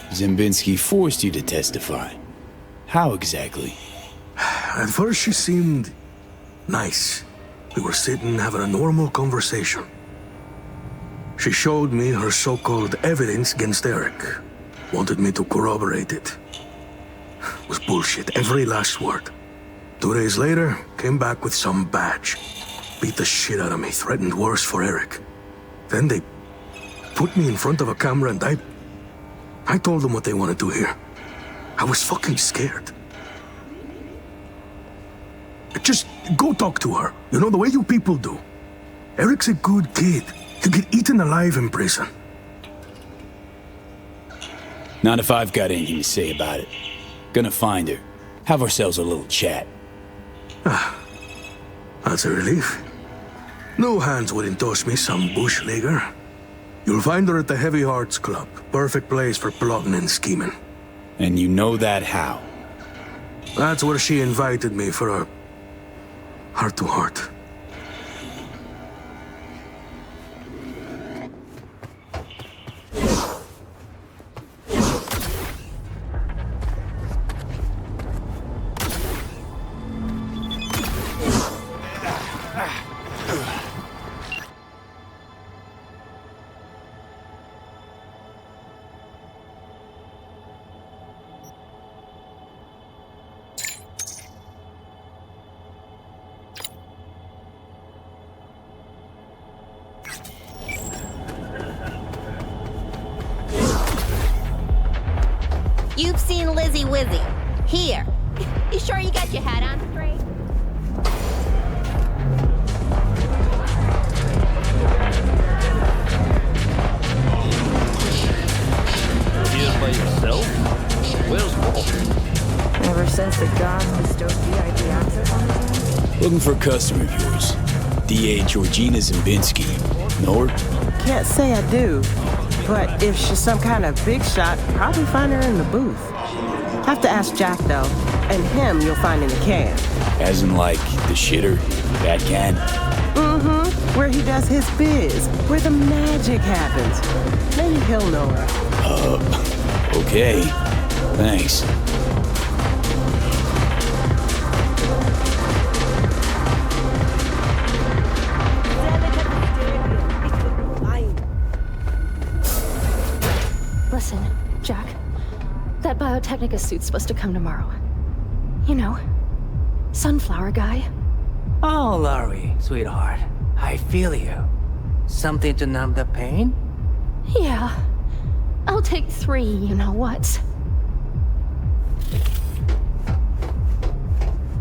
G: Zembinski forced you to testify. How exactly?
L: At first she seemed nice. We were sitting having a normal conversation. She showed me her so-called evidence against Eric. Wanted me to corroborate it. It was bullshit, every last word. 2 days later, came back with some badge. Beat the shit out of me, threatened worse for Eric. Then they put me in front of a camera and I told them what they wanted to hear. I was fucking scared. Just go talk to her. You know, the way you people do. Eric's a good kid. He'll get eaten alive in prison.
G: Not if I've got anything to say about it. Gonna find her. Have ourselves a little chat.
L: That's a relief. No hands wouldn't toss me some bush leaguer. You'll find her at the Heavy Hearts Club. Perfect place for plotting and scheming.
G: And you know that how?
L: That's where she invited me for a heart-to-heart.
R: You've seen Lizzie Wizzy. Here. You sure you got your hat on straight?
T: You're here by yourself? Where's Paul?
U: Ever since the gods bestowed VIP access on his ass?
G: Looking for a customer of yours. DA Georgina Zembinski. Know her?
U: Can't say I do, but if she's some kind of big shot, probably find her in the booth. Have to ask Jack, though, and him you'll find in the can.
G: As in, like, the shitter? That can?
U: Mm-hmm. Where he does his biz. Where the magic happens. Maybe he'll know her.
G: Okay. Thanks.
C: Listen, Jack. That Biotechnica suit's supposed to come tomorrow. You know, sunflower guy.
Y: Oh, Laurie, sweetheart. I feel you. Something to numb the pain?
C: Yeah. I'll take 3, you know what.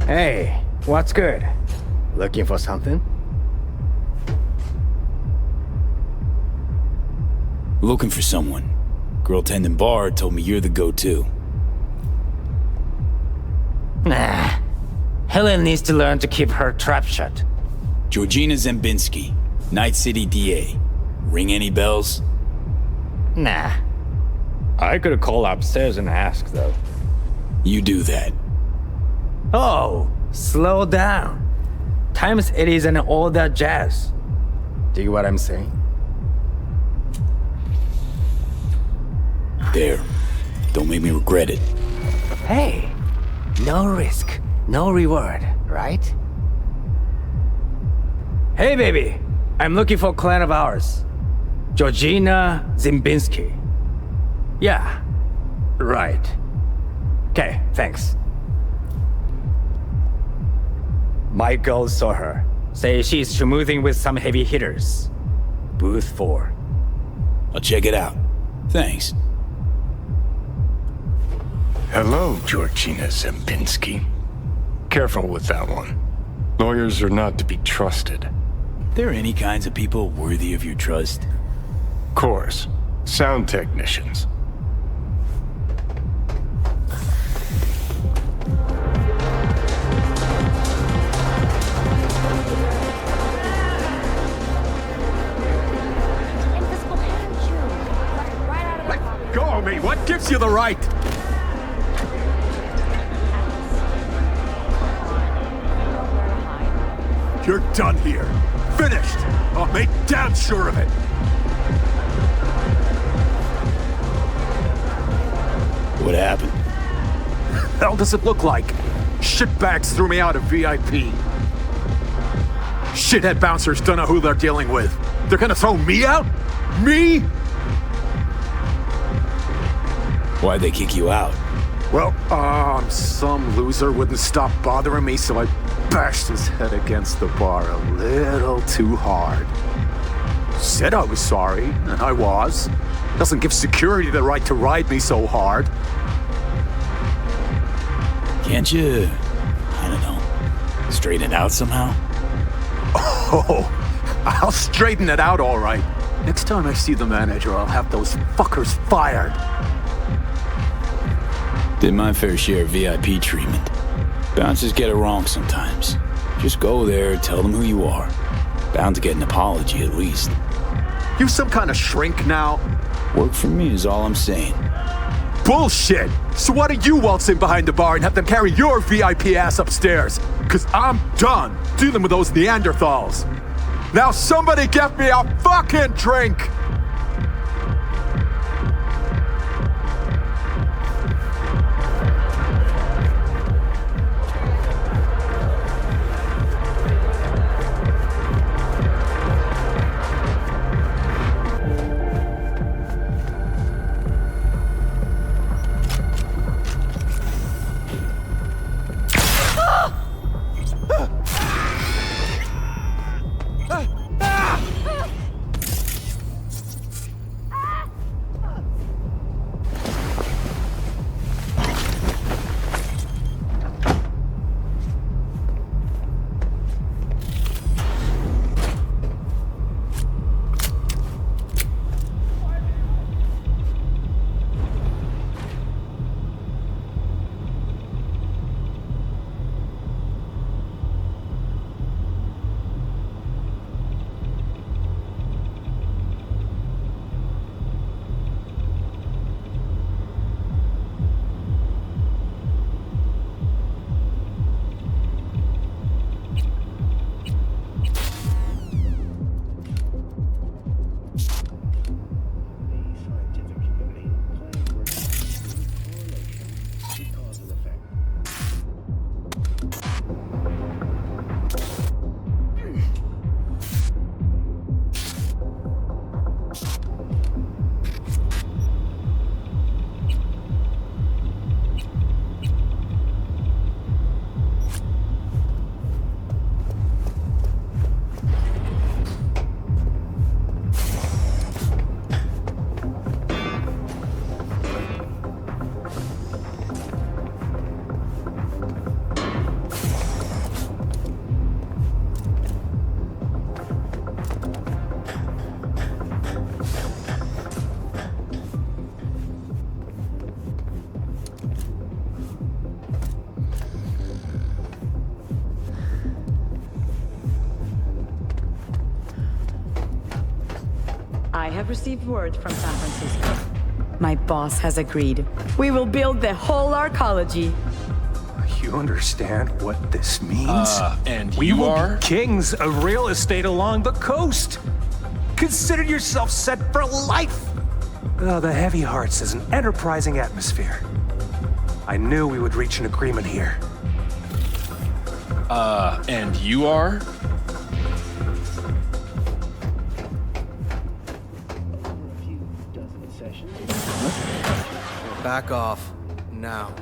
Y: Hey, what's good? Looking for something?
G: Looking for someone. Girl tending bar told me you're the go-to.
Y: Nah. Helen needs to learn to keep her trap shut.
G: Georgina Zembinski, Night City DA. Ring any bells?
Y: Nah. I could call upstairs and ask, though.
G: You do that.
Y: Oh, slow down. Times 80s and all that jazz. Dig what I'm saying?
G: There. Don't make me regret it.
Y: Hey, no risk, no reward, right? Hey, baby. I'm looking for a client of ours. Georgina Zembinski. Yeah, right. Okay, thanks. My girl saw her. Say she's schmoozing with some heavy hitters. Booth 4.
G: I'll check it out. Thanks.
I: Hello, Georgina Zembinski. Careful with that one. Lawyers are not to be trusted.
G: There any kinds of people worthy of your trust?
I: course. Sound technicians.
J: Let go of me! What gives you the right? You're done here. Finished! I'll make damn sure of it!
G: What happened?
J: Hell does it look like? Shitbags threw me out of VIP. Shithead bouncers don't know who they're dealing with. They're gonna throw me out? Me?
G: Why'd they kick you out?
J: Well, some loser wouldn't stop bothering me, so I bashed his head against the bar a little too hard. Said I was sorry, and I was. Doesn't give security the right to ride me so hard.
G: Can't you, I don't know, straighten it out somehow?
J: Oh, I'll straighten it out all right. Next time I see the manager, I'll have those fuckers fired.
G: Did my fair share of VIP treatment. Bouncers get it wrong sometimes. Just go there, tell them who you are. Bound to get an apology at least.
J: You some kind of shrink now?
G: Work for me is all I'm saying.
J: Bullshit! So why don't you waltz in behind the bar and have them carry your VIP ass upstairs? Cause I'm done dealing with those Neanderthals. Now somebody get me a fucking drink!
Q: I have received word from San Francisco. My boss has agreed. We will build the whole arcology.
S: You understand what this means?
V: And
S: we
V: you
S: will
V: are?
S: be kings of real estate along the coast. Consider yourself set for life. The Heavy Hearts is an enterprising atmosphere. I knew we would reach an agreement here.
V: And you are?
W: Back off. Now.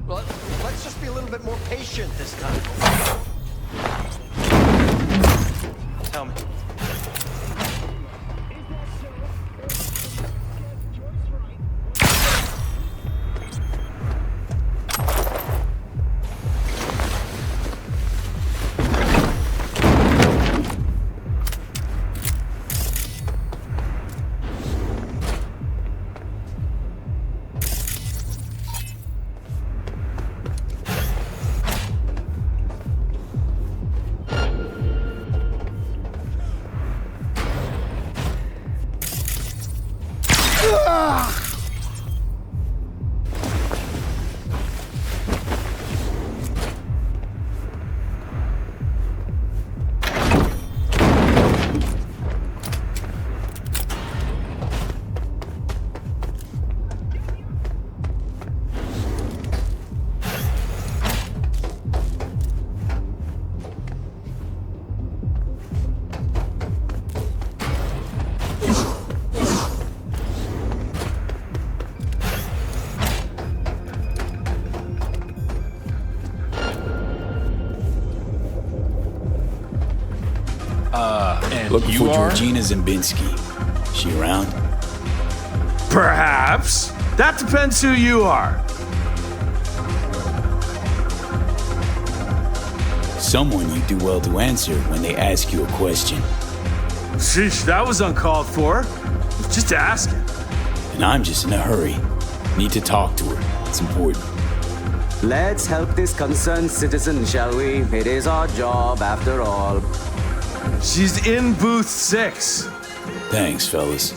P: Well, let's just be a little bit more patient this time. Tell me.
B: And
G: Looking
B: you
G: for
B: are?
G: Georgina Zimbinski. She around?
B: Perhaps. That depends who you are.
G: Someone you do well to answer when they ask you a question.
B: Sheesh, that was uncalled for. Just asking.
G: And I'm just in a hurry. Need to talk to her. It's important.
K: Let's help this concerned citizen, shall we? It is our job, after all.
B: She's in booth 6.
G: Thanks, fellas.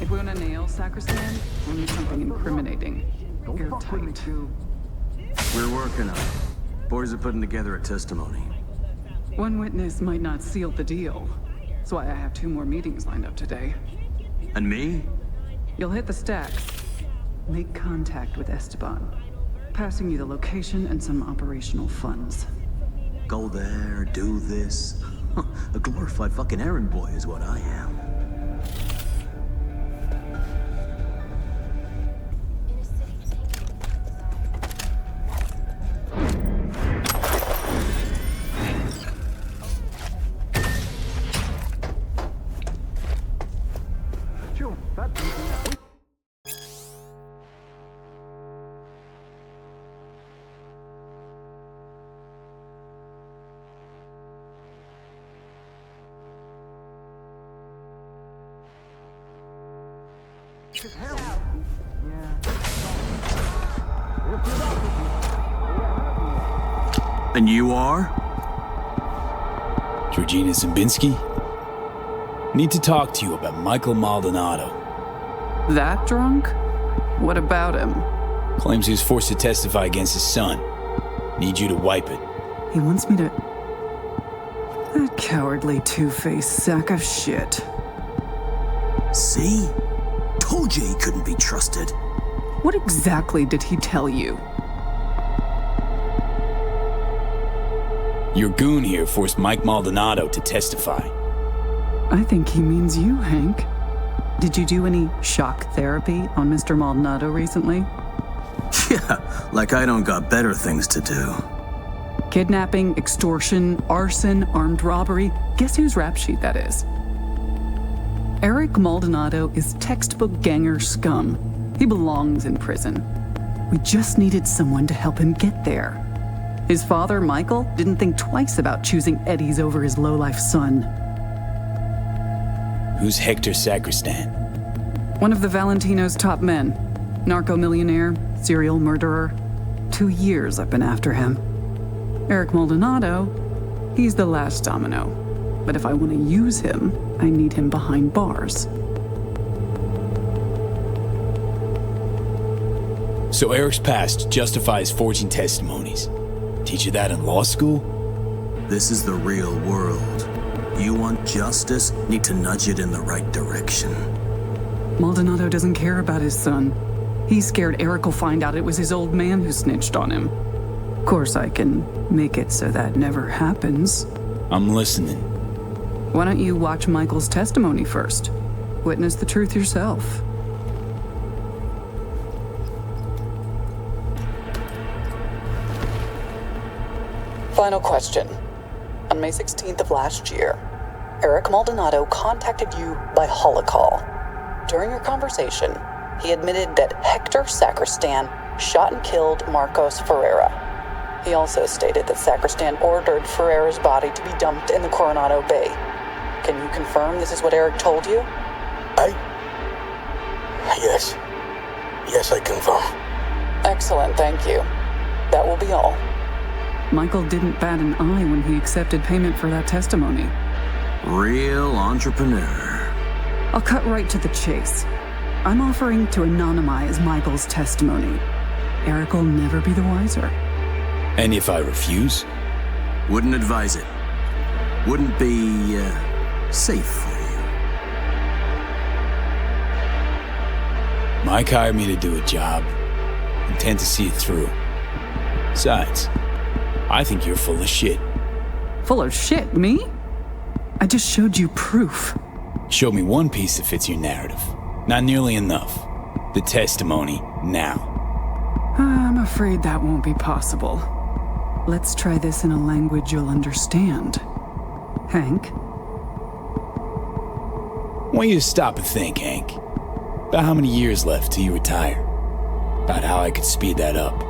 M: If we want to nail Sacristan, we'll need something incriminating. Airtight.
P: We're working on it. Boys are putting together a testimony.
M: One witness might not seal the deal. That's why I have 2 more meetings lined up today.
P: And me?
M: You'll hit the stacks. Make contact with Esteban. Passing you the location and some operational funds.
P: Go there, do this. A glorified fucking errand boy is what I am. And you are?
G: Georgina Zimbinski? Need to talk to you about Michael Maldonado.
M: That drunk? What about him?
G: Claims he was forced to testify against his son. Need you to wipe it.
M: He wants me to... That cowardly two-faced sack of shit.
P: See? Told you he couldn't be trusted.
M: What exactly did he tell you?
G: Your goon here forced Mike Maldonado to testify.
M: I think he means you, Hank. Did you do any shock therapy on Mr. Maldonado recently?
P: Yeah, like I don't got better things to do.
M: Kidnapping, extortion, arson, armed robbery. Guess whose rap sheet that is? Eric Maldonado is textbook ganger scum. He belongs in prison. We just needed someone to help him get there. His father, Michael, didn't think twice about choosing Eddie's over his lowlife son.
G: Who's Hector Sacristan?
M: One of the Valentino's top men. Narco-millionaire, serial murderer. 2 years I've been after him. Eric Maldonado, he's the last domino. But if I want to use him, I need him behind bars.
G: So Eric's past justifies forging testimonies. Teach you that in law school?
P: This is the real world. You want justice, need to nudge it in the right direction.
M: Maldonado doesn't care about his son. He's scared Eric will find out it was his old man who snitched on him. Of course, I can make it so that never happens.
G: I'm listening.
M: Why don't you watch Michael's testimony first? Witness the truth yourself.
V: Final question. On May 16th of last year, Eric Maldonado contacted you by holocall. During your conversation, he admitted that Hector Sacristan shot and killed Marcos Ferreira. He also stated that Sacristan ordered Ferreira's body to be dumped in the Coronado Bay. Can you confirm this is what Eric told you?
L: Yes. Yes, I confirm.
V: Excellent, thank you. That will be all.
M: Michael didn't bat an eye when he accepted payment for that testimony.
P: Real entrepreneur.
M: I'll cut right to the chase. I'm offering to anonymize Michael's testimony. Eric will never be the wiser.
G: And if I refuse?
P: Wouldn't advise it. Wouldn't be, safe for you.
G: Mike hired me to do a job. Intend to see it through. Besides, I think you're full of shit.
M: Full of shit, me? I just showed you proof.
G: Show me one piece that fits your narrative. Not nearly enough. The testimony, now.
M: I'm afraid that won't be possible. Let's try this in a language you'll understand. Hank?
G: I want you to stop and think, Hank. About how many years left till you retire. About how I could speed that up.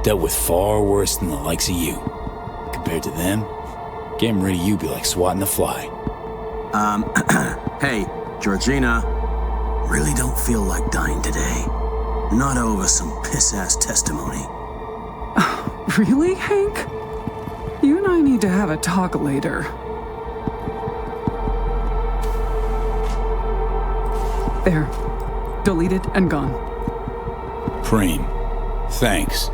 G: Dealt with far worse than the likes of you. Compared to them, getting rid of you be like swatting a fly.
P: Hey, Georgina. Really don't feel like dying today. Not over some piss-ass testimony.
M: Really, Hank? You and I need to have a talk later. There. Deleted and gone.
G: Preem. Thanks.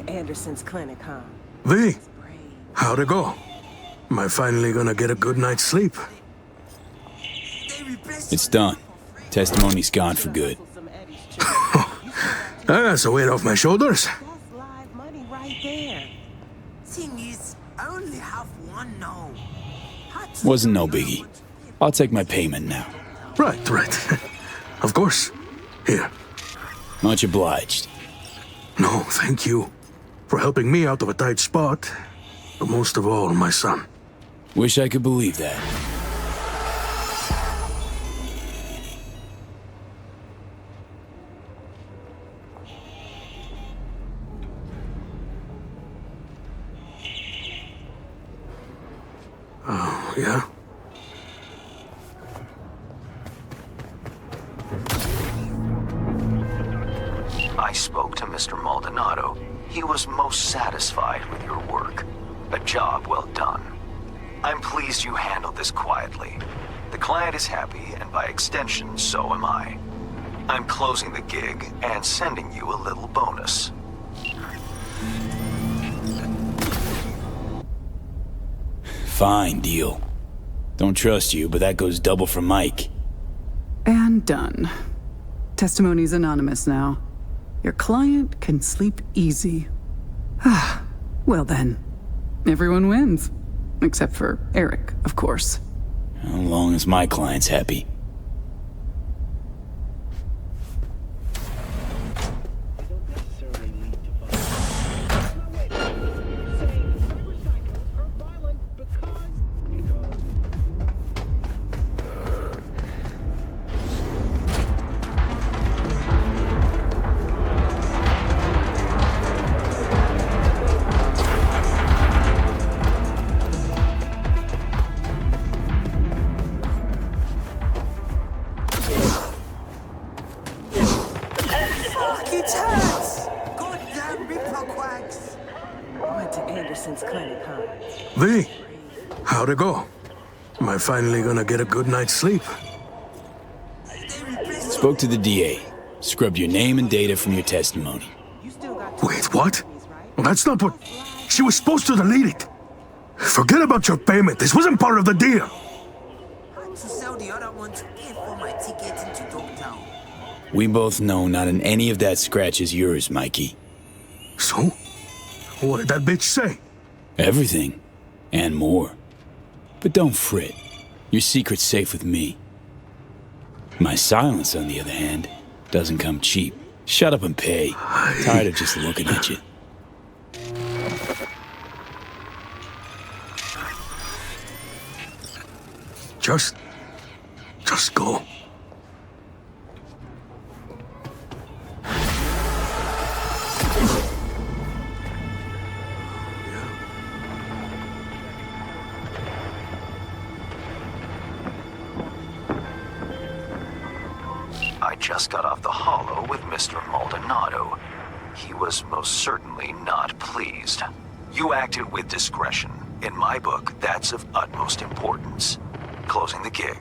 U: Anderson's clinic, huh?
L: V, how'd it go? Am I finally gonna get a good night's sleep?
G: It's done. Testimony's gone for good.
L: That's a weight off my shoulders.
G: Wasn't no biggie. I'll take my payment now.
L: Right. Of course. Here.
G: Much obliged.
L: No, thank you. For helping me out of a tight spot. But most of all, my son.
G: Wish I could believe that.
L: Oh, yeah?
A: I spoke to Mr. Maldonado. He was most satisfied with your work. A job well done. I'm pleased you handled this quietly. The client is happy, and by extension, so am I. I'm closing the gig and sending you a little bonus.
G: Fine, deal. Don't trust you, but that goes double for Mike.
M: And done. Testimony's anonymous now. Your client can sleep easy. Well then, everyone wins. Except for Eric, of course.
G: As long as my client's happy.
U: Fuck, it hurts! Goddamn ripper quacks! Went to Anderson's clinic, huh?
L: V, how'd it go? Am I finally gonna get a good night's sleep?
G: Spoke to the DA. Scrubbed your name and data from your testimony.
L: Wait, what? That's not what... She was supposed to delete it. Forget about your payment. This wasn't part of the deal.
U: To sell the other one to pay for my ticket into Dogtown.
G: We both know not in any of that scratches yours, Mikey.
L: So? What did that bitch say?
G: Everything. And more. But don't fret. Your secret's safe with me. My silence, on the other hand, doesn't come cheap. Shut up and pay. Tired of just looking at you.
L: Just go.
A: I just got off the holo with Mr. Maldonado. He was most certainly not pleased. You acted with discretion. In my book, that's of utmost importance. Closing the gig.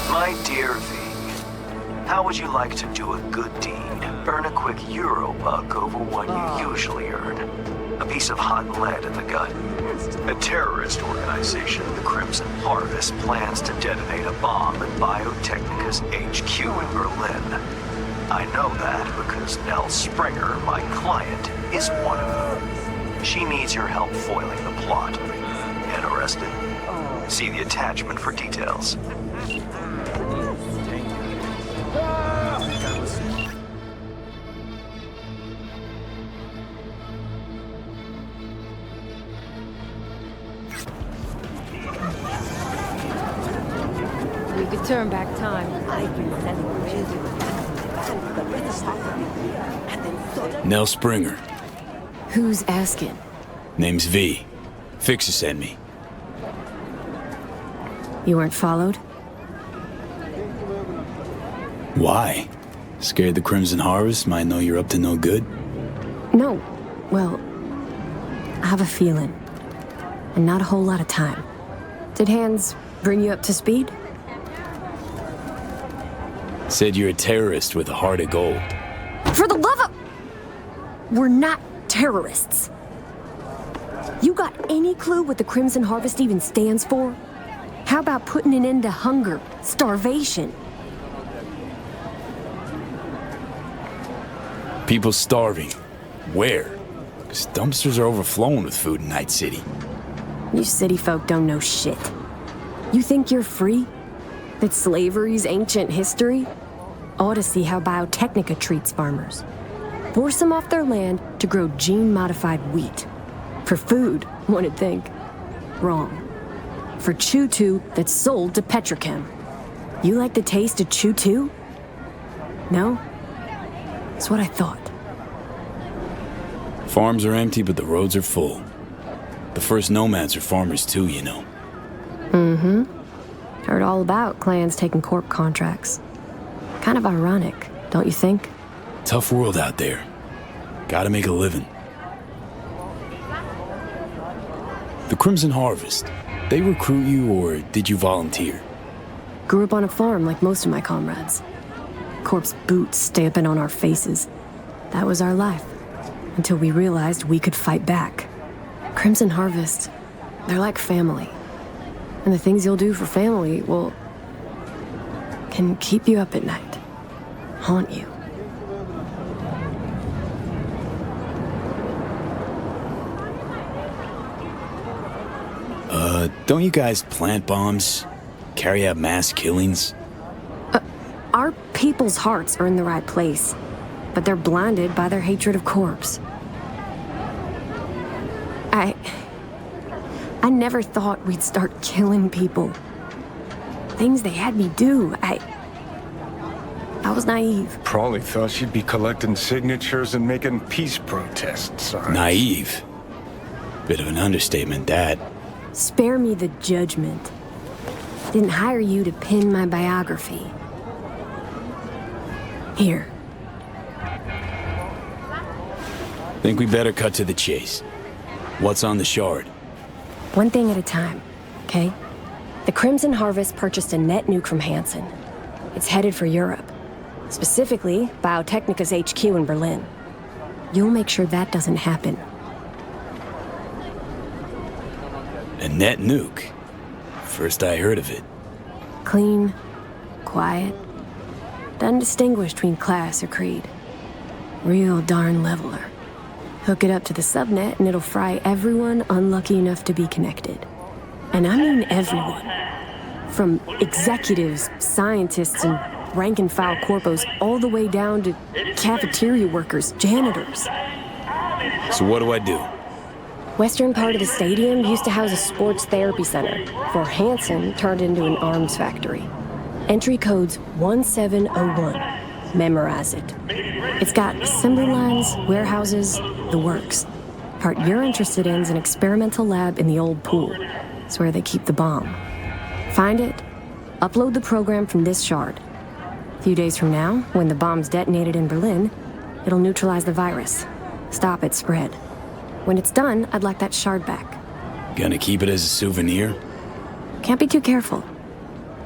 A: My dear V, how would you like to do a good deed? Earn a quick Eurobuck over what you usually earn. A piece of hot lead in the gut. A terrorist organization, the Crimson Harvest, plans to detonate a bomb at Biotechnica's HQ in Berlin. I know that because Nell Springer, my client, is one of them. She needs your help foiling the plot. Interested? See the attachment for details.
D: We could turn back time.
G: Nell Springer.
D: Who's asking?
G: Name's V. Fixer sent me.
D: You weren't followed?
G: Why? Scared the Crimson Harvest might know you're up to no good?
D: No. Well, I have a feeling. And not a whole lot of time. Did Hans bring you up to speed?
G: Said you're a terrorist with a heart of gold.
D: For the love of... We're not terrorists. You got any clue what the Crimson Harvest even stands for? How about putting an end to hunger, starvation?
G: People starving. Where? Because dumpsters are overflowing with food in Night City.
D: You city folk don't know shit. You think you're free? That slavery's ancient history? Ought to see how Biotechnica treats farmers. Force them off their land to grow gene-modified wheat. For food, one'd think. Wrong. For Chew-2 that's sold to Petrochem. You like the taste of Chew-2? No? That's what I thought.
G: Farms are empty, but the roads are full. The first nomads are farmers too, you know.
D: Mm-hmm. Heard all about clans taking corp contracts. Kind of ironic, don't you think?
G: Tough world out there. Gotta make a living. The Crimson Harvest, they recruit you or did you volunteer?
D: Grew up on a farm like most of my comrades. Corpse boots stamping on our faces. That was our life. Until we realized we could fight back. Crimson Harvest, they're like family. And the things you'll do for family, well, can keep you up at night. Haunt you.
G: Don't you guys plant bombs? Carry out mass killings?
D: Our people's hearts are in the right place, but they're blinded by their hatred of corpse. I never thought we'd start killing people. Things they had me do, I was naive.
I: Probably thought she'd be collecting signatures and making peace protest signs.
G: Naive? Bit of an understatement, that.
D: Spare me the judgment. Didn't hire you to pin my biography. Here.
G: Think we better cut to the chase. What's on the shard?
D: One thing at a time, okay? The Crimson Harvest purchased a net nuke from Hansen. It's headed for Europe. Specifically, Biotechnica's HQ in Berlin. You'll make sure that doesn't happen.
G: A net nuke? First I heard of it.
D: Clean, quiet, doesn't distinguish between class or creed. Real darn leveler. Hook it up to the subnet and it'll fry everyone unlucky enough to be connected. And I mean everyone. From executives, scientists, and rank-and-file corpos all the way down to cafeteria workers, janitors.
G: So what do I do?
D: Western part of the stadium used to house a sports therapy center before Hansen turned into an arms factory. Entry code's 1701. Memorize it. It's got assembly lines, warehouses, the works. Part you're interested in is an experimental lab in the old pool. It's where they keep the bomb. Find it, upload the program from this shard. A few days from now, when the bomb's detonated in Berlin, it'll neutralize the virus. Stop its spread. When it's done, I'd like that shard back.
G: Gonna keep it as a souvenir?
D: Can't be too careful.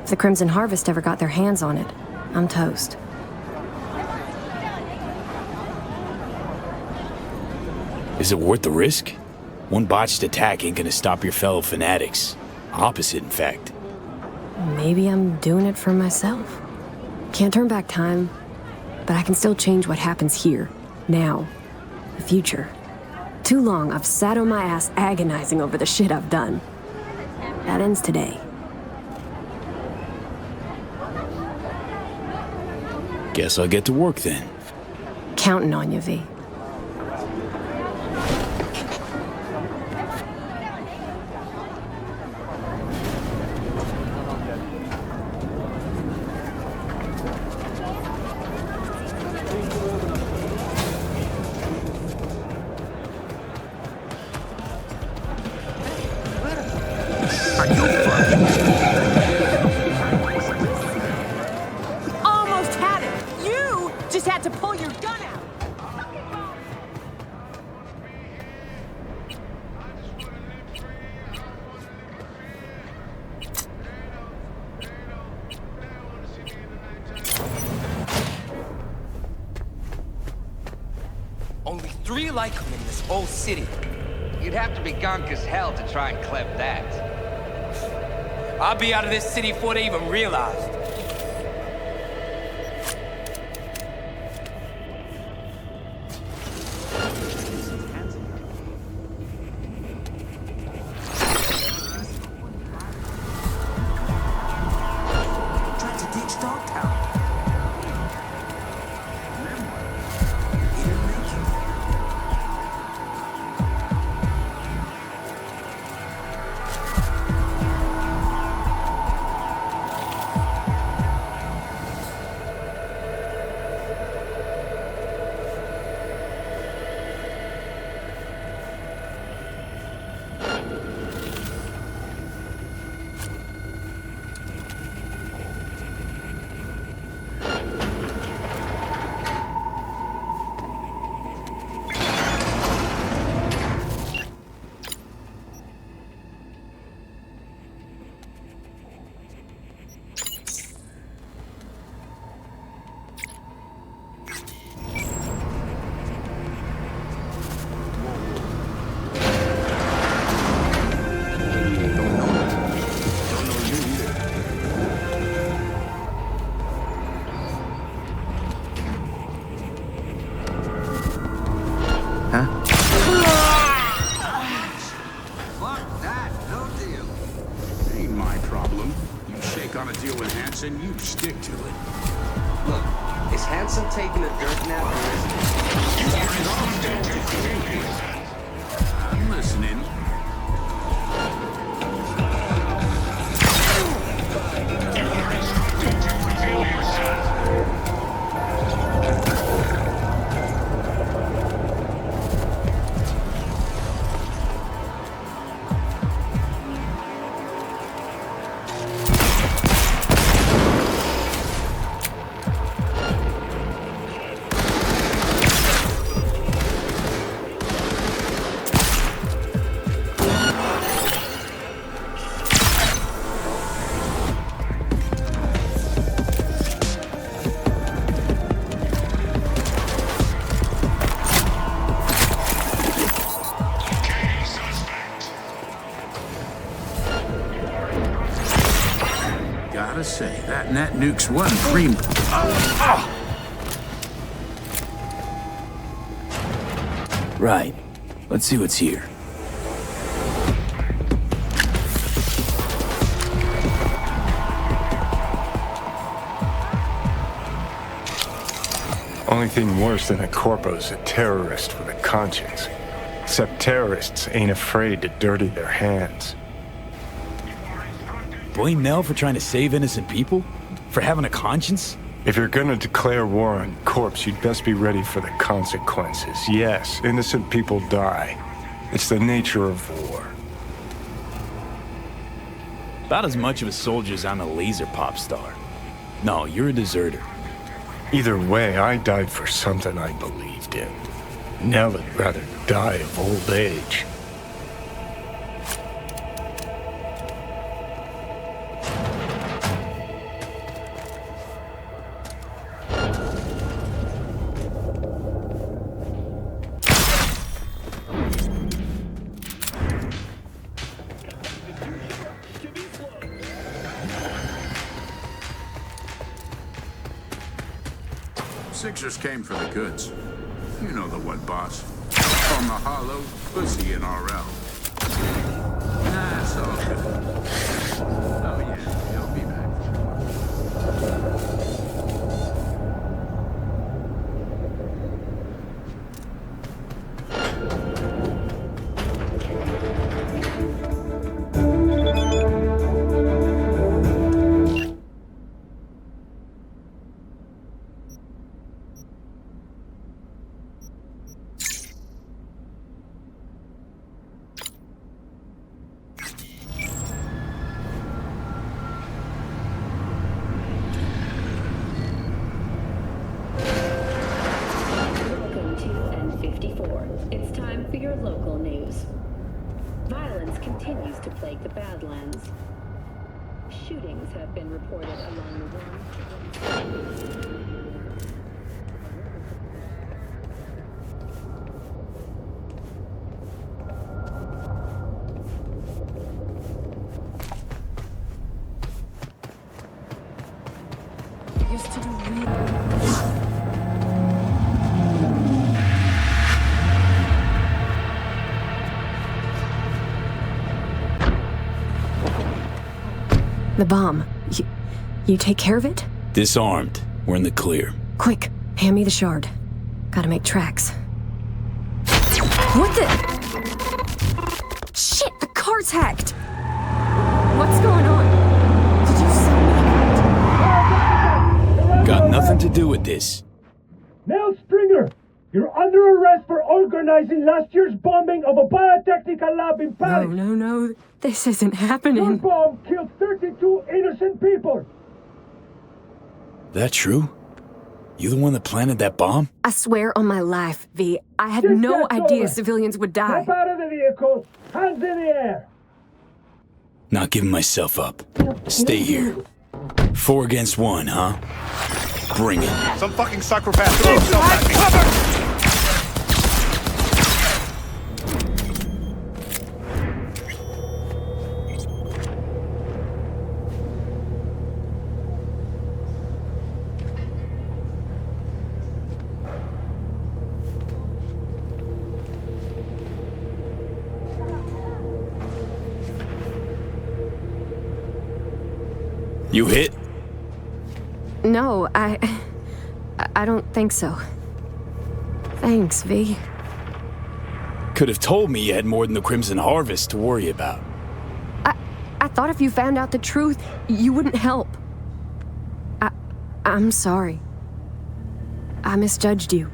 D: If the Crimson Harvest ever got their hands on it, I'm toast.
G: Is it worth the risk? One botched attack ain't gonna stop your fellow fanatics. Opposite, in fact.
D: Maybe I'm doing it for myself. Can't turn back time, but I can still change what happens here, now, the future. Too long I've sat on my ass agonizing over the shit I've done. That ends today.
G: Guess I'll get to work then.
D: Counting on you, V.
Q: Almost had it. You just had to pull your gun out.
E: Only 3 like him in this whole city. You'd have to be gunk as hell to try and clep that. I'll be out of this city before they even realize.
P: Tried to ditch Dogtown.
H: Ain't my problem. You shake on a deal with Hansen, you stick to it.
E: Look, is Hansen taking a dirt nap or is
H: I'm listening. Gotta say, that net nuke's one cream.
G: Right. Let's see what's here.
I: Only thing worse than a corpo's a terrorist with a conscience. Except terrorists ain't afraid to dirty their hands.
G: Blame Nell for trying to save innocent people? For having a conscience?
I: If you're gonna declare war on corpse, you'd best be ready for the consequences. Yes, innocent people die. It's the nature of war.
G: About as much of a soldier as I'm a laser pop star. No, you're a deserter.
I: Either way, I died for something I believed in. Nell'd rather die of old age.
H: Sixers came for the goods. You know the what, boss. From the hollow, pussy in RL. Nah, it's all good. Oh yeah, he'll be back.
F: It's time for your local news. Violence continues to plague the Badlands. Shootings have been reported along the one.
D: Used to do the bomb. You take care of it?
G: Disarmed. We're in the clear.
D: Quick, hand me the shard. Gotta make tracks. What the? Shit, the car's hacked! What's going on? Did you see me?
G: Got nothing to do with this.
N: Nell Stringer, you're under arrest for organizing last year's bombing of a biotechnical lab in Paris.
D: No. This isn't happening.
N: Your bomb killed 32 innocent people.
G: That true? You the one that planted that bomb?
D: I swear on my life, V. I had no idea civilians would die.
N: Step out of the vehicle. Hands in the air.
G: Not giving myself up. Stay here. 4 against 1, huh? Bring it.
O: Some fucking psychopath threw himself at me. Cover!
G: You hit?
D: No, I don't think so. Thanks, V.
G: Could have told me you had more than the Crimson Harvest to worry about.
D: I thought if you found out the truth, you wouldn't help. I'm sorry. I misjudged you.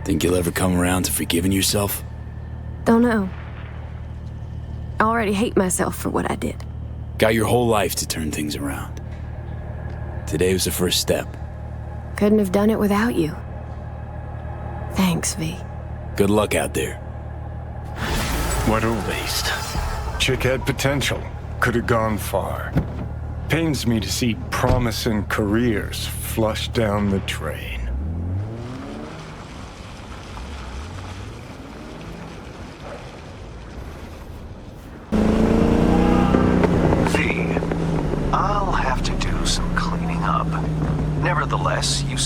G: Think you'll ever come around to forgiving yourself?
D: Don't know. I already hate myself for what I did.
G: Got your whole life to turn things around. Today was the first step.
D: Couldn't have done it without you. Thanks, V.
G: Good luck out there.
I: What a waste. Chick had potential. Could have gone far. Pains me to see promising careers flushed down the drain.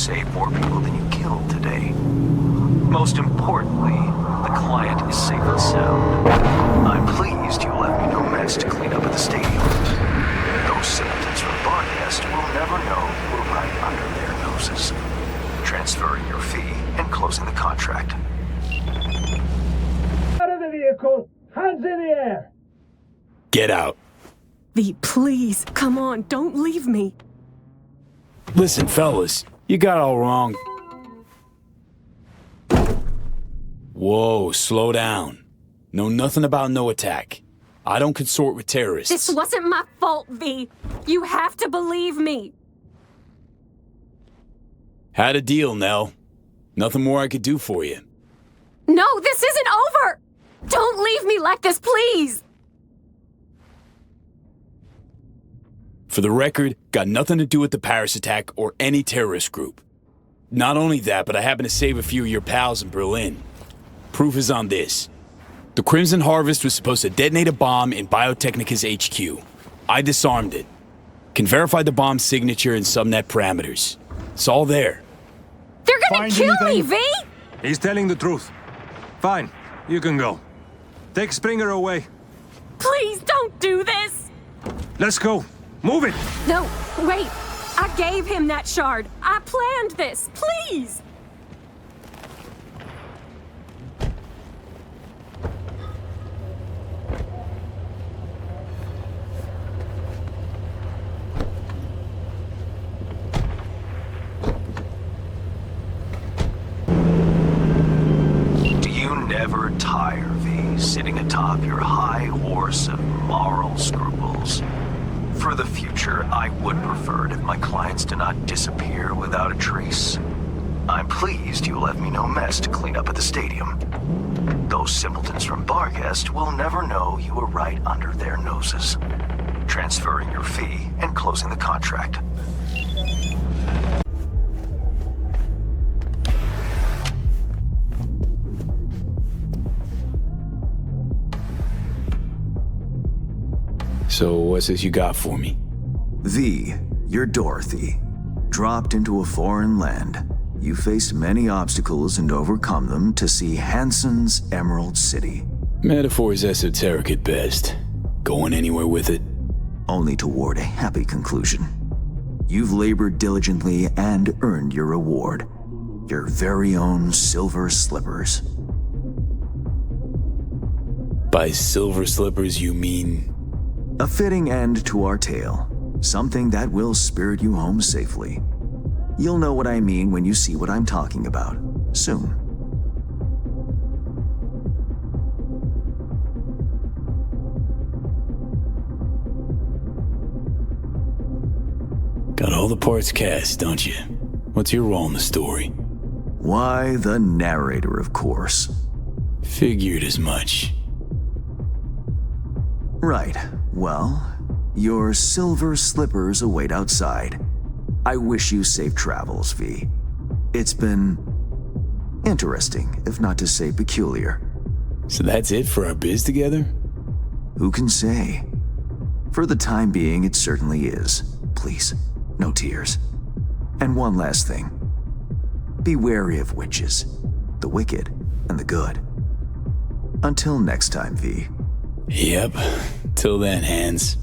A: saved more people than you killed today. Most importantly, the client is safe and sound. I'm pleased you left me no mess to clean up at the stadium. Those simpletons from Barcast will never know you were right under their noses. Transferring your fee and closing the contract.
N: Out of the vehicle! Hands in the air!
G: Get out.
D: V, please, come on, don't leave me.
G: Listen, fellas, you got it all wrong. Whoa, slow down. Know nothing about no attack. I don't consort with terrorists.
D: This wasn't my fault, V. You have to believe me.
G: Had a deal, Nell. Nothing more I could do for you.
D: No, this isn't over! Don't leave me like this, please!
G: For the record, got nothing to do with the Paris attack or any terrorist group. Not only that, but I happened to save a few of your pals in Berlin. Proof is on this. The Crimson Harvest was supposed to detonate a bomb in Biotechnica's HQ. I disarmed it. Can verify the bomb's signature and subnet parameters. It's all there.
D: They're gonna kill me, V!
S: He's telling the truth. Fine, you can go. Take Springer away.
D: Please don't do this!
S: Let's go. Move it!
D: No, wait. I gave him that shard. I planned this. Please!
A: Never tire, V, sitting atop your high horse of moral scruples. For the future, I would prefer it if my clients do not disappear without a trace. I'm pleased you left me no mess to clean up at the stadium. Those simpletons from Barcast will never know you were right under their noses. Transferring your fee and closing the contract.
G: So what's this you got for me?
C: V, you're Dorothy. Dropped into a foreign land. You faced many obstacles and overcome them to see Hansen's Emerald City.
G: Metaphor is esoteric at best. Going anywhere with it?
C: Only toward a happy conclusion. You've labored diligently and earned your reward. Your very own silver slippers.
G: By silver slippers, you mean?
C: A fitting end to our tale. Something that will spirit you home safely. You'll know what I mean when you see what I'm talking about. Soon.
G: Got all the parts cast, don't you? What's your role in the story?
C: Why, the narrator, of course.
G: Figured as much.
C: Right. Well, your silver slippers await outside. I wish you safe travels, V. It's been interesting, if not to say peculiar.
G: So that's it for our biz together?
C: Who can say? For the time being, it certainly is. Please, no tears. And one last thing. Be wary of witches, the wicked and the good. Until next time, V.
G: Yep. Till then, Hans.